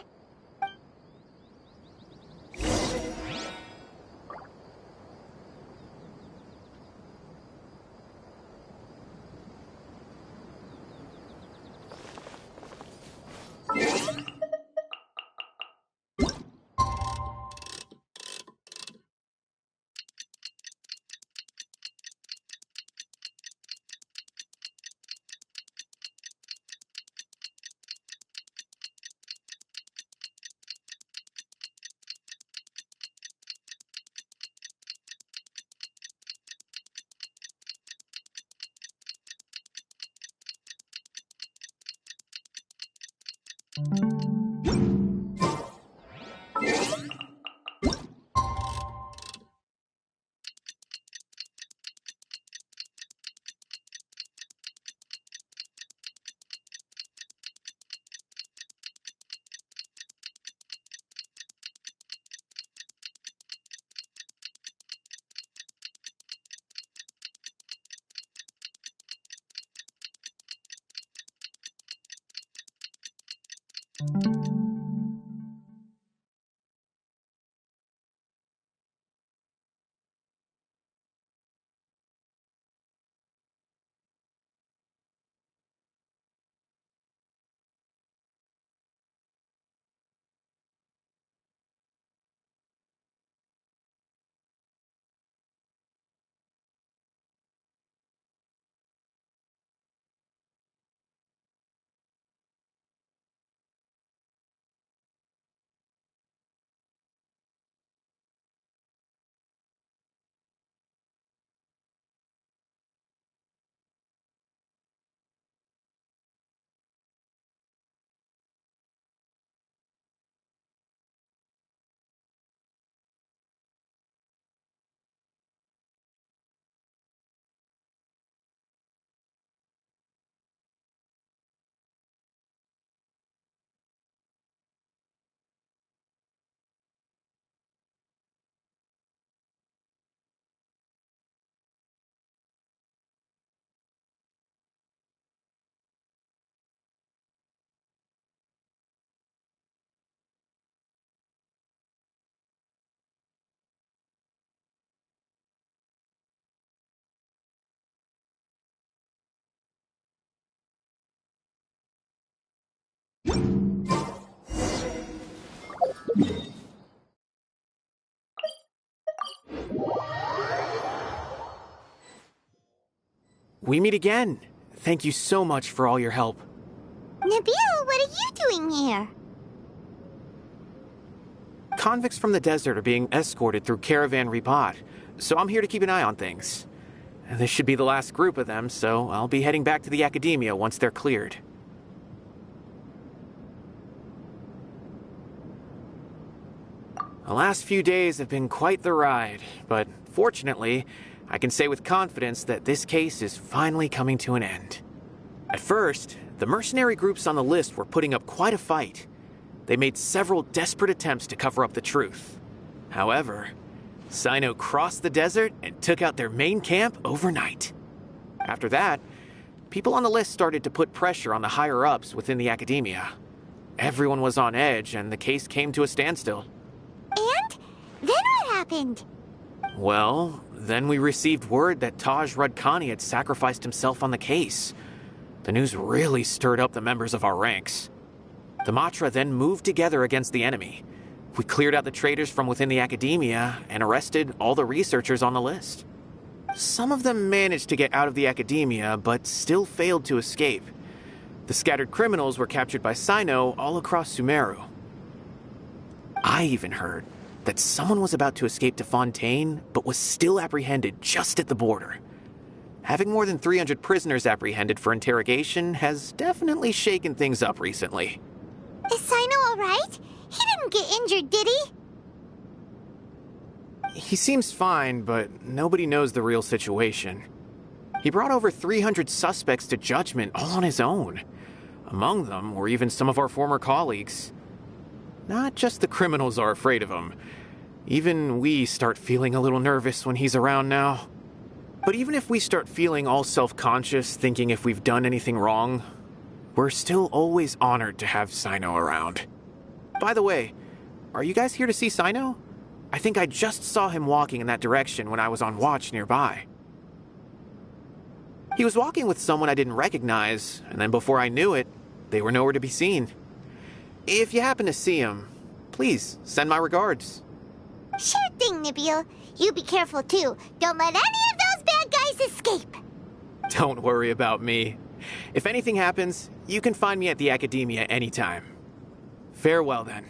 We meet again. Thank you so much for all your help. Nabil, what are you doing here? Convicts from the desert are being escorted through Caravan Ribat, so I'm here to keep an eye on things. This should be the last group of them, so I'll be heading back to the Academia once they're cleared. The last few days have been quite the ride, but fortunately, I can say with confidence that this case is finally coming to an end. At first, the mercenary groups on the list were putting up quite a fight. They made several desperate attempts to cover up the truth. However, Sino crossed the desert and took out their main camp overnight. After that, people on the list started to put pressure on the higher-ups within the academia. Everyone was on edge, and the case came to a standstill. And? Then what happened? Well, then we received word that Taj Rudkani had sacrificed himself on the case. The news really stirred up the members of our ranks. The Matra then moved together against the enemy. We cleared out the traitors from within the academia and arrested all the researchers on the list. Some of them managed to get out of the academia, but still failed to escape. The scattered criminals were captured by Sino all across Sumeru. I even heard that someone was about to escape to Fontaine, but was still apprehended just at the border. Having more than 300 prisoners apprehended for interrogation has definitely shaken things up recently. Is Sino alright? He didn't get injured, did he? He seems fine, but nobody knows the real situation. He brought over 300 suspects to judgment all on his own. Among them were even some of our former colleagues. Not just the criminals are afraid of him. Even we start feeling a little nervous when he's around now. But even if we start feeling all self-conscious, thinking if we've done anything wrong, we're still always honored to have Sino around. By the way, are you guys here to see Sino? I think I just saw him walking in that direction when I was on watch nearby. He was walking with someone I didn't recognize, and then before I knew it, they were nowhere to be seen. If you happen to see him, please send my regards. Sure thing, Nabil. You be careful too. Don't let any of those bad guys escape. Don't worry about me. If anything happens, you can find me at the Academia anytime. Farewell then.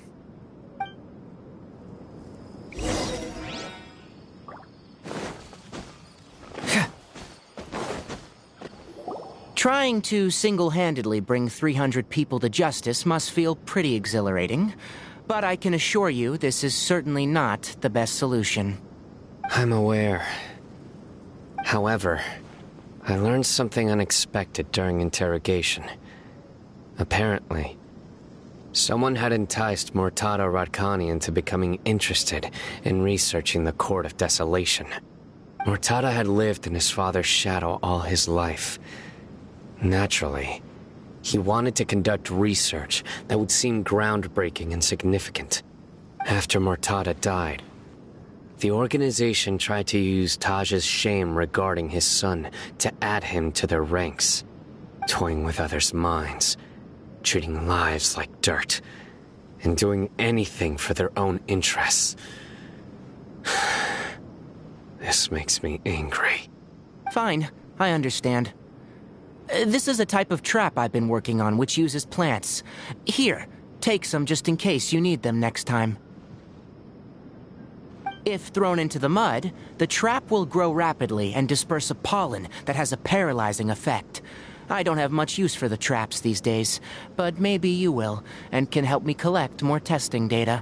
Trying to single-handedly bring 300 people to justice must feel pretty exhilarating, but I can assure you this is certainly not the best solution. I'm aware. However, I learned something unexpected during interrogation. Apparently, someone had enticed Murtada Radkani into becoming interested in researching the Court of Desolation. Murtada had lived in his father's shadow all his life. Naturally, he wanted to conduct research that would seem groundbreaking and significant. After Murtada died, the organization tried to use Taj's shame regarding his son to add him to their ranks, toying with others' minds, treating lives like dirt, and doing anything for their own interests. This makes me angry. Fine, I understand. This is a type of trap I've been working on which uses plants. Here, take some just in case you need them next time. If thrown into the mud, the trap will grow rapidly and disperse a pollen that has a paralyzing effect. I don't have much use for the traps these days, but maybe you will, and can help me collect more testing data.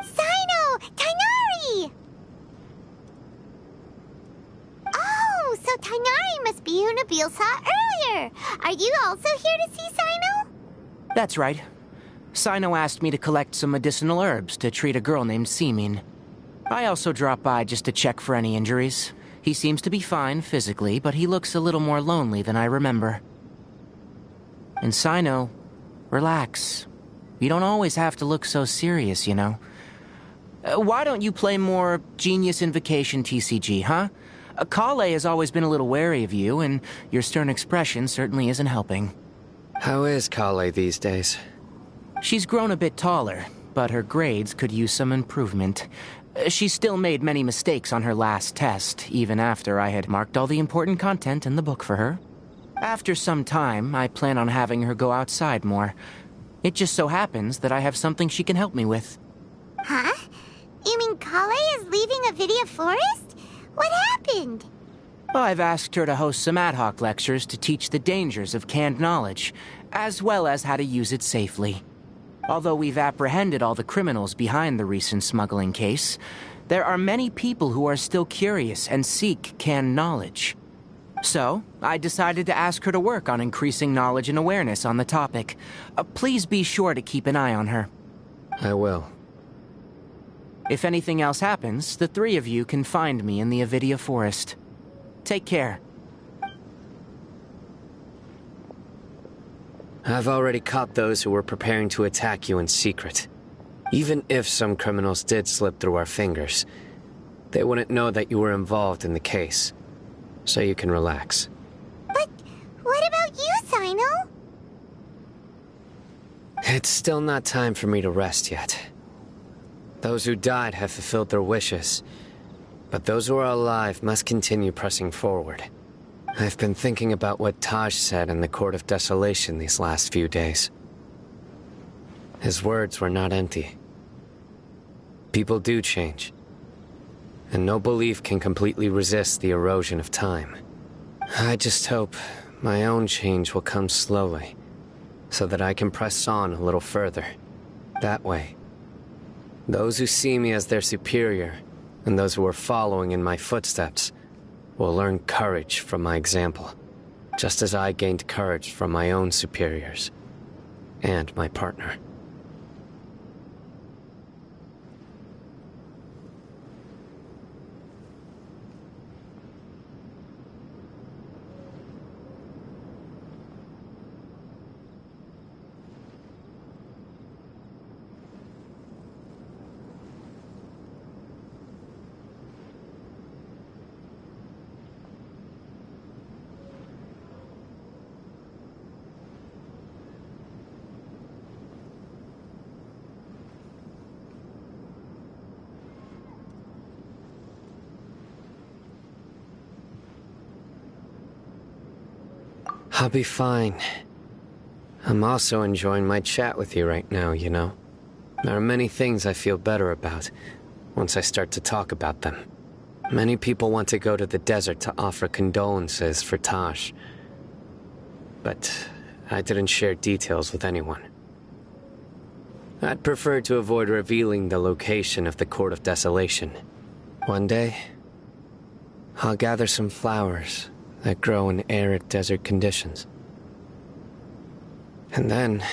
Sino! Tainari! Oh, so Tainari must be who Nabil saw earlier. Are you also here to see Sino? That's right. Sino asked me to collect some medicinal herbs to treat a girl named Semin. I also dropped by just to check for any injuries. He seems to be fine physically, but he looks a little more lonely than I remember. And Sino, relax. You don't always have to look so serious, you know. Why don't you play more Genius Invocation TCG, huh? Kale has always been a little wary of you, and your stern expression certainly isn't helping. How is Kale these days? She's grown a bit taller, but her grades could use some improvement. She still made many mistakes on her last test, even after I had marked all the important content in the book for her. After some time, I plan on having her go outside more. It just so happens that I have something she can help me with. Huh? You mean Kale is leaving Avidia Forest? What happened? I've asked her to host some ad hoc lectures to teach the dangers of canned knowledge, as well as how to use it safely. Although we've apprehended all the criminals behind the recent smuggling case, there are many people who are still curious and seek canned knowledge. So, I decided to ask her to work on increasing knowledge and awareness on the topic. Please be sure to keep an eye on her. I will. If anything else happens, the three of you can find me in the Avidia Forest. Take care. I've already caught those who were preparing to attack you in secret. Even if some criminals did slip through our fingers, they wouldn't know that you were involved in the case. So you can relax. But what about you, Sino? It's still not time for me to rest yet. Those who died have fulfilled their wishes, but those who are alive must continue pressing forward. I've been thinking about what Taj said in the Court of Desolation these last few days. His words were not empty. People do change, and no belief can completely resist the erosion of time. I just hope my own change will come slowly, so that I can press on a little further. That way, those who see me as their superior, and those who are following in my footsteps, will learn courage from my example, just as I gained courage from my own superiors, and my partner. I'll be fine. I'm also enjoying my chat with you right now, you know. There are many things I feel better about once I start to talk about them. Many people want to go to the desert to offer condolences for Taj. But I didn't share details with anyone. I'd prefer to avoid revealing the location of the Court of Desolation. One day, I'll gather some flowers that grow in arid desert conditions. And then,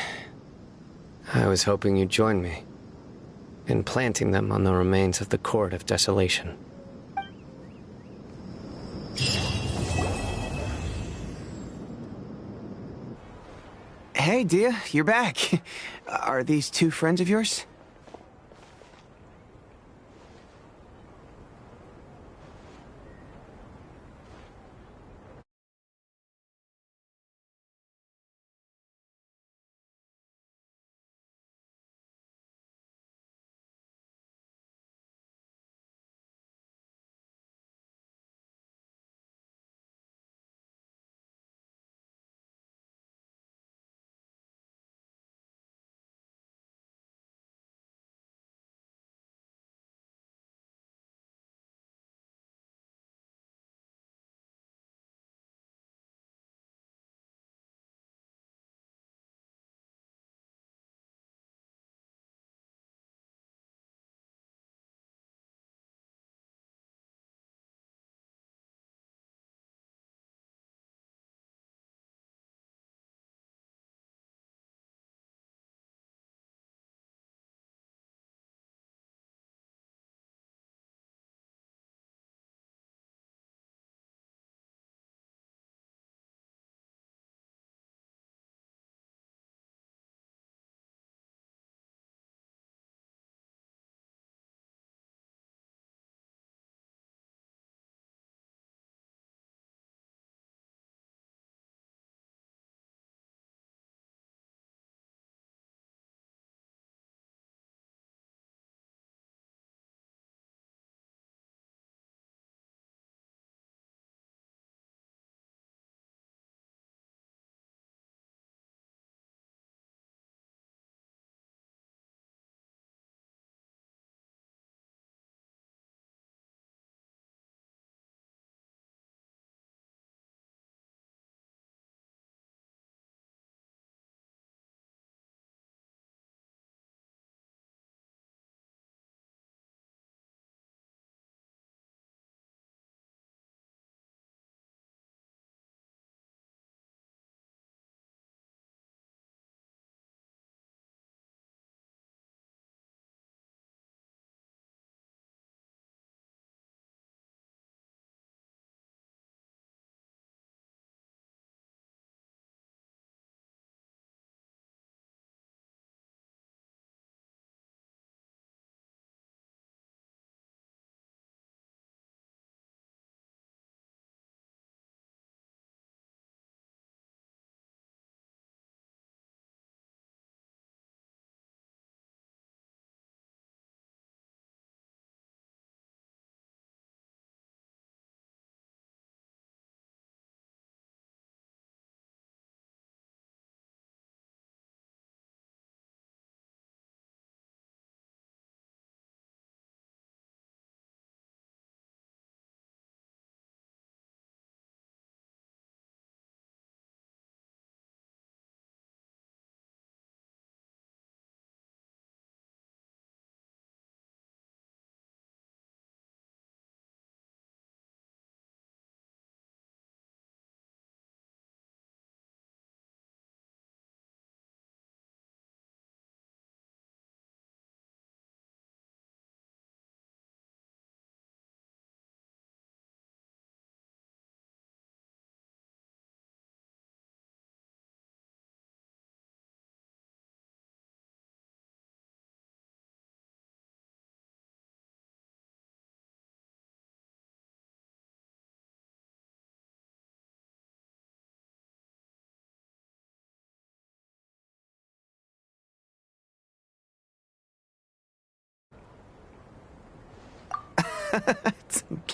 I was hoping you'd join me in planting them on the remains of the Court of Desolation. Hey, Dia, you're back. Are these two friends of yours?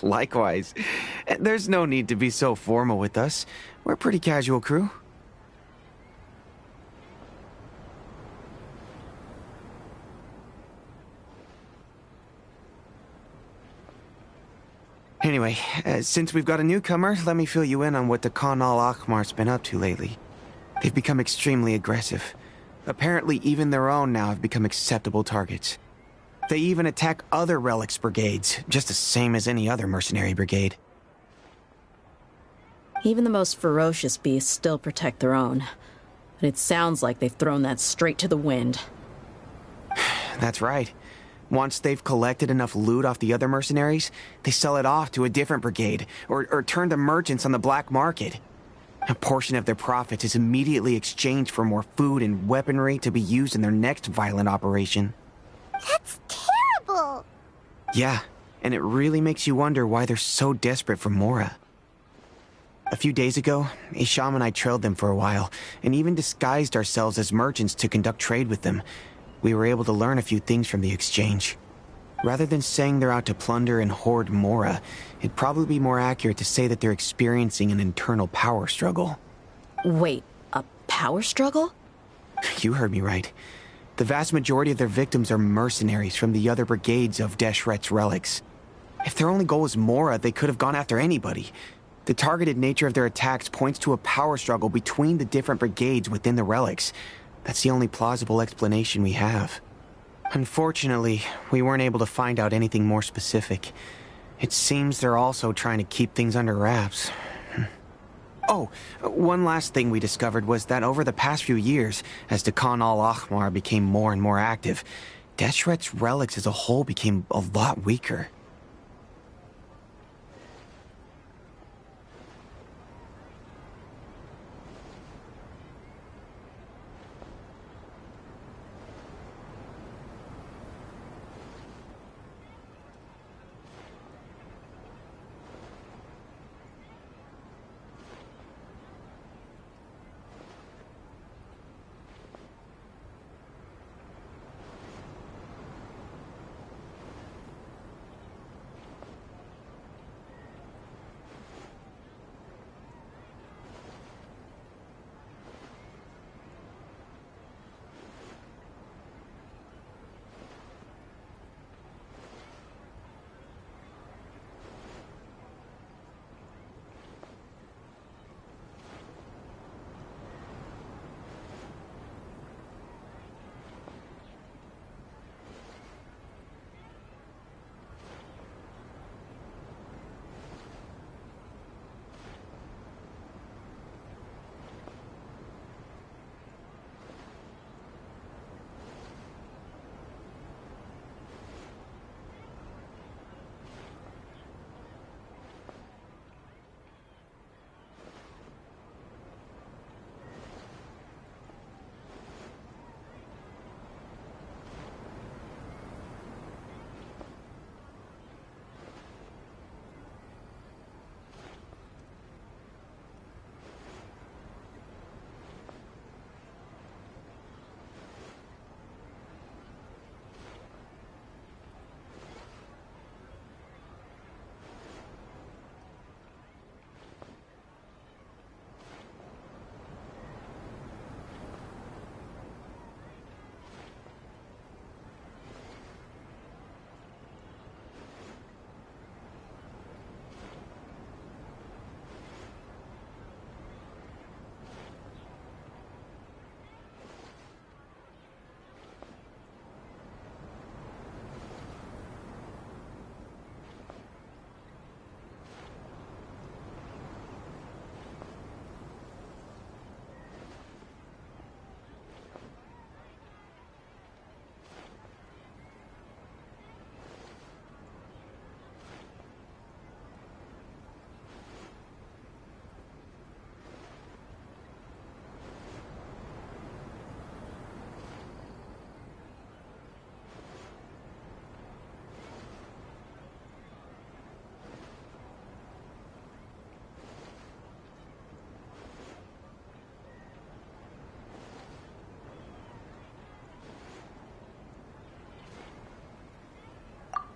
Likewise. There's no need to be so formal with us. We're a pretty casual crew. Anyway, since we've got a newcomer, let me fill you in on what the Khan al-Ahmar's been up to lately. They've become extremely aggressive. Apparently, even their own now have become acceptable targets. They even attack other relics brigades, just the same as any other mercenary brigade. Even the most ferocious beasts still protect their own. But it sounds like they've thrown that straight to the wind. That's right. Once they've collected enough loot off the other mercenaries, they sell it off to a different brigade, or turn to merchants on the black market. A portion of their profits is immediately exchanged for more food and weaponry to be used in their next violent operation. That's terrible! Yeah, and it really makes you wonder why they're so desperate for Mora. A few days ago, Isham and I trailed them for a while, and even disguised ourselves as merchants to conduct trade with them. We were able to learn a few things from the exchange. Rather than saying they're out to plunder and hoard Mora, it'd probably be more accurate to say that they're experiencing an internal power struggle. Wait, a power struggle? You heard me right. The vast majority of their victims are mercenaries from the other brigades of Deshret's relics. If their only goal was Mora, they could have gone after anybody. The targeted nature of their attacks points to a power struggle between the different brigades within the relics. That's the only plausible explanation we have. Unfortunately, we weren't able to find out anything more specific. It seems they're also trying to keep things under wraps. Oh, one last thing we discovered was that over the past few years, as the Khan al-Ahmar became more and more active, Deshret's relics as a whole became a lot weaker.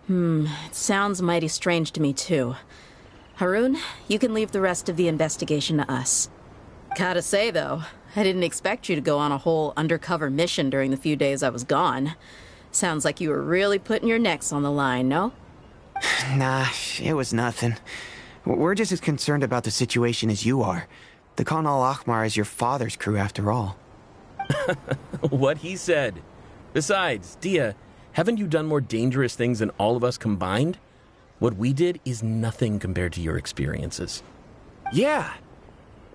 It sounds mighty strange to me, too. Harun, you can leave the rest of the investigation to us. Gotta say, though, I didn't expect you to go on a whole undercover mission during the few days I was gone. Sounds like you were really putting your necks on the line, no? Nah, it was nothing. We're just as concerned about the situation as you are. The Khan al-Ahmar is your father's crew, after all. What he said. Besides, Dia, haven't you done more dangerous things than all of us combined? What we did is nothing compared to your experiences. Yeah.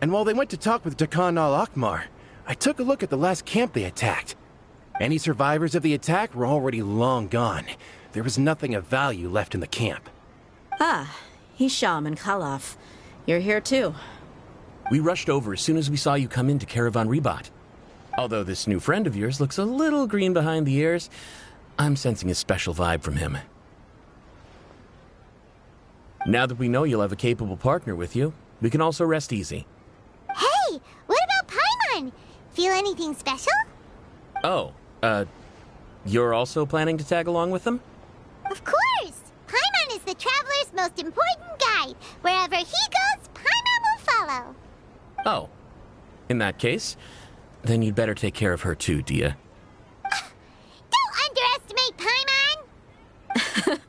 And while they went to talk with Khan al-Ahmar, I took a look at the last camp they attacked. Any survivors of the attack were already long gone. There was nothing of value left in the camp. Ah, Hisham and Khalaf. You're here too. We rushed over as soon as we saw you come into Caravan Ribat. Although this new friend of yours looks a little green behind the ears, I'm sensing a special vibe from him. Now that we know you'll have a capable partner with you, we can also rest easy. Hey, what about Paimon? Feel anything special? Oh, you're also planning to tag along with them? Of course! Paimon is the traveler's most important guide. Wherever he goes, Paimon will follow. Oh. In that case, then you'd better take care of her too, Dia. Don't underestimate Paimon!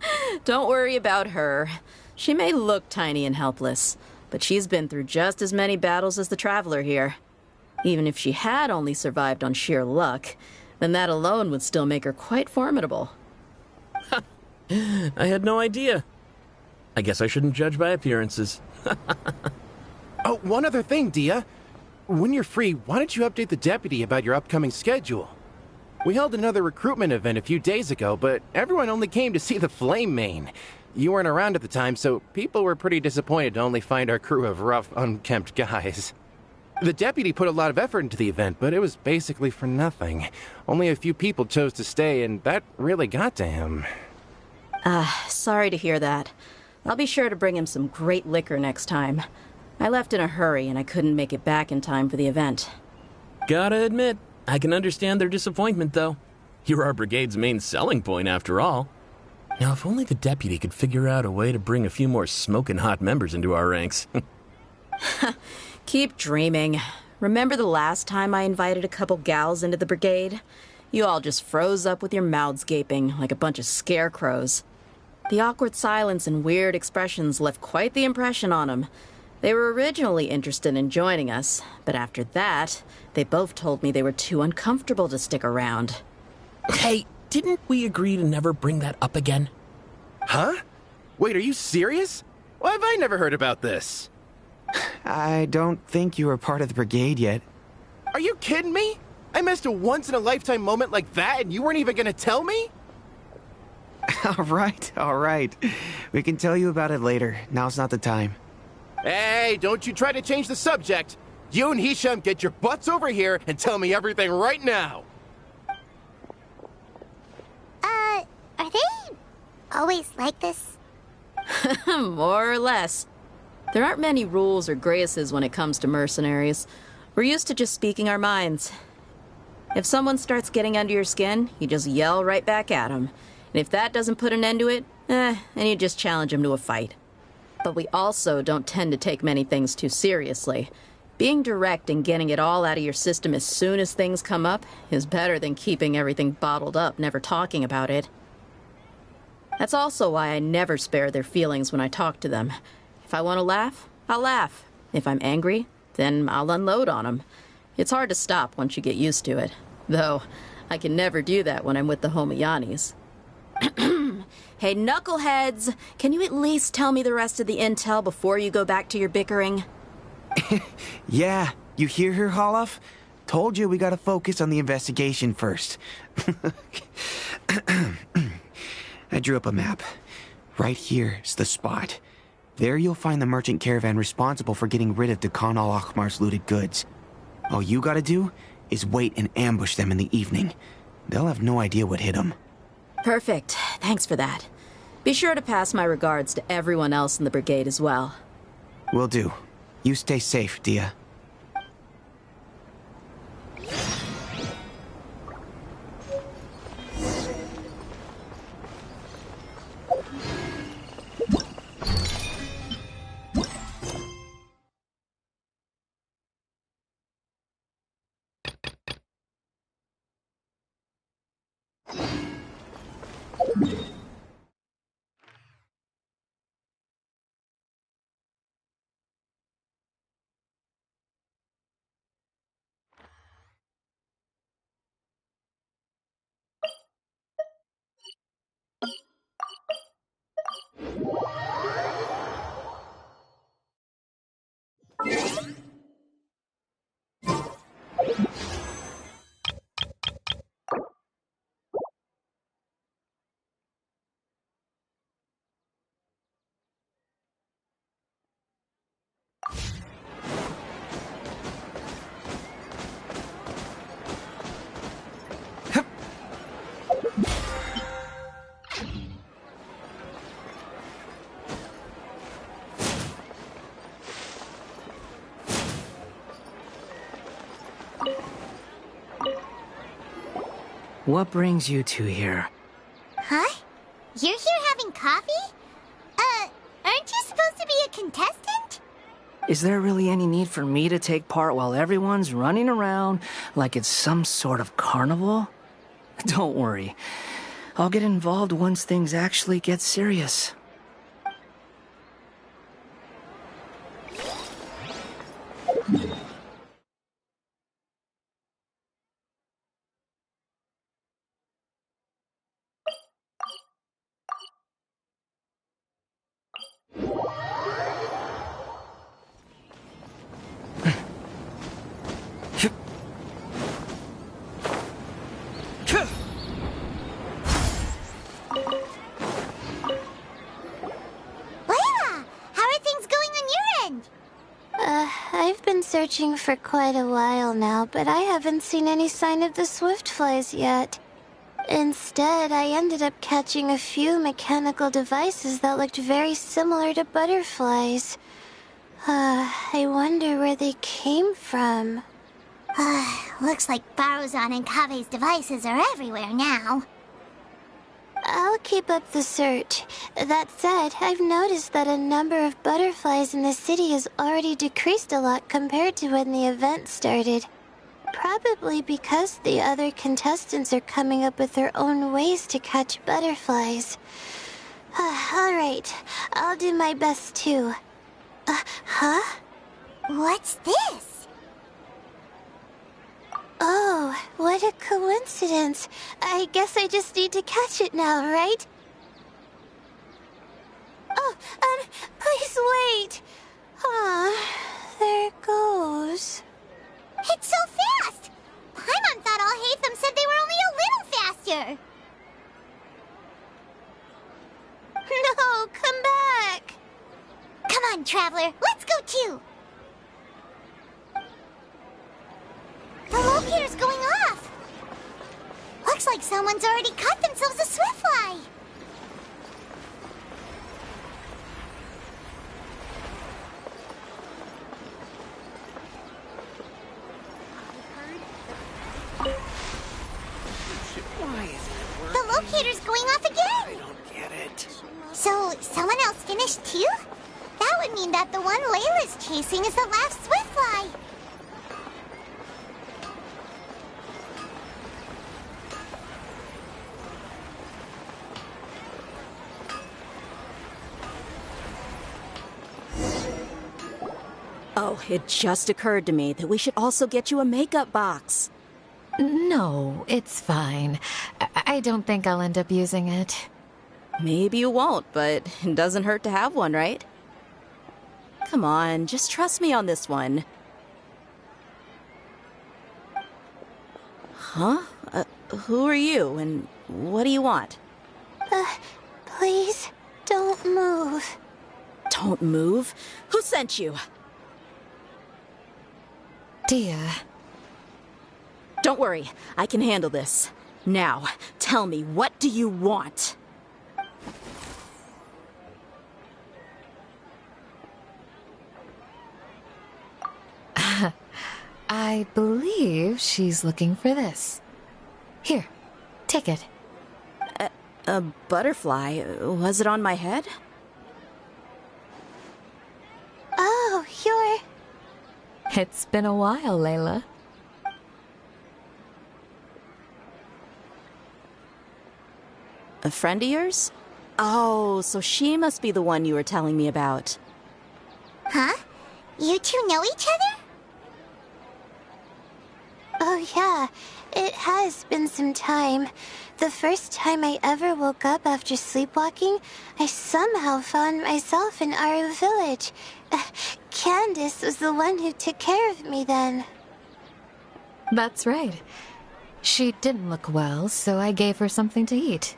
Don't worry about her. She may look tiny and helpless, but she's been through just as many battles as the traveler here. Even if she had only survived on sheer luck, then that alone would still make her quite formidable. I had no idea. I guess I shouldn't judge by appearances. Oh, one other thing, Dia. When you're free, why don't you update the deputy about your upcoming schedule? We held another recruitment event a few days ago, but everyone only came to see the Flame Main. You weren't around at the time, so people were pretty disappointed to only find our crew of rough, unkempt guys. The deputy put a lot of effort into the event, but it was basically for nothing. Only a few people chose to stay, and that really got to him. Sorry to hear that. I'll be sure to bring him some great liquor next time. I left in a hurry, and I couldn't make it back in time for the event. Gotta admit, I can understand their disappointment, though. You're our brigade's main selling point, after all. Now, if only the deputy could figure out a way to bring a few more smoking hot members into our ranks. Keep dreaming. Remember the last time I invited a couple gals into the brigade? You all just froze up with your mouths gaping like a bunch of scarecrows. The awkward silence and weird expressions left quite the impression on them. They were originally interested in joining us, but after that, they both told me they were too uncomfortable to stick around. Hey, didn't we agree to never bring that up again? Huh? Wait, are you serious? Why have I never heard about this? I don't think you were part of the brigade yet. Are you kidding me? I missed a once-in-a-lifetime moment like that and you weren't even gonna tell me? All right. We can tell you about it later. Now's not the time. Hey, don't you try to change the subject. You and Hisham get your butts over here and tell me everything right now. Are they always like this? More or less. There aren't many rules or graces when it comes to mercenaries. We're used to just speaking our minds. If someone starts getting under your skin, you just yell right back at them. And if that doesn't put an end to it, then you just challenge them to a fight. But we also don't tend to take many things too seriously. Being direct and getting it all out of your system as soon as things come up is better than keeping everything bottled up, never talking about it. That's also why I never spare their feelings when I talk to them. If I want to laugh, I'll laugh. If I'm angry, then I'll unload on them. It's hard to stop once you get used to it. Though, I can never do that when I'm with the Homayanis. Hey, knuckleheads! Can you at least tell me the rest of the intel before you go back to your bickering? Yeah, you hear her, Khalaf? Told you we gotta focus on the investigation first. I drew up a map. Right here's the spot. There you'll find the merchant caravan responsible for getting rid of the Khan al-Ahmar's looted goods. All you gotta do is wait and ambush them in the evening. They'll have no idea what hit them. Perfect. Thanks for that. Be sure to pass my regards to everyone else in the brigade as well. Will do. You stay safe, Dia. What brings you two here? Huh? You're here having coffee? Aren't you supposed to be a contestant? Is there really any need for me to take part while everyone's running around like it's some sort of carnival? Don't worry. I'll get involved once things actually get serious. I've been searching for quite a while now, but I haven't seen any sign of the swiftflies yet. Instead, I ended up catching a few mechanical devices that looked very similar to butterflies. I wonder where they came from. Looks like Baruzan and Kave's devices are everywhere now. I'll keep up the search. That said, I've noticed that a number of butterflies in the city has already decreased a lot compared to when the event started. Probably because the other contestants are coming up with their own ways to catch butterflies. Alright, I'll do my best too. Huh? What's this? Oh, what a coincidence. I guess I just need to catch it now, right? Oh, please wait. There it goes. It's so fast! Paimon thought all Hatham said they were only a little faster. No, come back. Come on, Traveler, let's go too. The locator's going off! Looks like someone's already caught themselves a swiftfly! The locator's going off again! I don't get it. So, someone else finished too? That would mean that the one Layla's chasing is the last swiftfly! Oh, it just occurred to me that we should also get you a makeup box. No, it's fine. I don't think I'll end up using it. Maybe you won't, but it doesn't hurt to have one, right? Come on, just trust me on this one. Huh? Who are you, and what do you want? Please, don't move. Don't move? Who sent you? Dia. Don't worry, I can handle this. Now, tell me, what do you want? I believe she's looking for this. Here, take it. A butterfly? Was it on my head? Oh, you're... It's been a while, Layla. A friend of yours? Oh, so she must be the one you were telling me about. Huh? You two know each other? Oh yeah, it has been some time. The first time I ever woke up after sleepwalking, I somehow found myself in Aru village. Candace was the one who took care of me then. That's right. She didn't look well, so I gave her something to eat.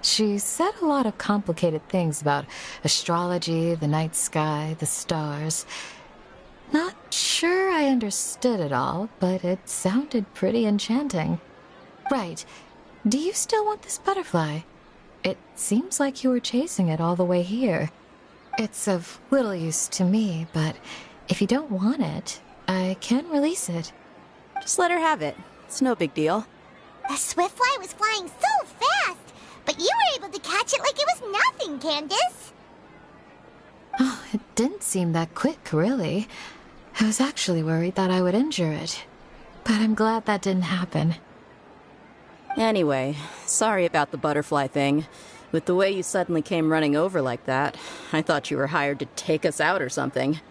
She said a lot of complicated things about astrology, the night sky, the stars. Not sure I understood it all, but it sounded pretty enchanting. Right. Do you still want this butterfly? It seems like you were chasing it all the way here. It's of little use to me, but if you don't want it, I can release it. Just let her have it. It's no big deal. The Swiftfly was flying so fast, but you were able to catch it like it was nothing, Candace. Oh, it didn't seem that quick, really. I was actually worried that I would injure it. But I'm glad that didn't happen. Anyway, sorry about the butterfly thing. With the way you suddenly came running over like that, I thought you were hired to take us out or something.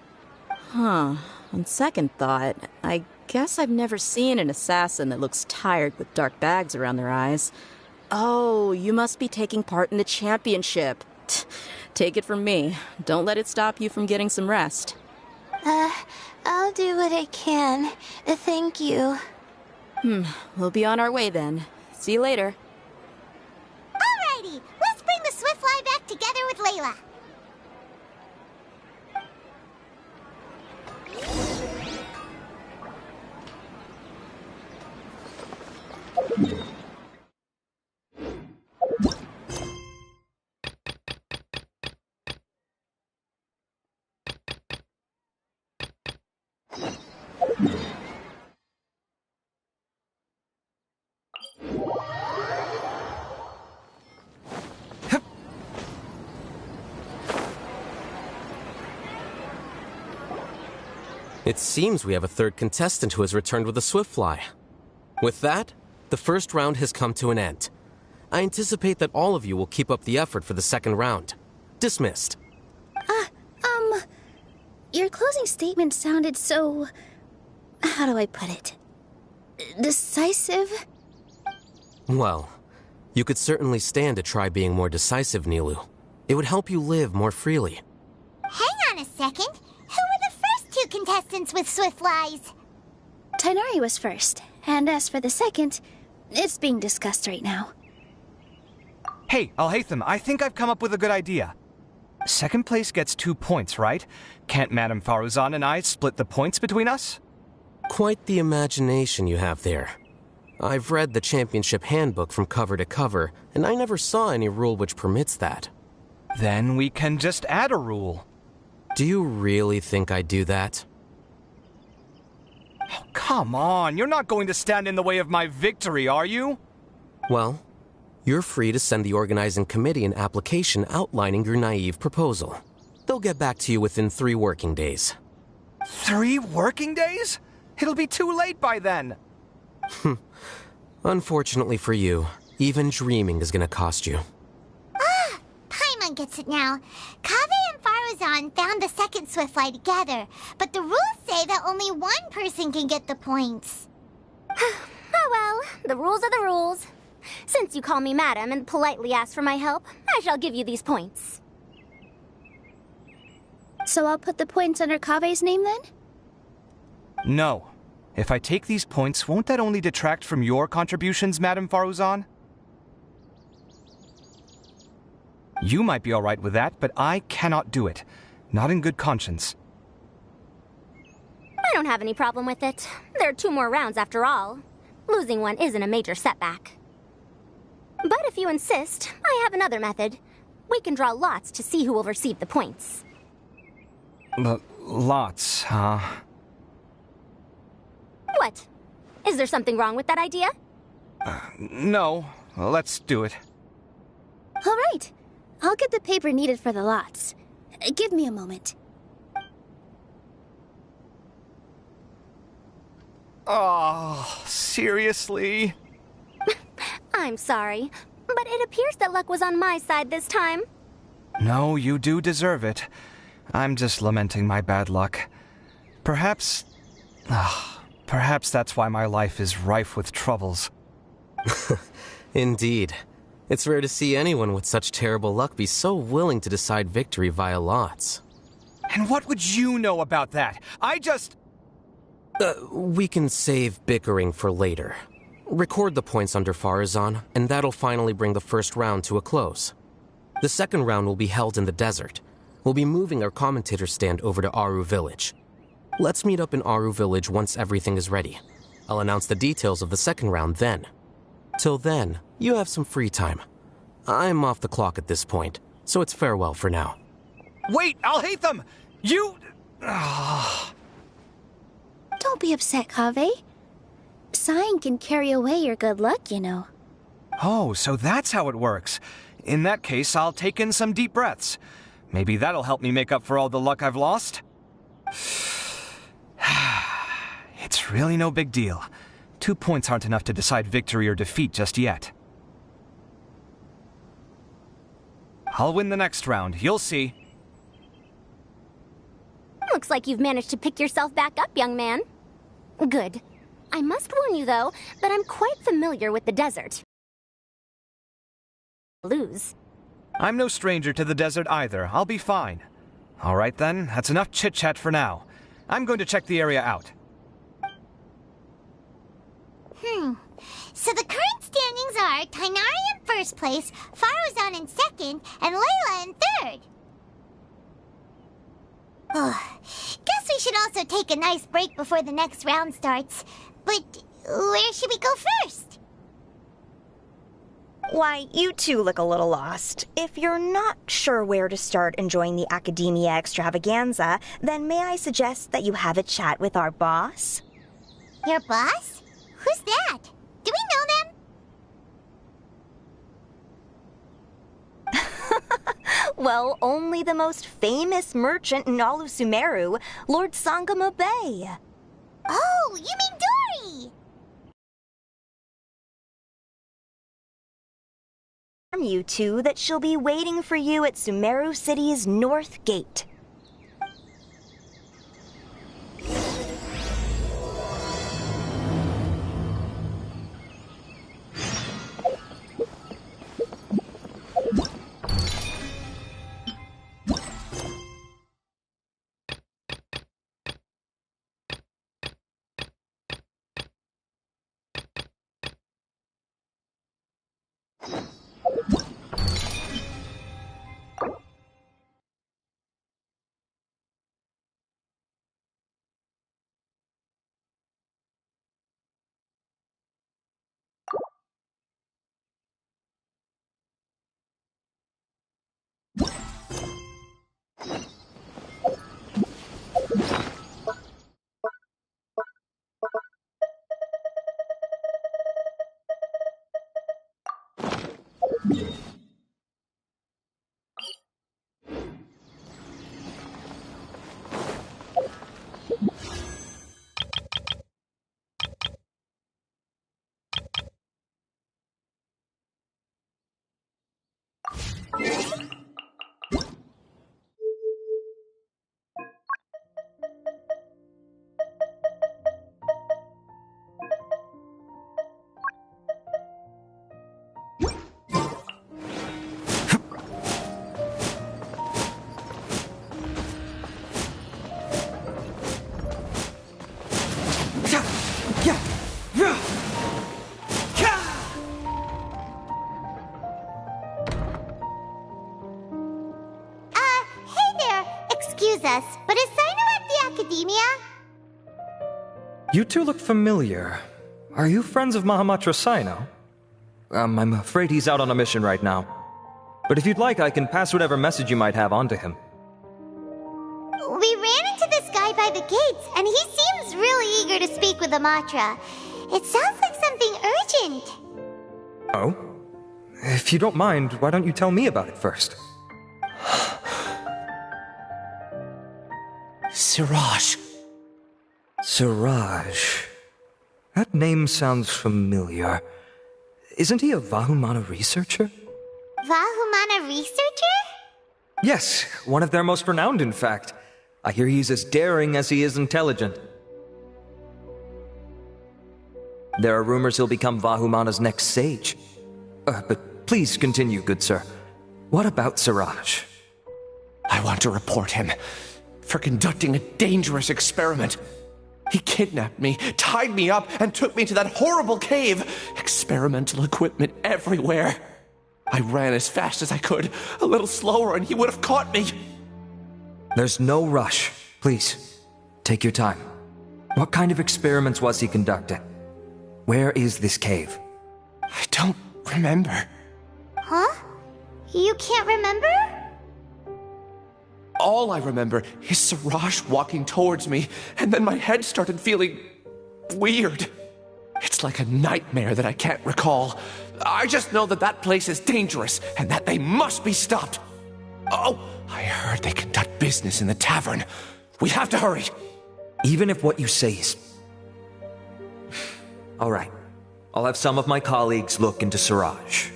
Huh. On second thought, I guess I've never seen an assassin that looks tired with dark bags around their eyes. Oh, you must be taking part in the championship. Take it from me. Don't let it stop you from getting some rest. I'll do what I can. Thank you. We'll be on our way then. See you later. Alrighty, let's bring the Swiftfly back together with Layla. It seems we have a third contestant who has returned with a Swiftfly. With that, the first round has come to an end. I anticipate that all of you will keep up the effort for the second round. Dismissed. Your closing statement sounded so... how do I put it? Decisive? Well, you could certainly stand to try being more decisive, Nilu. It would help you live more freely. Hang on a second. Who were the first two contestants with Swiftflies? Tainari was first, and as for the second, it's being discussed right now. Hey, Alhaitham, I think I've come up with a good idea. Second place gets 2 points, right? Can't Madame Faruzan and I split the points between us? Quite the imagination you have there. I've read the championship handbook from cover to cover, and I never saw any rule which permits that. Then we can just add a rule. Do you really think I'd do that? Oh, come on, you're not going to stand in the way of my victory, are you? Well, you're free to send the organizing committee an application outlining your naive proposal. They'll get back to you within 3 working days. 3 working days? It'll be too late by then. Unfortunately for you, even dreaming is gonna cost you. Paimon gets it now. Kaveh and Faruzan found the second Swiftfly together, but the rules say that only one person can get the points. Oh well, the rules are the rules. Since you call me madam and politely ask for my help, I shall give you these points. So I'll put the points under Kaveh's name then? No. If I take these points, won't that only detract from your contributions, Madame Faruzan? You might be all right with that, but I cannot do it. Not in good conscience. I don't have any problem with it. There are 2 more rounds after all. Losing one isn't a major setback. But if you insist, I have another method. We can draw lots to see who will receive the points. Lots, huh? What? Is there something wrong with that idea? No. Let's do it. All right. I'll get the paper needed for the lots. Give me a moment. Oh, seriously? I'm sorry, but it appears that luck was on my side this time. No, you do deserve it. I'm just lamenting my bad luck. Perhaps that's why my life is rife with troubles. Indeed. It's rare to see anyone with such terrible luck be so willing to decide victory via lots. And what would you know about that? We can save bickering for later. Record the points under Faruzan, and that'll finally bring the first round to a close. The second round will be held in the desert. We'll be moving our commentator stand over to Aru Village. Let's meet up in Aru Village once everything is ready. I'll announce the details of the second round then. Till then, you have some free time. I'm off the clock at this point, so it's farewell for now. Wait, Alhaitham! You... Don't be upset, Kaveh. sighing can carry away your good luck, you know. Oh, so that's how it works. In that case, I'll take in some deep breaths. Maybe that'll help me make up for all the luck I've lost. It's really no big deal. 2 points aren't enough to decide victory or defeat just yet. I'll win the next round, you'll see. Looks like you've managed to pick yourself back up, young man. Good. I must warn you, though, that I'm quite familiar with the desert. Lose. I'm no stranger to the desert either. I'll be fine. All right then, that's enough chit-chat for now. I'm going to check the area out. So the current standings are Tainari in first place, Faruzan in second, and Layla in third. Guess we should also take a nice break before the next round starts. But where should we go first? Why, you two look a little lost. If you're not sure where to start enjoying the Academia extravaganza, then may I suggest that you have a chat with our boss? Your boss? Who's that? Do we know them? Well, only the most famous merchant in all of Sumeru, Lord Sangamo Bay. Oh, you mean Dory! You two that she'll be waiting for you at Sumeru City's North Gate. But is Sino at the Academia? You two look familiar. Are you friends of Mahamatra Sino? I'm afraid he's out on a mission right now. But if you'd like, I can pass whatever message you might have on to him. We ran into this guy by the gates, and he seems really eager to speak with Amatra. It sounds like something urgent. Oh? If you don't mind, why don't you tell me about it first? Siraj. Siraj. That name sounds familiar. Isn't he a Vahumana researcher? Vahumana researcher? Yes, one of their most renowned, in fact. I hear he's as daring as he is intelligent. There are rumors he'll become Vahumana's next sage. But please continue, good sir. What about Siraj? I want to report him for conducting a dangerous experiment. He kidnapped me, tied me up, and took me to that horrible cave. Experimental equipment everywhere. I ran as fast as I could, a little slower, and he would have caught me. There's no rush. Please, take your time. What kind of experiments was he conducting? Where is this cave? I don't remember. Huh? You can't remember? All I remember is Siraj walking towards me, and then my head started feeling weird. It's like a nightmare that I can't recall. I just know that that place is dangerous and that they must be stopped. Oh, I heard they conduct business in the tavern. We have to hurry. Even if what you say is... All right. I'll have some of my colleagues look into Siraj.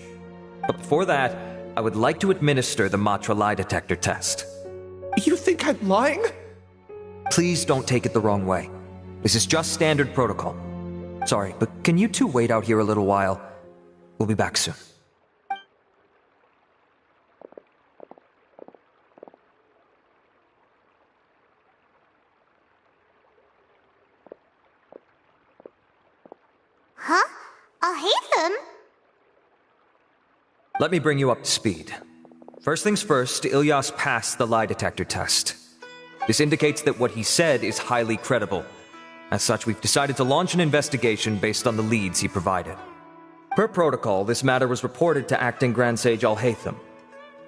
But before that, I would like to administer the Matra lie detector test. You think I'm lying? Please don't take it the wrong way. This is just standard protocol. Sorry, but can you two wait out here a little while? We'll be back soon. Huh? I'll hate them. Let me bring you up to speed. First things first, Ilyas passed the lie detector test. This indicates that what he said is highly credible. As such, we've decided to launch an investigation based on the leads he provided. Per protocol, this matter was reported to Acting Grand Sage Al-Haytham.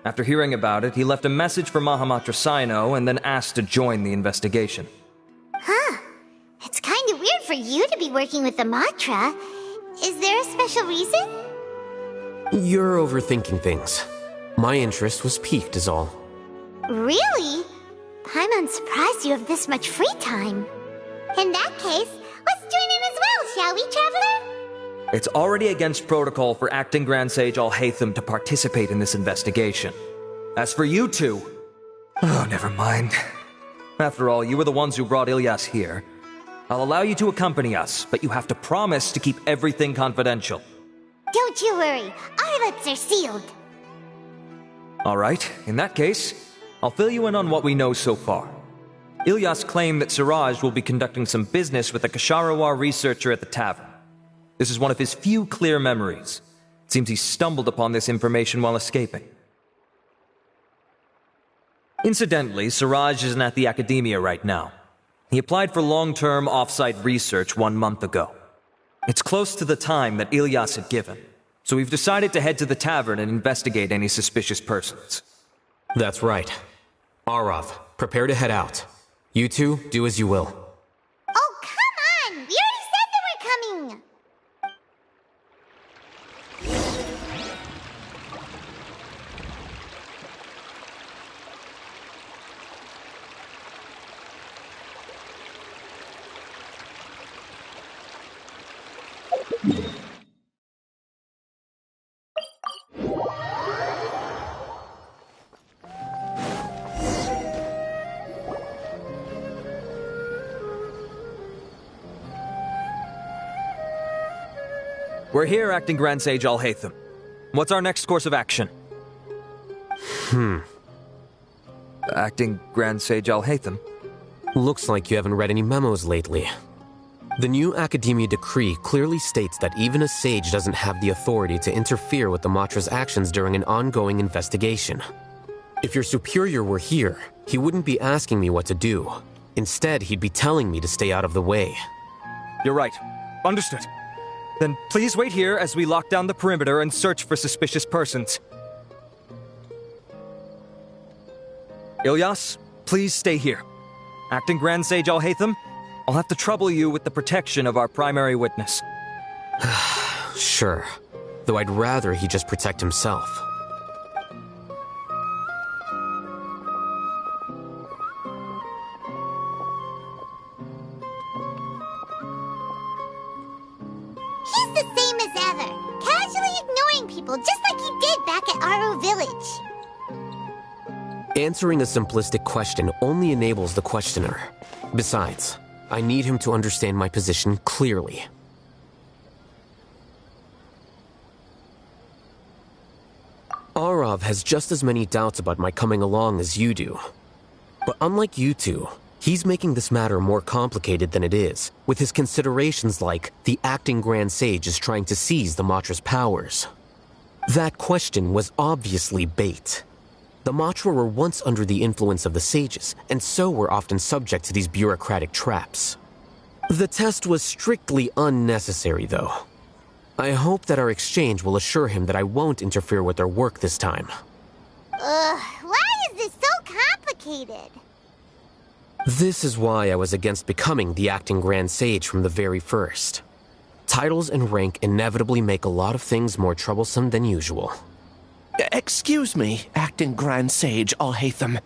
After hearing about it, he left a message for Mahamatra Sino and then asked to join the investigation. Huh. It's kind of weird for you to be working with the Matra. Is there a special reason? You're overthinking things. My interest was piqued is all. Really? I'm surprised you have this much free time. In that case, let's join in as well, shall we, Traveler? It's already against protocol for Acting Grand Sage Al-Haytham to participate in this investigation. As for you two... Oh, never mind. After all, you were the ones who brought Ilyas here. I'll allow you to accompany us, but you have to promise to keep everything confidential. Don't you worry. Our lips are sealed. All right, in that case, I'll fill you in on what we know so far. Ilyas claimed that Siraj will be conducting some business with a Kasharawar researcher at the tavern. This is one of his few clear memories. It seems he stumbled upon this information while escaping. Incidentally, Siraj isn't at the academia right now. He applied for long-term off-site research 1 month ago. It's close to the time that Ilyas had given, so we've decided to head to the tavern and investigate any suspicious persons. That's right. Arav, prepare to head out. You two, do as you will. Oh, come on! We already said that we're coming! We're here, Acting Grand Sage Al-Haytham. What's our next course of action? Acting Grand Sage Al-Haytham? Looks like you haven't read any memos lately. The new Academia decree clearly states that even a sage doesn't have the authority to interfere with the Matra's actions during an ongoing investigation. If your superior were here, he wouldn't be asking me what to do. Instead, he'd be telling me to stay out of the way. You're right. Understood. Then please wait here as we lock down the perimeter and search for suspicious persons. Ilyas, please stay here. Acting Grand Sage Al-Haytham, I'll have to trouble you with the protection of our primary witness. Sure. Though I'd rather he just protect himself. He's the same as ever, casually ignoring people just like he did back at Aro Village. Answering a simplistic question only enables the questioner. Besides, I need him to understand my position clearly. Arav has just as many doubts about my coming along as you do. But unlike you two, he's making this matter more complicated than it is, with his considerations like the acting Grand Sage is trying to seize the Matra's powers. That question was obviously bait. The Matra were once under the influence of the sages, and so were often subject to these bureaucratic traps. The test was strictly unnecessary, though. I hope that our exchange will assure him that I won't interfere with their work this time. Why is this so complicated? This is why I was against becoming the acting Grand Sage from the very first. Titles and rank inevitably make a lot of things more troublesome than usual. Excuse me, Acting Grand Sage Alhaitham.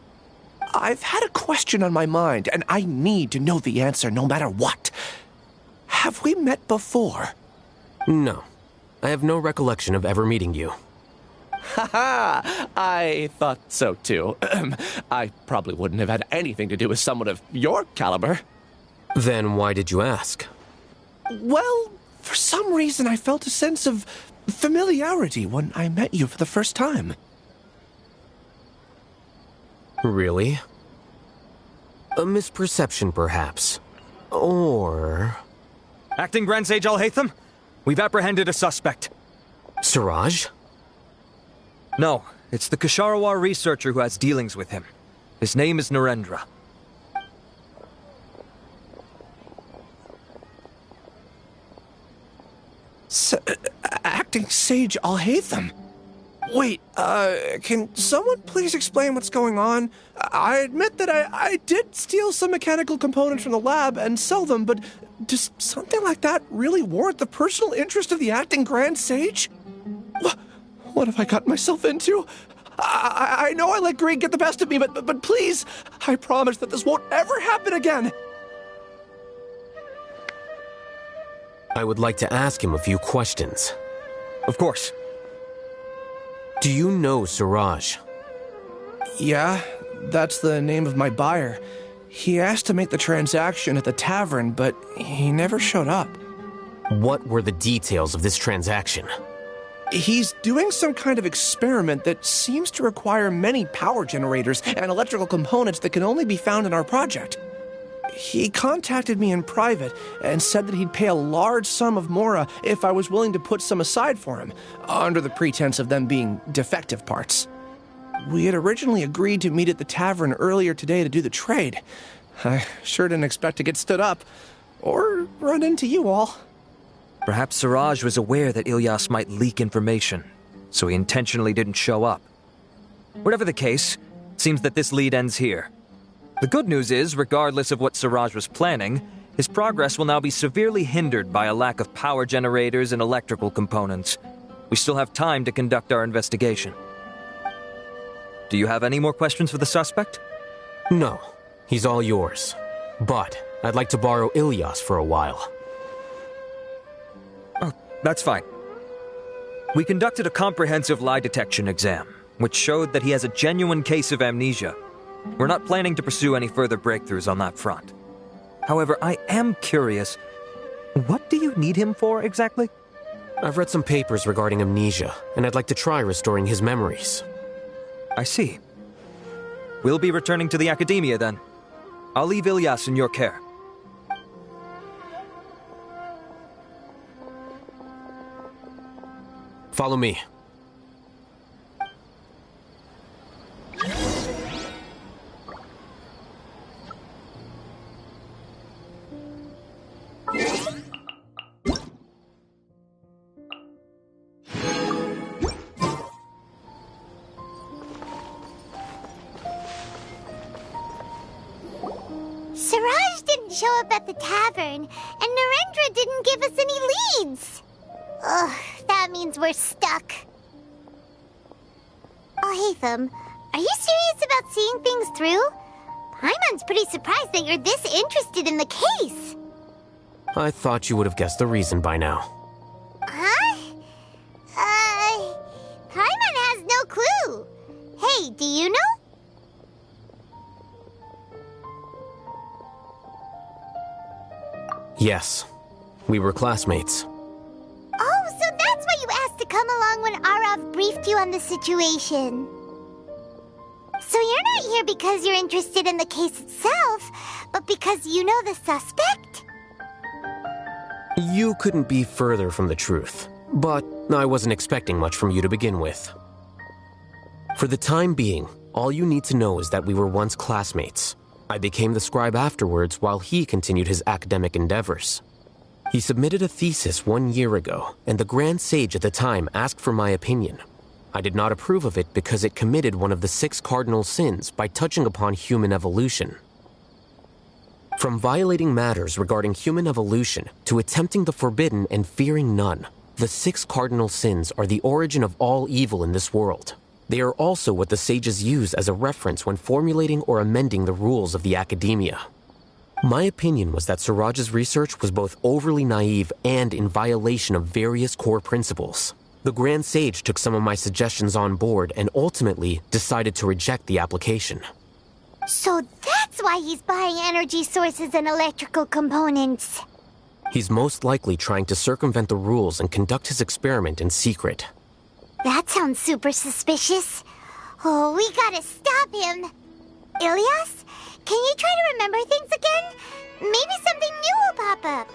I've had a question on my mind, and I need to know the answer no matter what. Have we met before? No. I have no recollection of ever meeting you. Haha, I thought so too. I probably wouldn't have had anything to do with someone of your caliber. Then why did you ask? Well, for some reason I felt a sense of familiarity when I met you for the first time. Really? A misperception, perhaps. Or... Acting Grand Sage Alhaitham, we've apprehended a suspect. Siraj? No, it's the Ksharawar researcher who has dealings with him. His name is Narendra. Acting Sage Alhaitham? Wait, can someone please explain what's going on? I admit that I did steal some mechanical components from the lab and sell them, but does something like that really warrant the personal interest of the Acting Grand Sage? What have I gotten myself into? I know I let greed get the best of me, but please, I promise that this won't ever happen again. I would like to ask him a few questions. Of course. Do you know Siraj? Yeah, that's the name of my buyer. He asked to make the transaction at the tavern, but he never showed up. What were the details of this transaction? He's doing some kind of experiment that seems to require many power generators and electrical components that can only be found in our project. He contacted me in private and said that he'd pay a large sum of Mora if I was willing to put some aside for him, under the pretense of them being defective parts. We had originally agreed to meet at the tavern earlier today to do the trade. I sure didn't expect to get stood up, or run into you all. Perhaps Siraj was aware that Ilyas might leak information, so he intentionally didn't show up. Whatever the case, it seems that this lead ends here. The good news is, regardless of what Siraj was planning, his progress will now be severely hindered by a lack of power generators and electrical components. We still have time to conduct our investigation. Do you have any more questions for the suspect? No. He's all yours. But I'd like to borrow Ilyas for a while. Oh, that's fine. We conducted a comprehensive lie detection exam, which showed that he has a genuine case of amnesia. We're not planning to pursue any further breakthroughs on that front. However, I am curious, what do you need him for exactly? I've read some papers regarding amnesia, and I'd like to try restoring his memories. I see. We'll be returning to the Academia then. I'll leave Ilyas in your care. Follow me. Siraj didn't show up at the tavern, and Narendra didn't give us any leads. Ugh, that means we're stuck. Oh, Hatham, are you serious about seeing things through? Paimon's pretty surprised that you're this interested in the case. I thought you would have guessed the reason by now. Huh? Paimon has no clue. Hey, do you know? Yes. We were classmates. Oh, so that's why you asked to come along when Arav briefed you on the situation. So you're not here because you're interested in the case itself, but because you know the suspect? You couldn't be further from the truth, but I wasn't expecting much from you to begin with. For the time being, all you need to know is that we were once classmates. I became the scribe afterwards while he continued his academic endeavors. He submitted a thesis 1 year ago, and the Grand Sage at the time asked for my opinion. I did not approve of it because it committed one of the 6 cardinal sins by touching upon human evolution. From violating matters regarding human evolution to attempting the forbidden and fearing none, the 6 cardinal sins are the origin of all evil in this world. They are also what the sages use as a reference when formulating or amending the rules of the academia. My opinion was that Suraj's research was both overly naive and in violation of various core principles. The Grand Sage took some of my suggestions on board and ultimately decided to reject the application. So that's why he's buying energy sources and electrical components. He's most likely trying to circumvent the rules and conduct his experiment in secret. That sounds super suspicious. Oh, we gotta stop him. Ilias, can you try to remember things again? Maybe something new will pop up.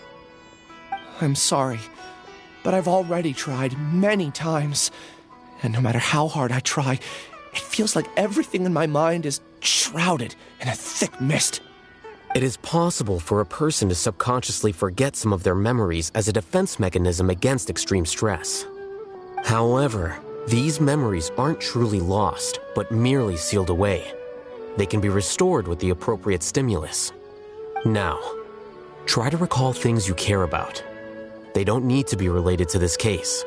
I'm sorry, but I've already tried many times. And no matter how hard I try, it feels like everything in my mind is shrouded in a thick mist. It is possible for a person to subconsciously forget some of their memories as a defense mechanism against extreme stress. However, these memories aren't truly lost, but merely sealed away. They can be restored with the appropriate stimulus. Now, try to recall things you care about. They don't need to be related to this case.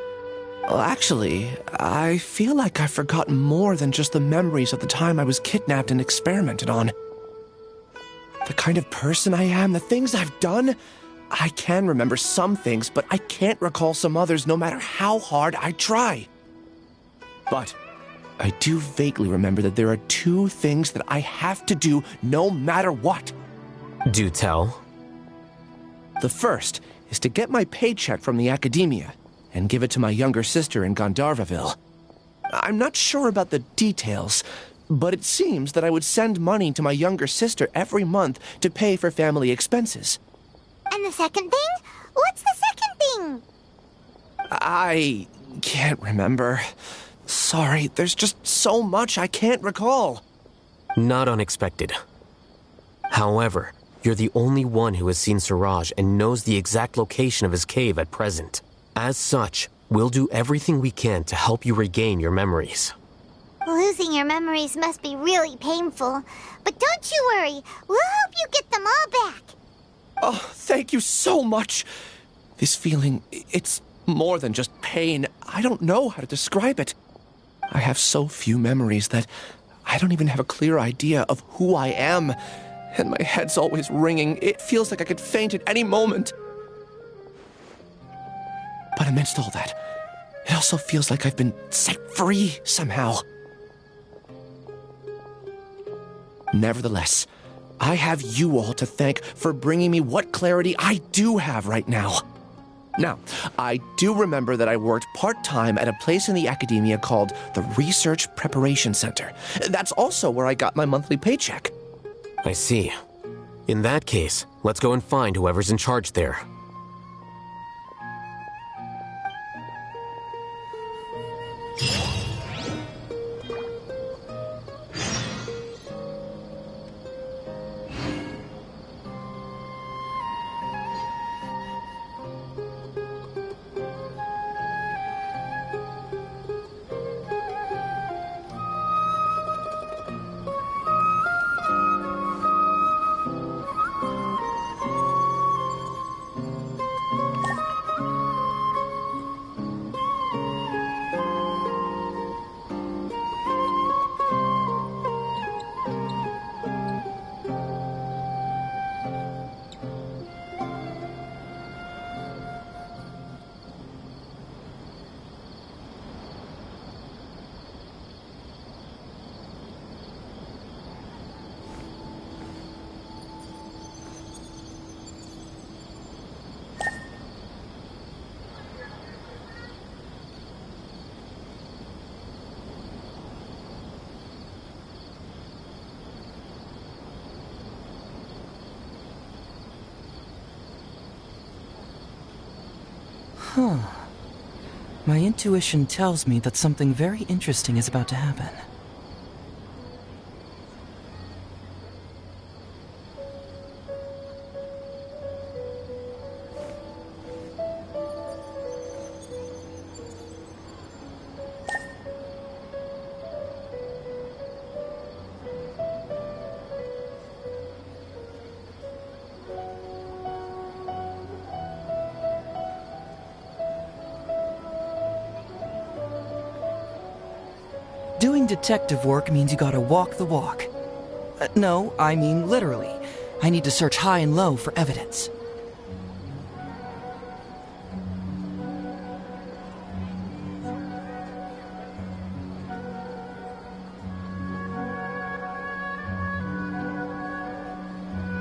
Well, actually, I feel like I've forgotten more than just the memories of the time I was kidnapped and experimented on. The kind of person I am, the things I've done, I can remember some things, but I can't recall some others no matter how hard I try. But I do vaguely remember that there are 2 things that I have to do no matter what. Do tell. The first is to get my paycheck from the academia and give it to my younger sister in Gandharvaville. I'm not sure about the details, but it seems that I would send money to my younger sister every month to pay for family expenses. And the second thing? What's the second thing? I can't remember. Sorry, there's just so much I can't recall. Not unexpected. However, you're the only one who has seen Suraj and knows the exact location of his cave at present. As such, we'll do everything we can to help you regain your memories. Losing your memories must be really painful. But don't you worry, we'll help you get them all back. Oh, thank you so much. This feeling, it's more than just pain. I don't know how to describe it. I have so few memories that I don't even have a clear idea of who I am. And my head's always ringing. It feels like I could faint at any moment. But amidst all that, it also feels like I've been set free somehow. Nevertheless, I have you all to thank for bringing me what clarity I do have right now. Now, I do remember that I worked part-time at a place in the academia called the Research Preparation Center. That's also where I got my monthly paycheck. I see. In that case, let's go and find whoever's in charge there. Huh. My intuition tells me that something very interesting is about to happen. Doing detective work means you gotta walk the walk. No, I mean literally. I need to search high and low for evidence.